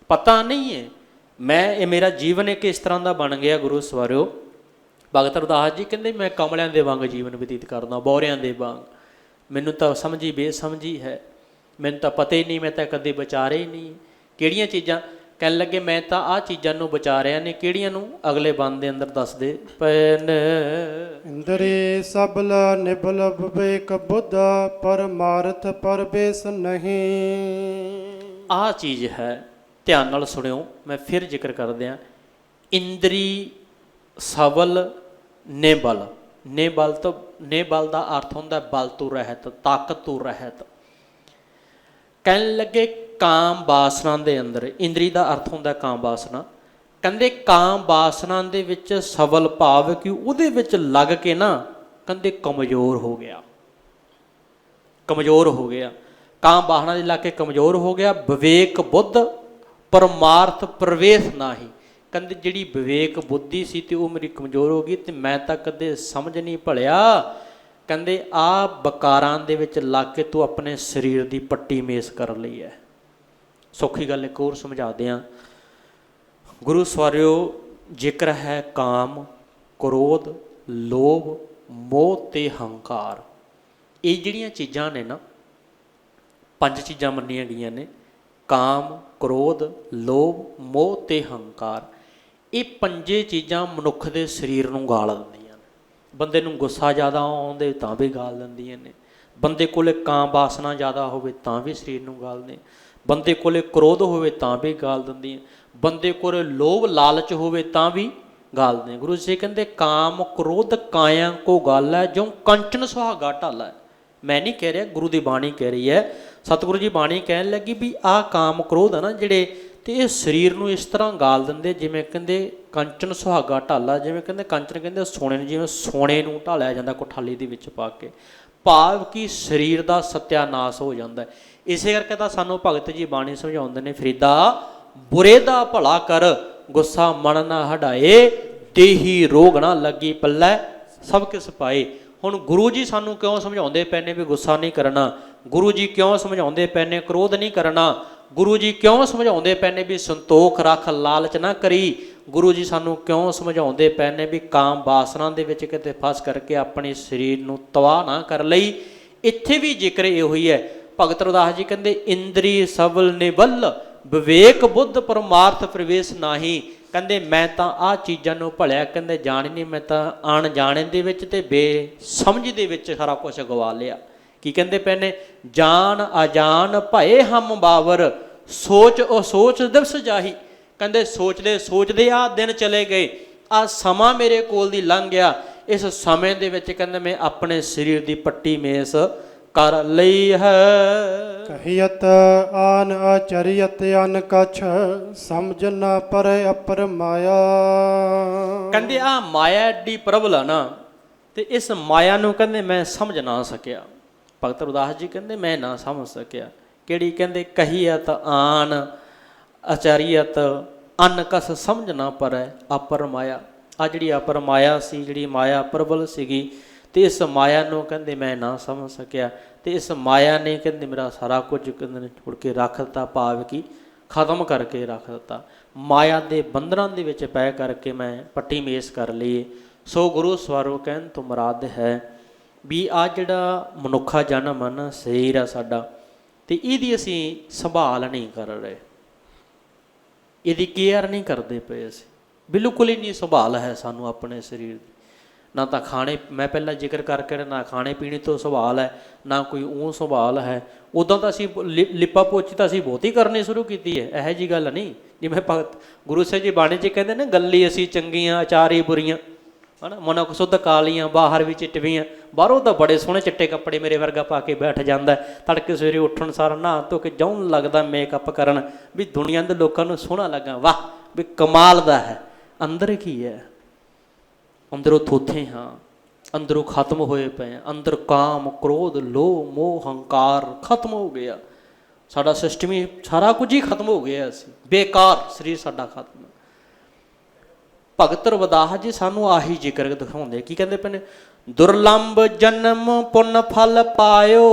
A: ਪਤਾ ਨਹੀਂ ਹੈ ਮੈਂ, ਇਹ ਮੇਰਾ ਜੀਵਨ ਇੱਕ ਇਸ ਤਰ੍ਹਾਂ ਦਾ ਬਣ ਗਿਆ। ਗੁਰੂ ਸਵਾਰਿਓ ਭਗਤ ਰਵਿਦਾਸ ਜੀ ਕਹਿੰਦੇ ਮੈਂ ਕਮਲਿਆਂ ਦੇ ਵਾਂਗ ਜੀਵਨ ਬਤੀਤ ਕਰਦਾ, ਬੌਰਿਆਂ ਦੇ ਵਾਂਗ। ਮੈਨੂੰ ਤਾਂ ਸਮਝੀ ਬੇਸਮਝੀ ਹੈ, ਮੈਨੂੰ ਤਾਂ ਪਤਾ ਹੀ ਨਹੀਂ, ਮੈਂ ਤਾਂ ਕਦੇ ਵਿਚਾਰੇ ਹੀ ਨਹੀਂ ਕਿਹੜੀਆਂ ਚੀਜ਼ਾਂ। ਕਹਿਣ ਲੱਗੇ ਮੈਂ ਤਾਂ ਆਹ ਚੀਜ਼ਾਂ ਨੂੰ ਵਿਚਾਰਿਆ ਨੇ, ਕਿਹੜੀਆਂ ਨੂੰ? ਅਗਲੇ ਬੰਦ ਦੇ ਅੰਦਰ ਦੱਸਦੇ ਪਏ ਨੇ।
B: ਇੰਦਰੀ ਸਬਲ ਨਿਬਲ ਵਿਵੇਕ ਬੁੱਧ, ਪਰਮਾਰਥ ਪਰਵੇਸ਼ ਨਹੀਂ।
A: ਆਹ ਚੀਜ਼ ਹੈ, ਧਿਆਨ ਨਾਲ ਸੁਣਿਓ, ਮੈਂ ਫਿਰ ਜ਼ਿਕਰ ਕਰਦਿਆਂ। ਇੰਦਰੀ ਸਬਲ ਨਿਬਲ, ਨਿਬਲ ਤੋਂ ਨਿਬਲ ਦਾ ਅਰਥ ਹੁੰਦਾ ਬਲ ਤੋਂ ਰਹਿਤ, ਤਾਕਤ ਤੋਂ ਰਹਿਤ। ਕਹਿਣ ਲੱਗੇ ਕਾਮ ਬਾਸਨਾ ਦੇ ਅੰਦਰ, ਇੰਦਰੀ ਦਾ ਅਰਥ ਹੁੰਦਾ ਕਾਮ ਬਾਸਨਾ। ਕਹਿੰਦੇ ਕਾਮ ਬਾਸਨਾ ਦੇ ਵਿੱਚ ਸਬਲ ਭਾਵ ਕਿ ਉਹਦੇ ਵਿੱਚ ਲੱਗ ਕੇ ਨਾ ਕਹਿੰਦੇ ਕਮਜ਼ੋਰ ਹੋ ਗਿਆ, ਕਮਜ਼ੋਰ ਹੋ ਗਿਆ, ਕਾਮ ਬਾਸਨਾ ਦੇ ਲੱਗ ਕੇ ਕਮਜ਼ੋਰ ਹੋ ਗਿਆ। ਵਿਵੇਕ ਬੁੱਧ ਪਰਮਾਰਥ ਪ੍ਰਵੇਸ਼ ਨਾਹੀ। ਕਹਿੰਦੇ ਜਿਹੜੀ ਵਿਵੇਕ ਬੁੱਧੀ ਸੀ ਤੇ ਉਹ ਮੇਰੀ ਕਮਜ਼ੋਰ ਹੋ ਗਈ ਤੇ ਮੈਂ ਤਾਂ ਕਦੇ ਸਮਝ ਨਹੀਂ ਭਲਿਆ। ਕਹਿੰਦੇ ਆਹ ਬਕਾਰਾਂ ਦੇ ਵਿੱਚ ਲੱਗ ਕੇ ਤੂੰ ਆਪਣੇ ਸਰੀਰ ਦੀ ਪੱਟੀ ਮੇਸ ਕਰ ਲਈ ਹੈ। ਸੌਖੀ ਗੱਲ ਇੱਕ ਹੋਰ ਸਮਝਾ ਦਿਆਂ। ਗੁਰੂ ਸਵਾਰਿਓ ਜ਼ਿਕਰ ਹੈ ਕਾਮ, ਕ੍ਰੋਧ, ਲੋਭ, ਮੋਹ ਤੇ ਹੰਕਾਰ। ਇਹ ਜਿਹੜੀਆਂ ਚੀਜ਼ਾਂ ਨੇ ਨਾ, 5 ਚੀਜ਼ਾਂ ਮੰਨੀਆਂ ਗਈਆਂ ਨੇ, ਕਾਮ, ਕ੍ਰੋਧ, ਲੋਭ, ਮੋਹ ਤੇ ਹੰਕਾਰ। ਇਹ 5 ਚੀਜ਼ਾਂ ਮਨੁੱਖ ਦੇ ਸਰੀਰ ਨੂੰ ਗਾਲ ਦਿੰਦੀਆਂ ਨੇ। ਬੰਦੇ ਨੂੰ ਗੁੱਸਾ ਜ਼ਿਆਦਾ ਆਉਂਦੇ ਤਾਂ ਵੀ ਗਾਲ ਦਿੰਦੀਆਂ ਨੇ, ਬੰਦੇ ਕੋਲੇ ਕਾਮ ਵਾਸਨਾ ਜ਼ਿਆਦਾ ਹੋਵੇ ਤਾਂ ਵੀ ਸਰੀਰ ਨੂੰ ਗਾਲਦੇ, ਬੰਦੇ ਕੋਲੇ ਕ੍ਰੋਧ ਹੋਵੇ ਤਾਂ ਵੀ ਗਾਲ ਦਿੰਦੀਆਂ, ਬੰਦੇ ਕੋਲੇ ਲੋਭ ਲਾਲਚ ਹੋਵੇ ਤਾਂ ਵੀ ਗਾਲਦੇ। ਗੁਰੂ ਜੀ ਕਹਿੰਦੇ ਕਾਮ ਕ੍ਰੋਧ ਕਾਇਆ ਕੋ ਗਾਲ ਹੈ, ਜੋ ਕੰਚਨ ਸੁਹਾਗਾ ਢਾਲਾ ਹੈ। ਮੈਂ ਨਹੀਂ ਕਹਿ ਰਿਹਾ, ਗੁਰੂ ਦੀ ਬਾਣੀ ਕਹਿ ਰਹੀ ਹੈ। ਸਤਿਗੁਰੂ ਜੀ ਬਾਣੀ ਕਹਿਣ ਲੱਗੀ ਵੀ ਆਹ ਕਾਮ ਕ੍ਰੋਧ ਹੈ ਨਾ ਜਿਹੜੇ, ਤੇ ਇਹ ਸਰੀਰ ਨੂੰ ਇਸ ਤਰ੍ਹਾਂ ਗਾਲ ਦਿੰਦੇ ਜਿਵੇਂ ਕਹਿੰਦੇ ਕੰਚਨ ਸੁਹਾਗਾ ਢਾਲਾ। ਜਿਵੇਂ ਕਹਿੰਦੇ ਕੰਚਨ ਕਹਿੰਦੇ ਸੋਨੇ ਨੂੰ, ਜਿਵੇਂ ਸੋਨੇ ਨੂੰ ਢਾਲਿਆ ਜਾਂਦਾ ਕੋਠਾਲੀ ਦੇ ਵਿੱਚ ਪਾ ਕੇ, ਭਾਵ ਕਿ ਸਰੀਰ ਦਾ ਸਤਿਆਨਾਸ਼ ਹੋ ਜਾਂਦਾ। ਇਸੇ ਕਰਕੇ ਤਾਂ ਸਾਨੂੰ ਭਗਤ ਜੀ ਬਾਣੀ ਸਮਝਾਉਂਦੇ ਨੇ, ਫਰੀਦਾ ਬੁਰੇ ਦਾ ਭਲਾ ਕਰ, ਗੁੱਸਾ ਮਨ ਨਾ ਹਟਾਏ, ਦੇਹੀ ਰੋਗ ਨਾ ਲੱਗੀ ਪੱਲੇ ਸਭ ਕਿਸ ਪਾਏ। ਹੁਣ ਗੁਰੂ ਜੀ ਸਾਨੂੰ ਕਿਉਂ ਸਮਝਾਉਂਦੇ ਪਏ ਨੇ ਵੀ ਗੁੱਸਾ ਨਹੀਂ ਕਰਨਾ? ਗੁਰੂ ਜੀ ਕਿਉਂ ਸਮਝਾਉਂਦੇ ਪਏ ਨੇ ਕ੍ਰੋਧ ਨਹੀਂ ਕਰਨਾ? ਗੁਰੂ ਜੀ ਕਿਉਂ ਸਮਝਾਉਂਦੇ ਪਏ ਨੇ ਵੀ ਸੰਤੋਖ ਰੱਖ, ਲਾਲਚ ਨਾ ਕਰੀ? ਗੁਰੂ ਜੀ ਸਾਨੂੰ ਕਿਉਂ ਸਮਝਾਉਂਦੇ ਪਏ ਨੇ ਵੀ ਕਾਮ ਵਾਸਨਾ ਦੇ ਵਿੱਚ ਕਿਤੇ ਫਸ ਕਰਕੇ ਆਪਣੇ ਸਰੀਰ ਨੂੰ ਤਬਾਹ ਨਾ ਕਰ ਲਈ? ਇੱਥੇ ਵੀ ਜ਼ਿਕਰ ਇਹੋ ਹੀ ਹੈ। ਭਗਤ ਰਵਿਦਾਸ ਜੀ ਕਹਿੰਦੇ ਇੰਦਰੀ ਸਬਲ ਨਿਵਲ, ਵਿਵੇਕ ਬੁੱਧ ਪਰਮਾਰਥ ਪ੍ਰਵੇਸ਼ ਨਾਹੀ। ਕਹਿੰਦੇ ਮੈਂ ਤਾਂ ਆਹ ਚੀਜ਼ਾਂ ਨੂੰ ਭਲਿਆ ਕਹਿੰਦੇ ਜਾਣ ਨਹੀਂ, ਮੈਂ ਤਾਂ ਅਣਜਾਣੇ ਦੇ ਵਿੱਚ ਤੇ ਬੇਸਮਝ ਦੇ ਵਿੱਚ ਸਾਰਾ ਕੁਝ ਗਵਾ ਲਿਆ। ਕੀ ਕਹਿੰਦੇ ਪਏ ਨੇ? ਜਾਨ ਅਜਾਨ ਭਏ ਹਮ ਬਾਵਰ, ਸੋਚ ਅਸੋਚ ਦਿਵਸ ਜਾਹੀ। ਕਹਿੰਦੇ ਸੋਚਦੇ ਸੋਚਦੇ ਆਹ ਦਿਨ ਚਲੇ ਗਏ, ਆਹ ਸਮਾਂ ਮੇਰੇ ਕੋਲ ਦੀ ਲੰਘ ਗਿਆ। ਇਸ ਸਮੇਂ ਦੇ ਵਿੱਚ ਕਹਿੰਦੇ ਮੈਂ ਆਪਣੇ ਸਰੀਰ ਦੀ ਪੱਟੀ ਮੇਸ ਕਰ ਲਈ ਹੈ।
B: ਕਹੀਅਤ ਆਨ ਆਚਰਿਅਤ ਅਨ ਕਛ, ਸਮਝ ਨਾ ਪਰੇ ਅਪਰ ਮਾਇਆ।
A: ਕਹਿੰਦੇ ਆ ਮਾਇਆ ਐਡੀ ਪ੍ਰਬਲ ਆ ਨਾ, ਤੇ ਇਸ ਮਾਇਆ ਨੂੰ ਕਹਿੰਦੇ ਮੈਂ ਸਮਝ ਨਾ ਸਕਿਆ। ਭਗਤ ਰਵਿਦਾਸ ਜੀ ਕਹਿੰਦੇ ਮੈਂ ਨਾ ਸਮਝ ਸਕਿਆ। ਕਿਹੜੀ? ਕਹਿੰਦੇ ਕਹੀਅਤ ਆਨ ਆਚਰਿਅਤ ਅਨ ਕਛ, ਸਮਝ ਨਾ ਪਰੇ ਅਪਰ ਮਾਇਆ। ਆ ਜਿਹੜੀ ਅਪਰ ਮਾਇਆ ਸੀ, ਜਿਹੜੀ ਮਾਇਆ ਪ੍ਰਬਲ ਸੀਗੀ, ਤੇ ਇਸ ਮਾਇਆ ਨੂੰ ਕਹਿੰਦੇ ਮੈਂ ਨਾ ਸਮਝ ਸਕਿਆ। ਤੇ ਇਸ ਮਾਇਆ ਨੇ ਕਹਿੰਦੇ ਮੇਰਾ ਸਾਰਾ ਕੁਝ ਕਹਿੰਦੇ ਛੁੜ ਕੇ ਰੱਖ ਦਿੱਤਾ, ਭਾਵ ਕਿ ਖਤਮ ਕਰਕੇ ਰੱਖ ਦਿੱਤਾ। ਮਾਇਆ ਦੇ ਬੰਧਨਾਂ ਦੇ ਵਿੱਚ ਪੈ ਕਰਕੇ ਮੈਂ ਪੱਟੀ ਮੇਸ ਕਰ ਲਈ। ਸੋ ਗੁਰੂ ਸਵਾਰੋ ਕਹਿਣ ਤੋਂ ਮੁਰਾਦ ਹੈ ਵੀ ਆ ਜਿਹੜਾ ਮਨੁੱਖਾ ਜਨਮ ਆ ਨਾ, ਸਰੀਰ ਆ ਸਾਡਾ, ਤੇ ਇਹਦੀ ਅਸੀਂ ਸੰਭਾਲ ਨਹੀਂ ਕਰ ਰਹੇ, ਇਹਦੀ ਕੇਅਰ ਨਹੀਂ ਕਰਦੇ ਪਏ। ਅਸੀਂ ਬਿਲਕੁਲ ਹੀ ਨਹੀਂ ਸੰਭਾਲ ਹੈ ਸਾਨੂੰ ਆਪਣੇ ਸਰੀਰ ਦੀ। ਨਾ ਤਾਂ ਖਾਣੇ, ਮੈਂ ਪਹਿਲਾਂ ਜ਼ਿਕਰ ਕਰਕੇ ਨਾ ਖਾਣੇ ਪੀਣੇ ਤੋਂ ਸੰਭਾਲ ਹੈ, ਨਾ ਕੋਈ ਉਹ ਸੰਭਾਲ ਹੈ। ਉੱਦਾਂ ਤਾਂ ਅਸੀਂ ਲਿਪਾ ਪੋਚੀ ਤਾਂ ਅਸੀਂ ਬਹੁਤੀ ਕਰਨੀ ਸ਼ੁਰੂ ਕੀਤੀ ਹੈ, ਇਹੋ ਜਿਹੀ ਗੱਲ ਨਹੀਂ। ਜਿਵੇਂ ਭਗਤ ਗੁਰੂ ਸਾਹਿਬ ਜੀ ਬਾਣੀ 'ਚ ਕਹਿੰਦੇ ਨੇ, ਗੱਲੀ ਅਸੀਂ ਚੰਗੀਆਂ ਆਚਾਰੀ ਬੁਰੀਆਂ, ਹੈ ਨਾ, ਮਨੁੱਖ ਸੁੱਧ ਕਾਲੀਆਂ ਬਾਹਰ ਵੀ ਚਿੱਟਵੀਆਂ। ਬਾਹਰੋਂ ਤਾਂ ਬੜੇ ਸੋਹਣੇ ਚਿੱਟੇ ਕੱਪੜੇ ਮੇਰੇ ਵਰਗਾ ਪਾ ਕੇ ਬੈਠ ਜਾਂਦਾ, ਤੜਕੇ ਸਵੇਰੇ ਉੱਠਣ ਸਾਰ ਨਹਾ ਧੋ ਕੇ ਜੌਂ ਲੱਗਦਾ ਮੇਕਅਪ ਕਰਨ ਵੀ ਦੁਨੀਆ ਦੇ ਲੋਕਾਂ ਨੂੰ ਸੋਹਣਾ ਲੱਗਾ, ਵਾਹ ਵੀ ਕਮਾਲ ਦਾ ਹੈ। ਅੰਦਰ ਕੀ ਹੈ? ਅੰਦਰੋਂ ਥੋਥੇ ਹਾਂ, ਅੰਦਰੋਂ ਖਤਮ ਹੋਏ ਪਏ ਹਾਂ। ਅੰਦਰ ਕਾਮ ਕ੍ਰੋਧ ਲੋਭ ਮੋਹ ਹੰਕਾਰ ਖਤਮ ਹੋ ਗਿਆ। ਸਾਡਾ ਸਿਸਟਮ ਹੀ ਸਾਰਾ ਕੁਝ ਹੀ ਖਤਮ ਹੋ ਗਿਆ। ਅਸੀਂ ਬੇਕਾਰ, ਸਰੀਰ ਸਾਡਾ ਖਤਮ। ਭਗਤ ਰਵਿਦਾਸ ਜੀ ਸਾਨੂੰ ਆਹੀ ਜ਼ਿਕਰ ਦਿਖਾਉਂਦੇ। ਕੀ ਕਹਿੰਦੇ ਪਏ ਨੇ? ਦੁਰਲੰਭ ਜਨਮ ਪੁੰਨ ਫਲ ਪਾਇਓ,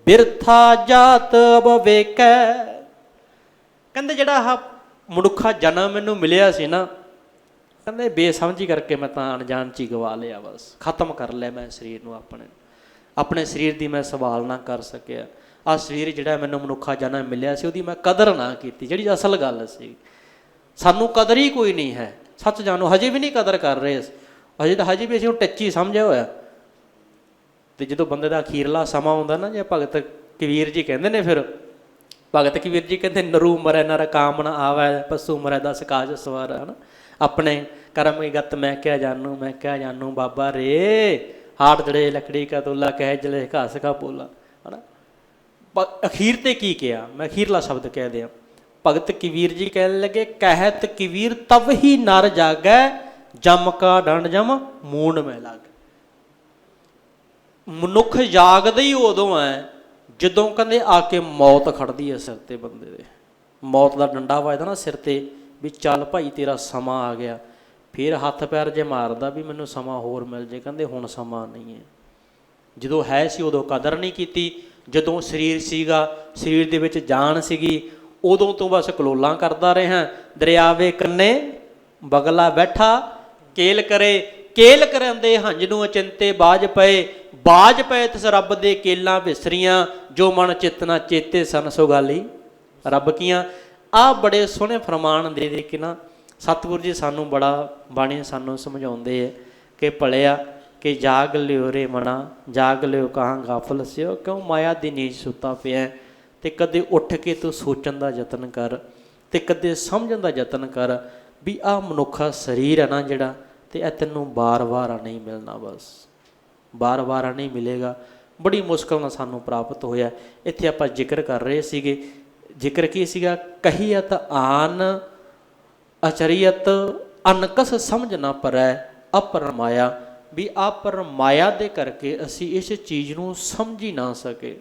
A: ਬਿਰਥਾ ਜਾਤ ਅਬਵੇਕੈ। ਕਹਿੰਦੇ ਜਿਹੜਾ ਆਹ ਮਨੁੱਖਾ ਜਨਮ ਮੈਨੂੰ ਮਿਲਿਆ ਸੀ ਨਾ, ਕਹਿੰਦੇ ਬੇਸਮਝੀ ਕਰਕੇ ਮੈਂ ਤਾਂ ਅਣਜਾਣ 'ਚ ਹੀ ਗਵਾ ਲਿਆ, ਬਸ ਖਤਮ ਕਰ ਲਿਆ ਮੈਂ ਸਰੀਰ ਨੂੰ। ਆਪਣੇ ਸਰੀਰ ਦੀ ਮੈਂ ਸੰਭਾਲ ਨਾ ਕਰ ਸਕਿਆ। ਆਹ ਸਰੀਰ ਜਿਹੜਾ ਮੈਨੂੰ ਮਨੁੱਖਾ ਜਨਮ ਮਿਲਿਆ ਸੀ, ਉਹਦੀ ਮੈਂ ਕਦਰ ਨਾ ਕੀਤੀ, ਜਿਹੜੀ ਅਸਲ ਗੱਲ ਸੀ। ਸਾਨੂੰ ਕਦਰ ਹੀ ਕੋਈ ਨਹੀਂ ਹੈ, ਸੱਚ ਜਾਣੋ। ਹਜੇ ਵੀ ਨਹੀਂ ਕਦਰ ਕਰ ਰਹੇ, ਹਜੇ ਵੀ ਅਸੀਂ ਉਹ ਟੱਚੀ ਸਮਝਿਆ ਹੋਇਆ। ਤੇ ਜਦੋਂ ਬੰਦੇ ਦਾ ਅਖੀਰਲਾ ਸਮਾਂ ਆਉਂਦਾ ਨਾ, ਜੇ ਭਗਤ ਕਬੀਰ ਜੀ ਕਹਿੰਦੇ ਨੇ, ਫਿਰ ਭਗਤ ਕਬੀਰ ਜੀ ਕਹਿੰਦੇ ਨਰੂ ਮਰੈ ਨਰ ਕਾਮ ਨਾ ਆਵੈ, ਪਸ਼ੂ ਮਰੈ ਦਸ ਕਾਜ ਸਵਾਰ। ਹੈ ਨਾ, ਆਪਣੇ ਕਰਮ ਕੀ ਗਤ ਮੈਂ ਕਿਆ ਜਾਨੂ ਬਾਬਾ ਰੇ, ਹਾਟ ਜੜੇ ਲੱਕੜੀ ਕਾ ਤੋਲਾ, ਕਹਿ ਜਲੇ ਘਾਸ ਕਾ ਬੋਲਾ। ਹੈ ਨਾ, ਅਖੀਰ ਤੇ ਕੀ ਕਿਹਾ? ਮੈਂ ਅਖੀਰਲਾ ਸ਼ਬਦ ਕਹਿ ਦਿਆਂ। ਭਗਤ ਕਬੀਰ ਜੀ ਕਹਿਣ ਲੱਗੇ, ਕਹਿਤ ਕਬੀਰ ਤਬ ਹੀ ਨਰ ਜਾਗੈ, ਜਮ ਕਾ ਡੰਡ ਜਮ ਮੂੰਡ ਮੈਂ ਲੱਗ। ਮਨੁੱਖ ਜਾਗਦਾ ਹੀ ਉਦੋਂ ਹੈ ਜਦੋਂ ਕਹਿੰਦੇ ਆ ਕੇ ਮੌਤ ਖੜਦੀ ਹੈ ਸਿਰ ਤੇ ਬੰਦੇ ਦੇ। ਮੌਤ ਦਾ ਡੰਡਾ ਵੱਜਦਾ ਨਾ ਸਿਰ ਤੇ, ਵੀ ਚੱਲ ਭਾਈ ਤੇਰਾ ਸਮਾਂ ਆ ਗਿਆ। ਫਿਰ ਹੱਥ ਪੈਰ ਜੇ ਮਾਰਦਾ ਵੀ ਮੈਨੂੰ ਸਮਾਂ ਹੋਰ ਮਿਲ ਜੇ, ਕਹਿੰਦੇ ਹੁਣ ਸਮਾਂ ਨਹੀਂ ਹੈ। ਜਦੋਂ ਹੈ ਸੀ ਉਦੋਂ ਕਦਰ ਨਹੀਂ ਕੀਤੀ। ਜਦੋਂ ਸਰੀਰ ਸੀਗਾ, ਸਰੀਰ ਦੇ ਵਿੱਚ ਜਾਨ ਸੀਗੀ, ਉਦੋਂ ਤੋਂ ਬਸ ਕਲੋਲਾਂ ਕਰਦਾ ਰਿਹਾ। ਦਰਿਆਵੇ ਕੰਨੇ ਬਗਲਾ ਬੈਠਾ, ਕੇਲ ਕਰਨ ਦੇ ਹੰਝ ਨੂੰ ਅਚਿੰਤੇ ਬਾਜ ਪਏ ਤਿਸ ਰੱਬ ਦੇ ਕੇਲਾਂ ਵਿਸਰੀਆਂ, ਜੋ ਮਨ ਚਿਤਨਾ ਚੇਤੇ ਸਨ ਸੁਗਾਲੀ ਰੱਬ ਕੀਆਂ। ਆਹ ਬੜੇ ਸੋਹਣੇ ਫਰਮਾਨ ਦੇ ਕੇ ਨਾ ਸਤਿਗੁਰੂ ਜੀ ਸਾਨੂੰ ਬੜਾ ਬਾਣੀ ਸਾਨੂੰ ਸਮਝਾਉਂਦੇ ਹੈ ਕਿ ਭਲਿਆ ਕਿ ਜਾਗ ਲਿਓ ਰੇ ਮਨਾ, ਜਾਗ ਲਿਓ ਕਹਾਂ ਗਾਫਲ ਸਿਓ, ਕਿਉਂ ਮਾਇਆ ਦੀ ਨੀਂਦ ਸੁੱਤਾ ਪਿਆ। ਤੇ ਕਦੇ ਉੱਠ ਕੇ ਤੂੰ ਸੋਚਣ ਦਾ ਯਤਨ ਕਰ, ਤੇ ਕਦੇ ਸਮਝਣ ਦਾ ਯਤਨ ਕਰ ਵੀ ਆਹ ਮਨੁੱਖਾ ਸਰੀਰ ਹੈ ਨਾ ਜਿਹੜਾ, ਤੇ ਇਹ ਤੈਨੂੰ ਵਾਰ-ਵਾਰ ਨਹੀਂ ਮਿਲਣਾ, ਬਸ ਵਾਰ-ਵਾਰ ਨਹੀਂ ਮਿਲੇਗਾ। ਬੜੀ ਮੁਸ਼ਕਲ ਨਾਲ ਸਾਨੂੰ ਪ੍ਰਾਪਤ ਹੋਇਆ। ਇੱਥੇ ਆਪਾਂ ਜ਼ਿਕਰ ਕਰ ਰਹੇ ਸੀਗੇ, ਜ਼ਿਕਰ ਕੀ ਸੀਗਾ? ਕਹੀਅਤ ਆਨ ਅਚਰੀਅਤ ਅਨਕਸ ਸਮਝ ਨਾ ਪਰੈ ਅਪਰ ਮਾਇਆ, ਵੀ ਅਪਰ ਮਾਇਆ ਦੇ ਕਰਕੇ ਅਸੀਂ ਇਸ ਚੀਜ਼ ਨੂੰ ਸਮਝ ਹੀ ਨਾ ਸਕੇ।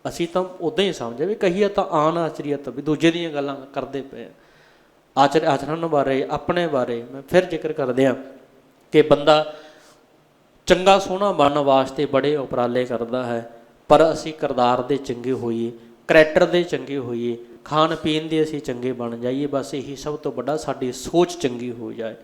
A: ਅਸੀਂ ਤਾਂ ਉੱਦਾਂ ਹੀ ਸਮਝਿਆ ਵੀ ਕਹੀਅਤ ਆਨ ਅਚਰੀਅਤ, ਵੀ ਦੂਜੇ ਦੀਆਂ ਗੱਲਾਂ ਕਰਦੇ ਪਏ। ਆਚਰਨ ਬਾਰੇ, ਆਪਣੇ ਬਾਰੇ ਮੈਂ ਫਿਰ ਜ਼ਿਕਰ ਕਰਦੇ ਹਾਂ ਕਿ ਬੰਦਾ ਚੰਗਾ ਸੋਹਣਾ ਬਣਨ ਵਾਸਤੇ ਬੜੇ ਉਪਰਾਲੇ ਕਰਦਾ ਹੈ, ਪਰ ਅਸੀਂ ਕਿਰਦਾਰ ਦੇ ਚੰਗੇ ਹੋਈਏ, ਕਰੈਕਟਰ ਦੇ ਚੰਗੇ ਹੋਈਏ, ਖਾਣ ਪੀਣ ਦੇ ਅਸੀਂ ਚੰਗੇ ਬਣ ਜਾਈਏ। ਬਸ ਇਹੀ ਸਭ ਤੋਂ ਵੱਡਾ, ਸਾਡੀ ਸੋਚ ਚੰਗੀ ਹੋ ਜਾਏ।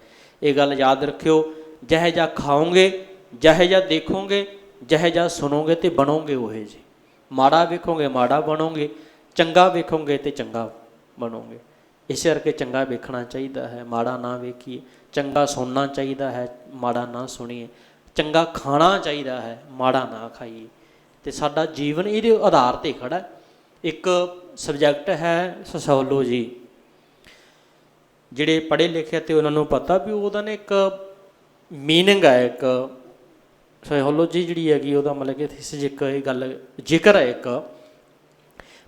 A: ਇਹ ਗੱਲ ਯਾਦ ਰੱਖਿਓ, ਜਿਹੋ ਜਿਹਾ ਖਾਓਗੇ, ਜਿਹੋ ਜਿਹਾ ਦੇਖੋਗੇ, ਜਿਹੋ ਜਿਹਾ ਸੁਣੋਗੇ ਤੇ ਬਣੋਗੇ ਉਹੇ ਜਿਹੇ। ਮਾੜਾ ਵੇਖੋਗੇ ਮਾੜਾ ਬਣੋਗੇ, ਚੰਗਾ ਵੇਖੋਗੇ ਤੇ ਚੰਗਾ ਬਣੋਗੇ। ਇਸੇ ਕਰਕੇ ਚੰਗਾ ਵੇਖਣਾ ਚਾਹੀਦਾ ਹੈ, ਮਾੜਾ ਨਾ ਵੇਖੀਏ। ਚੰਗਾ ਸੁਣਨਾ ਚਾਹੀਦਾ ਹੈ, ਮਾੜਾ ਨਾ ਸੁਣੀਏ। ਚੰਗਾ ਖਾਣਾ ਚਾਹੀਦਾ ਹੈ, ਮਾੜਾ ਨਾ ਖਾਈਏ। ਤੇ ਸਾਡਾ ਜੀਵਨ ਇਹਦੇ ਆਧਾਰ 'ਤੇ ਖੜ੍ਹਾ। ਇੱਕ ਸਬਜੈਕਟ ਹੈ ਸੋਸ਼ੀਓਲੋਜੀ, ਜਿਹੜੇ ਪੜ੍ਹੇ ਲਿਖੇ ਤੇ ਉਹਨਾਂ ਨੂੰ ਪਤਾ ਵੀ ਉਹਦਾ ਨਾ ਇੱਕ ਮੀਨਿੰਗ ਹੈ। ਇੱਕ ਸੋਸ਼ੀਓਲੋਜੀ ਜਿਹੜੀ ਹੈਗੀ ਉਹਦਾ ਮਤਲਬ ਕਿ ਥੀਸਿਸ, ਇੱਕ ਇਹ ਗੱਲ ਜ਼ਿਕਰ ਹੈ ਇੱਕ,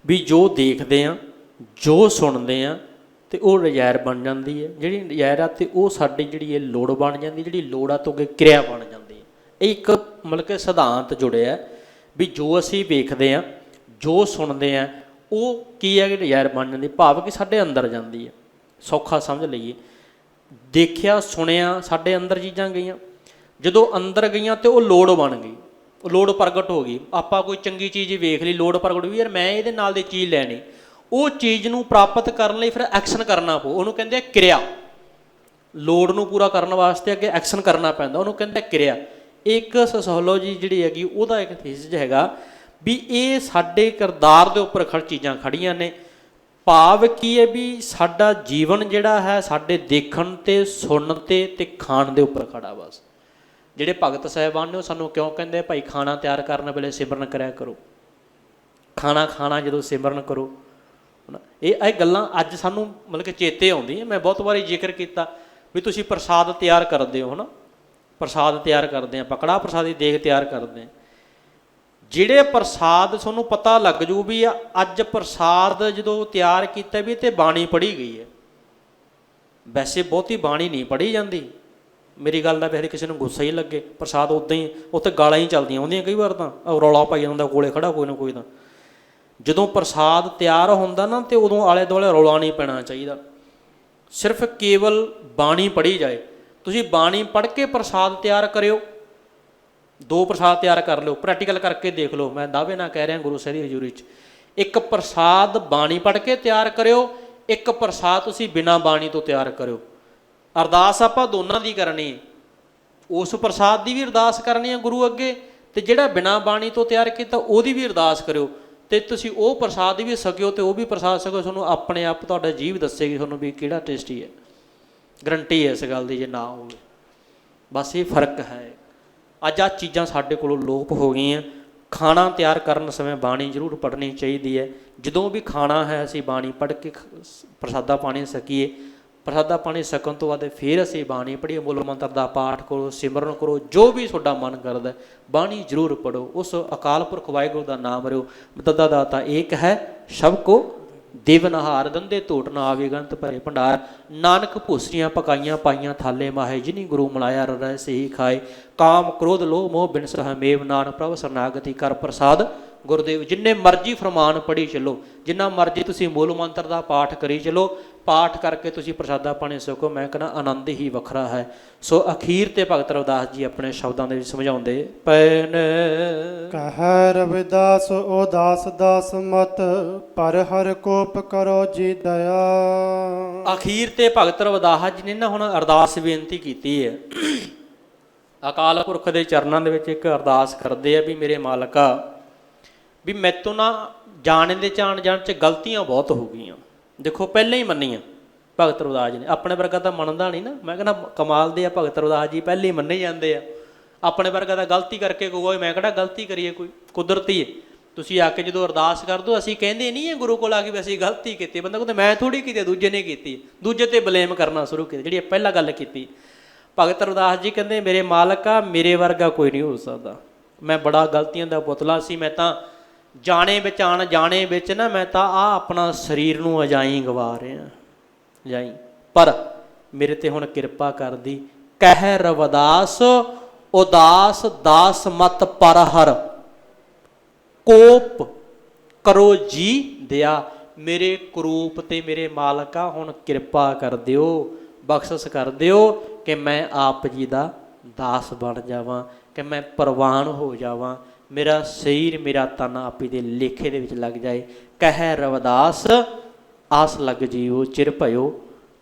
A: ਵੀ ਜੋ ਦੇਖਦੇ ਹਾਂ, ਜੋ ਸੁਣਦੇ ਹਾਂ, ਤੇ ਉਹ ਨਜ਼ਾਇਰ ਬਣ ਜਾਂਦੀ ਹੈ। ਜਿਹੜੀ ਨਜ਼ਾਇਰ ਆ ਤੇ ਉਹ ਸਾਡੀ ਜਿਹੜੀ ਇਹ ਲੋੜ ਬਣ ਜਾਂਦੀ, ਜਿਹੜੀ ਲੋੜ ਆ ਤੋਂ ਅੱਗੇ ਕਿਰਿਆ ਬਣ ਜਾਂਦੀ ਹੈ। ਇਹ ਇੱਕ ਮਤਲਬ ਕਿ ਸਿਧਾਂਤ ਜੁੜਿਆ ਵੀ ਜੋ ਅਸੀਂ ਵੇਖਦੇ ਹਾਂ, ਜੋ ਸੁਣਦੇ ਹਾਂ, ਉਹ ਕੀ ਹੈ ਕਿ ਨਜ਼ਾਇਰ ਬਣ ਜਾਂਦੀ, ਭਾਵ ਕਿ ਸਾਡੇ ਅੰਦਰ ਜਾਂਦੀ ਹੈ। ਸੌਖਾ ਸਮਝ ਲਈਏ, ਦੇਖਿਆ ਸੁਣਿਆ ਸਾਡੇ ਅੰਦਰ ਚੀਜ਼ਾਂ ਗਈਆਂ, ਜਦੋਂ ਅੰਦਰ ਗਈਆਂ ਤੇ ਉਹ ਲੋੜ ਬਣ ਗਈ, ਉਹ ਲੋੜ ਪ੍ਰਗਟ ਹੋ ਗਈ। ਆਪਾਂ ਕੋਈ ਚੰਗੀ ਚੀਜ਼ ਵੇਖ ਲਈ, ਲੋੜ ਪ੍ਰਗਟ ਹੋਈ, ਯਾਰ ਮੈਂ ਇਹਦੇ ਨਾਲ ਦੀ ਚੀਜ਼ ਲੈਣੀ। ਉਹ ਚੀਜ਼ ਨੂੰ ਪ੍ਰਾਪਤ ਕਰਨ ਲਈ ਫਿਰ ਐਕਸ਼ਨ ਕਰਨਾ ਪਊ, ਉਹਨੂੰ ਕਹਿੰਦੇ ਆ ਕਿਰਿਆ। ਲੋੜ ਨੂੰ ਪੂਰਾ ਕਰਨ ਵਾਸਤੇ ਅੱਗੇ ਐਕਸ਼ਨ ਕਰਨਾ ਪੈਂਦਾ, ਉਹਨੂੰ ਕਹਿੰਦੇ ਕਿਰਿਆ। ਇੱਕ ਸੋਸ਼ੀਓਲੋਜੀ ਜਿਹੜੀ ਹੈਗੀ ਉਹਦਾ ਇੱਕ ਥੀਸਿਸ ਹੈਗਾ ਵੀ ਇਹ ਸਾਡੇ ਕਿਰਦਾਰ ਦੇ ਉੱਪਰ ਚੀਜ਼ਾਂ ਖੜੀਆਂ ਨੇ। ਭਾਵ ਕੀ ਹੈ ਵੀ ਸਾਡਾ ਜੀਵਨ ਜਿਹੜਾ ਹੈ ਸਾਡੇ ਦੇਖਣ 'ਤੇ, ਸੁਣਨ 'ਤੇ ਖਾਣ ਦੇ ਉੱਪਰ ਖੜਾ। ਬਸ ਜਿਹੜੇ ਭਗਤ ਸਾਹਿਬਾਨ ਨੇ ਉਹ ਸਾਨੂੰ ਕਿਉਂ ਕਹਿੰਦੇ ਭਾਈ ਖਾਣਾ ਤਿਆਰ ਕਰਨ ਵੇਲੇ ਸਿਮਰਨ ਕਰਿਆ ਕਰੋ, ਖਾਣਾ ਖਾਣਾ ਜਦੋਂ ਸਿਮਰਨ ਕਰੋ। ਇਹ ਗੱਲਾਂ ਅੱਜ ਸਾਨੂੰ ਮਤਲਬ ਕਿ ਚੇਤੇ ਆਉਂਦੀਆਂ। ਮੈਂ ਬਹੁਤ ਵਾਰੀ ਜ਼ਿਕਰ ਕੀਤਾ ਵੀ ਤੁਸੀਂ ਪ੍ਰਸਾਦ ਤਿਆਰ ਕਰਦੇ ਹੋ, ਹੈ ਨਾ, ਪ੍ਰਸਾਦ ਤਿਆਰ ਕਰਦੇ ਹਾਂ, ਪਕੜਾ ਪ੍ਰਸਾਦੀ ਦੇਗ ਤਿਆਰ ਕਰਦੇ ਹਾਂ। ਜਿਹੜੇ ਪ੍ਰਸਾਦ ਤੁਹਾਨੂੰ ਪਤਾ ਲੱਗ ਜੂ ਵੀ ਅੱਜ ਪ੍ਰਸਾਦ ਜਦੋਂ ਤਿਆਰ ਕੀਤਾ ਵੀ ਤੇ ਬਾਣੀ ਪੜ੍ਹੀ ਗਈ ਹੈ। ਵੈਸੇ ਬਹੁਤੀ ਬਾਣੀ ਨਹੀਂ ਪੜ੍ਹੀ ਜਾਂਦੀ, ਮੇਰੀ ਗੱਲ ਦਾ ਫਿਰ ਕਿਸੇ ਨੂੰ ਗੁੱਸਾ ਹੀ ਲੱਗੇ। ਪ੍ਰਸਾਦ ਉੱਦਾਂ ਹੀ ਉੱਥੇ ਗਾਲਾਂ ਹੀ ਚੱਲਦੀਆਂ ਆਉਂਦੀਆਂ ਕਈ ਵਾਰ, ਤਾਂ ਰੌਲਾ ਪਾਈ ਜਾਂਦਾ ਕੋਲੇ ਖੜਾ ਕੋਈ ਨਾ ਕੋਈ। ਤਾਂ ਜਦੋਂ ਪ੍ਰਸਾਦ ਤਿਆਰ ਹੁੰਦਾ ਨਾ ਤੇ ਉਦੋਂ ਆਲੇ ਦੁਆਲੇ ਰੌਲਾ ਨਹੀਂ ਪੈਣਾ ਚਾਹੀਦਾ, ਸਿਰਫ ਕੇਵਲ ਬਾਣੀ ਪੜ੍ਹੀ ਜਾਏ। ਤੁਸੀਂ ਬਾਣੀ ਪੜ੍ਹ ਕੇ ਪ੍ਰਸਾਦ ਤਿਆਰ ਕਰਿਓ, 2 ਪ੍ਰਸਾਦ ਤਿਆਰ ਕਰ ਲਿਓ, ਪ੍ਰੈਕਟੀਕਲ ਕਰਕੇ ਦੇਖ ਲਓ। ਮੈਂ ਦਾਅਵੇ ਨਾਲ ਕਹਿ ਰਿਹਾ ਗੁਰੂ ਸਾਹਿਬ ਦੀ ਹਜ਼ੂਰੀ 'ਚ, ਇੱਕ ਪ੍ਰਸਾਦ ਬਾਣੀ ਪੜ੍ਹ ਕੇ ਤਿਆਰ ਕਰਿਓ, ਇੱਕ ਪ੍ਰਸਾਦ ਤੁਸੀਂ ਬਿਨਾਂ ਬਾਣੀ ਤੋਂ ਤਿਆਰ ਕਰਿਓ। ਅਰਦਾਸ ਆਪਾਂ ਦੋਨਾਂ ਦੀ ਕਰਨੀ ਹੈ, ਉਸ ਪ੍ਰਸਾਦ ਦੀ ਵੀ ਅਰਦਾਸ ਕਰਨੀ ਹੈ ਗੁਰੂ ਅੱਗੇ, ਤੇ ਜਿਹੜਾ ਬਿਨਾਂ ਬਾਣੀ ਤੋਂ ਤਿਆਰ ਕੀਤਾ ਉਹਦੀ ਵੀ ਅਰਦਾਸ ਕਰਿਓ। ਤੇ ਤੁਸੀਂ ਉਹ ਪ੍ਰਸਾਦ ਵੀ ਸਕਿਓ ਤੇ ਉਹ ਵੀ ਪ੍ਰਸਾਦ ਸਕਿਓ। ਤੁਹਾਨੂੰ ਆਪਣੇ ਆਪ ਤੁਹਾਡਾ ਜੀਭ ਦੱਸੇਗੀ ਤੁਹਾਨੂੰ ਵੀ ਕਿਹੜਾ ਟੇਸਟੀ ਹੈ। ਗਰੰਟੀ ਹੈ ਇਸ ਗੱਲ ਦੀ, ਜੇ ਨਾ ਹੋਵੇ। ਬਸ ਇਹ ਫਰਕ ਹੈ। ਅੱਜ ਆਹ ਚੀਜ਼ਾਂ ਸਾਡੇ ਕੋਲੋਂ ਲੋਪ ਹੋ ਗਈਆਂ। ਖਾਣਾ ਤਿਆਰ ਕਰਨ ਸਮੇਂ ਬਾਣੀ ਜ਼ਰੂਰ ਪੜ੍ਹਨੀ ਚਾਹੀਦੀ ਹੈ। ਜਦੋਂ ਵੀ ਖਾਣਾ ਹੈ ਅਸੀਂ ਬਾਣੀ ਪੜ੍ਹ ਕੇ ਪ੍ਰਸਾਦਾ ਪਾਣੀ ਸਕੀਏ। ਪ੍ਰਸਾਦਾ ਪਾਣੀ ਸਕਣ ਤੋਂ ਬਾਅਦ ਫਿਰ ਅਸੀਂ ਬਾਣੀ ਪੜ੍ਹੀਏ, ਮੂਲ ਮੰਤਰ ਦਾ ਪਾਠ ਕਰੋ, ਸਿਮਰਨ ਕਰੋ, ਜੋ ਵੀ ਤੁਹਾਡਾ ਮਨ ਕਰਦਾ ਬਾਣੀ ਜ਼ਰੂਰ ਪੜ੍ਹੋ। ਉਸ ਅਕਾਲ ਪੁਰਖ ਵਾਹਿਗੁਰੂ ਦਾ ਨਾਮ ਲਿਓ। ਦੱਦਾ ਦਾਤਾ ਏਕ ਹੈ ਸਭ ਕੋ ਦੇਵਨਹਾਰ, ਦੰਦੇ ਧੋਟ ਨਾ ਆਵੇ ਗੰਤ ਭਰੇ ਭੰਡਾਰ। ਨਾਨਕ ਭੂਸਰੀਆਂ ਪਕਾਈਆਂ ਪਾਈਆਂ ਥਾਲੇ ਮਾਹੇ, ਜਿਨੀ ਗੁਰੂ ਮਲਾਇਆ ਰਹਿ ਸਹੀ ਖਾਏ। ਕਾਮ ਕ੍ਰੋਧ ਲੋਭ ਮੋਹ ਬਿਨ ਸਹ ਮੇਵ, ਨਾਨਕ ਪ੍ਰਭ ਸਰਨਾਗਤੀ ਕਰ ਪ੍ਰਸਾਦ ਗੁਰਦੇਵ। ਜਿੰਨੇ ਮਰਜ਼ੀ ਫਰਮਾਨ ਪੜ੍ਹੀ ਚੱਲੋ, ਜਿੰਨਾ ਮਰਜ਼ੀ ਤੁਸੀਂ ਮੂਲ ਮੰਤਰ ਦਾ ਪਾਠ ਕਰੀ ਚਲੋ, ਪਾਠ ਕਰਕੇ ਤੁਸੀਂ ਪ੍ਰਸਾਦਾ ਪਾਣੀ ਸਕੋ, ਮੈਂ ਕਹਿੰਦਾ ਆਨੰਦ ਹੀ ਵੱਖਰਾ ਹੈ। ਸੋ ਅਖੀਰ ਤੇ ਭਗਤ ਰਵਿਦਾਸ ਜੀ ਆਪਣੇ ਸ਼ਬਦਾਂ ਦੇ ਵਿੱਚ ਸਮਝਾਉਂਦੇ ਪਏ ਨੇ।
B: ਕਹਿ ਰਵਿਦਾਸ ਉਦਾਸ ਦਾਸ ਮਤ ਪਰ ਹਰ ਕੋਪ ਕਰੋ ਜੀ ਦਇਆ।
A: ਅਖੀਰ ਤੇ ਭਗਤ ਰਵਿਦਾਸ ਜੀ ਨੇ ਨਾ ਹੁਣ ਅਰਦਾਸ ਬੇਨਤੀ ਕੀਤੀ ਹੈ। ਅਕਾਲ ਪੁਰਖ ਦੇ ਚਰਨਾਂ ਦੇ ਵਿੱਚ ਇੱਕ ਅਰਦਾਸ ਕਰਦੇ ਆ ਵੀ ਮੇਰੇ ਮਾਲਕਾ, ਵੀ ਮੈਤੋਂ ਨਾ ਜਾਣੇ ਦੇ ਜਾਣ ਚ ਗਲਤੀਆਂ ਬਹੁਤ ਹੋ ਗਈਆਂ। ਦੇਖੋ ਪਹਿਲਾਂ ਹੀ ਮੰਨੀਆਂ ਭਗਤ ਰਵਿਦਾਸ ਜੀ ਨੇ, ਆਪਣੇ ਵਰਗਾ ਤਾਂ ਮੰਨਦਾ ਨਹੀਂ ਨਾ। ਮੈਂ ਕਹਿੰਦਾ ਕਮਾਲ ਦੇ ਆ ਭਗਤ ਰਵਿਦਾਸ ਜੀ, ਪਹਿਲਾਂ ਹੀ ਮੰਨੇ ਜਾਂਦੇ ਆ। ਆਪਣੇ ਵਰਗਾ ਤਾਂ ਗਲਤੀ ਕਰਕੇ ਕਹੂਗਾ, ਮੈਂ ਕਿਹੜਾ ਗਲਤੀ ਕਰੀਏ, ਕੋਈ ਕੁਦਰਤੀ ਹੈ। ਤੁਸੀਂ ਆ ਕੇ ਜਦੋਂ ਅਰਦਾਸ ਕਰ ਦਿਓ, ਅਸੀਂ ਕਹਿੰਦੇ ਨਹੀਂ ਹੈ ਗੁਰੂ ਕੋਲ ਆ ਕੇ ਵੀ ਅਸੀਂ ਗਲਤੀ ਕੀਤੀ। ਬੰਦਾ ਕਹਿੰਦਾ ਮੈਂ ਥੋੜ੍ਹੀ ਕੀਤੀ, ਦੂਜੇ ਨੇ ਕੀਤੀ, ਦੂਜੇ 'ਤੇ ਬਲੇਮ ਕਰਨਾ ਸ਼ੁਰੂ ਕੀਤਾ, ਜਿਹੜੀ ਪਹਿਲਾਂ ਗੱਲ ਕੀਤੀ। ਭਗਤ ਰਵਿਦਾਸ ਜੀ ਕਹਿੰਦੇ ਮੇਰੇ ਮਾਲਕਾ, ਮੇਰੇ ਵਰਗਾ ਕੋਈ ਨਹੀਂ ਹੋ ਸਕਦਾ। ਮੈਂ ਬੜਾ ਗਲਤੀਆਂ ਦਾ ਪੁਤਲਾ ਸੀ। ਮੈਂ ਤਾਂ ਜਾਣੇ ਵਿੱਚ ਅਣਜਾਣੇ ਵਿੱਚ ਨਾ, ਮੈਂ ਤਾਂ ਆਹ ਆਪਣਾ ਸਰੀਰ ਨੂੰ ਅਜਾਈ ਗਵਾ ਰਿਹਾ ਜਾਈ, ਪਰ ਮੇਰੇ ਤੇ ਹੁਣ ਕਿਰਪਾ ਕਰਦੀ। ਕਹਿ ਰਵਿਦਾਸ ਉਦਾਸ ਦਾਸ ਮਤ ਪਰ ਹਰ ਕੋਪ ਕਰੋ ਜੀ ਦਿਆ। ਮੇਰੇ ਕਰੂਪ ਤੇ ਮੇਰੇ ਮਾਲਕਾ ਹੁਣ ਕਿਰਪਾ ਕਰ ਦਿਓ, ਬਖਸ਼ਿਸ਼ ਕਰ ਦਿਓ ਕਿ ਮੈਂ ਆਪ ਜੀ ਦਾ ਦਾਸ ਬਣ ਜਾਵਾਂ, ਕਿ ਮੈਂ ਪ੍ਰਵਾਨ ਹੋ ਜਾਵਾਂ, ਮੇਰਾ ਸਰੀਰ ਮੇਰਾ ਤਨ ਆਪ ਹੀ ਦੇ ਲੇਖੇ ਦੇ ਵਿੱਚ ਲੱਗ ਜਾਏ। ਕਹਿ ਰਵਿਦਾਸ ਆਸ ਲੱਗ ਜੀਓ ਚਿਰ ਭਇਓ।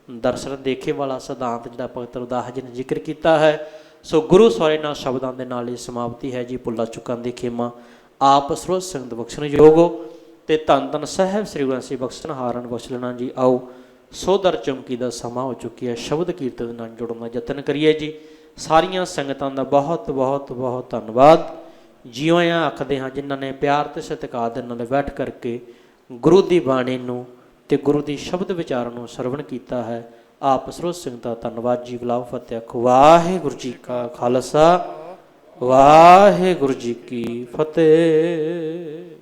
A: ਦਰਸ਼ਨ ਦੇਖੇ ਵਾਲਾ ਸਿਧਾਂਤ ਜਿਹੜਾ ਭਗਤ ਰਵਿਦਾਸ ਜੀ ਨੇ ਜ਼ਿਕਰ ਕੀਤਾ ਹੈ। ਸੋ ਗੁਰੂ ਸਹੁਰੇ ਨਾਲ ਸ਼ਬਦਾਂ ਦੇ ਨਾਲ ਹੀ ਸਮਾਪਤੀ ਹੈ ਜੀ। ਭੁੱਲਾ ਚੁੱਕਾਂ ਦੀ ਖੇਮਾ ਆਪ ਸਰੋਤ ਸੰਗਤ ਬਖਸ਼ਣ ਯੋਗੋ ਤੇ ਧੰਨ ਧੰਨ ਸਾਹਿਬ ਸ੍ਰੀ ਗੁਰੂ ਗ੍ਰੰਥ ਸਾਹਿਬ ਬਖਸ਼ਣ ਹਾਰਨ ਬਖਸ਼ ਲੈਣਾ ਜੀ। ਆਓ ਸੋਦਰ ਚੌਂਕੀ ਦਾ ਸਮਾਂ ਹੋ ਚੁੱਕਿਆ, ਸ਼ਬਦ ਕੀਰਤਨ ਨਾਲ ਜੁੜਨ ਦਾ ਯਤਨ ਕਰੀਏ ਜੀ। ਸਾਰੀਆਂ ਸੰਗਤਾਂ ਦਾ ਬਹੁਤ ਬਹੁਤ ਬਹੁਤ ਧੰਨਵਾਦ। ਜਿਉਂ ਆਖਦੇ ਹਾਂ ਜਿਨ੍ਹਾਂ ਨੇ ਪਿਆਰ ਤੇ ਸਤਿਕਾਰ ਦੇ ਨਾਲ ਬੈਠ ਕਰਕੇ ਗੁਰੂ ਦੀ ਬਾਣੀ ਨੂੰ ਤੇ ਗੁਰੂ ਦੀ ਸ਼ਬਦ ਵਿਚਾਰ ਨੂੰ ਸਰਵਣ ਕੀਤਾ ਹੈ। ਆਪ ਸਰੋਤ ਸਿੰਘ ਦਾ ਧੰਨਵਾਦ ਜੀ। ਗੁਲਾਮ ਫਤਿਹ। ਵਾਹਿਗੁਰੂ ਜੀ ਕਾ ਖਾਲਸਾ, ਵਾਹਿਗੁਰੂ ਜੀ ਕੀ ਫਤਿਹ।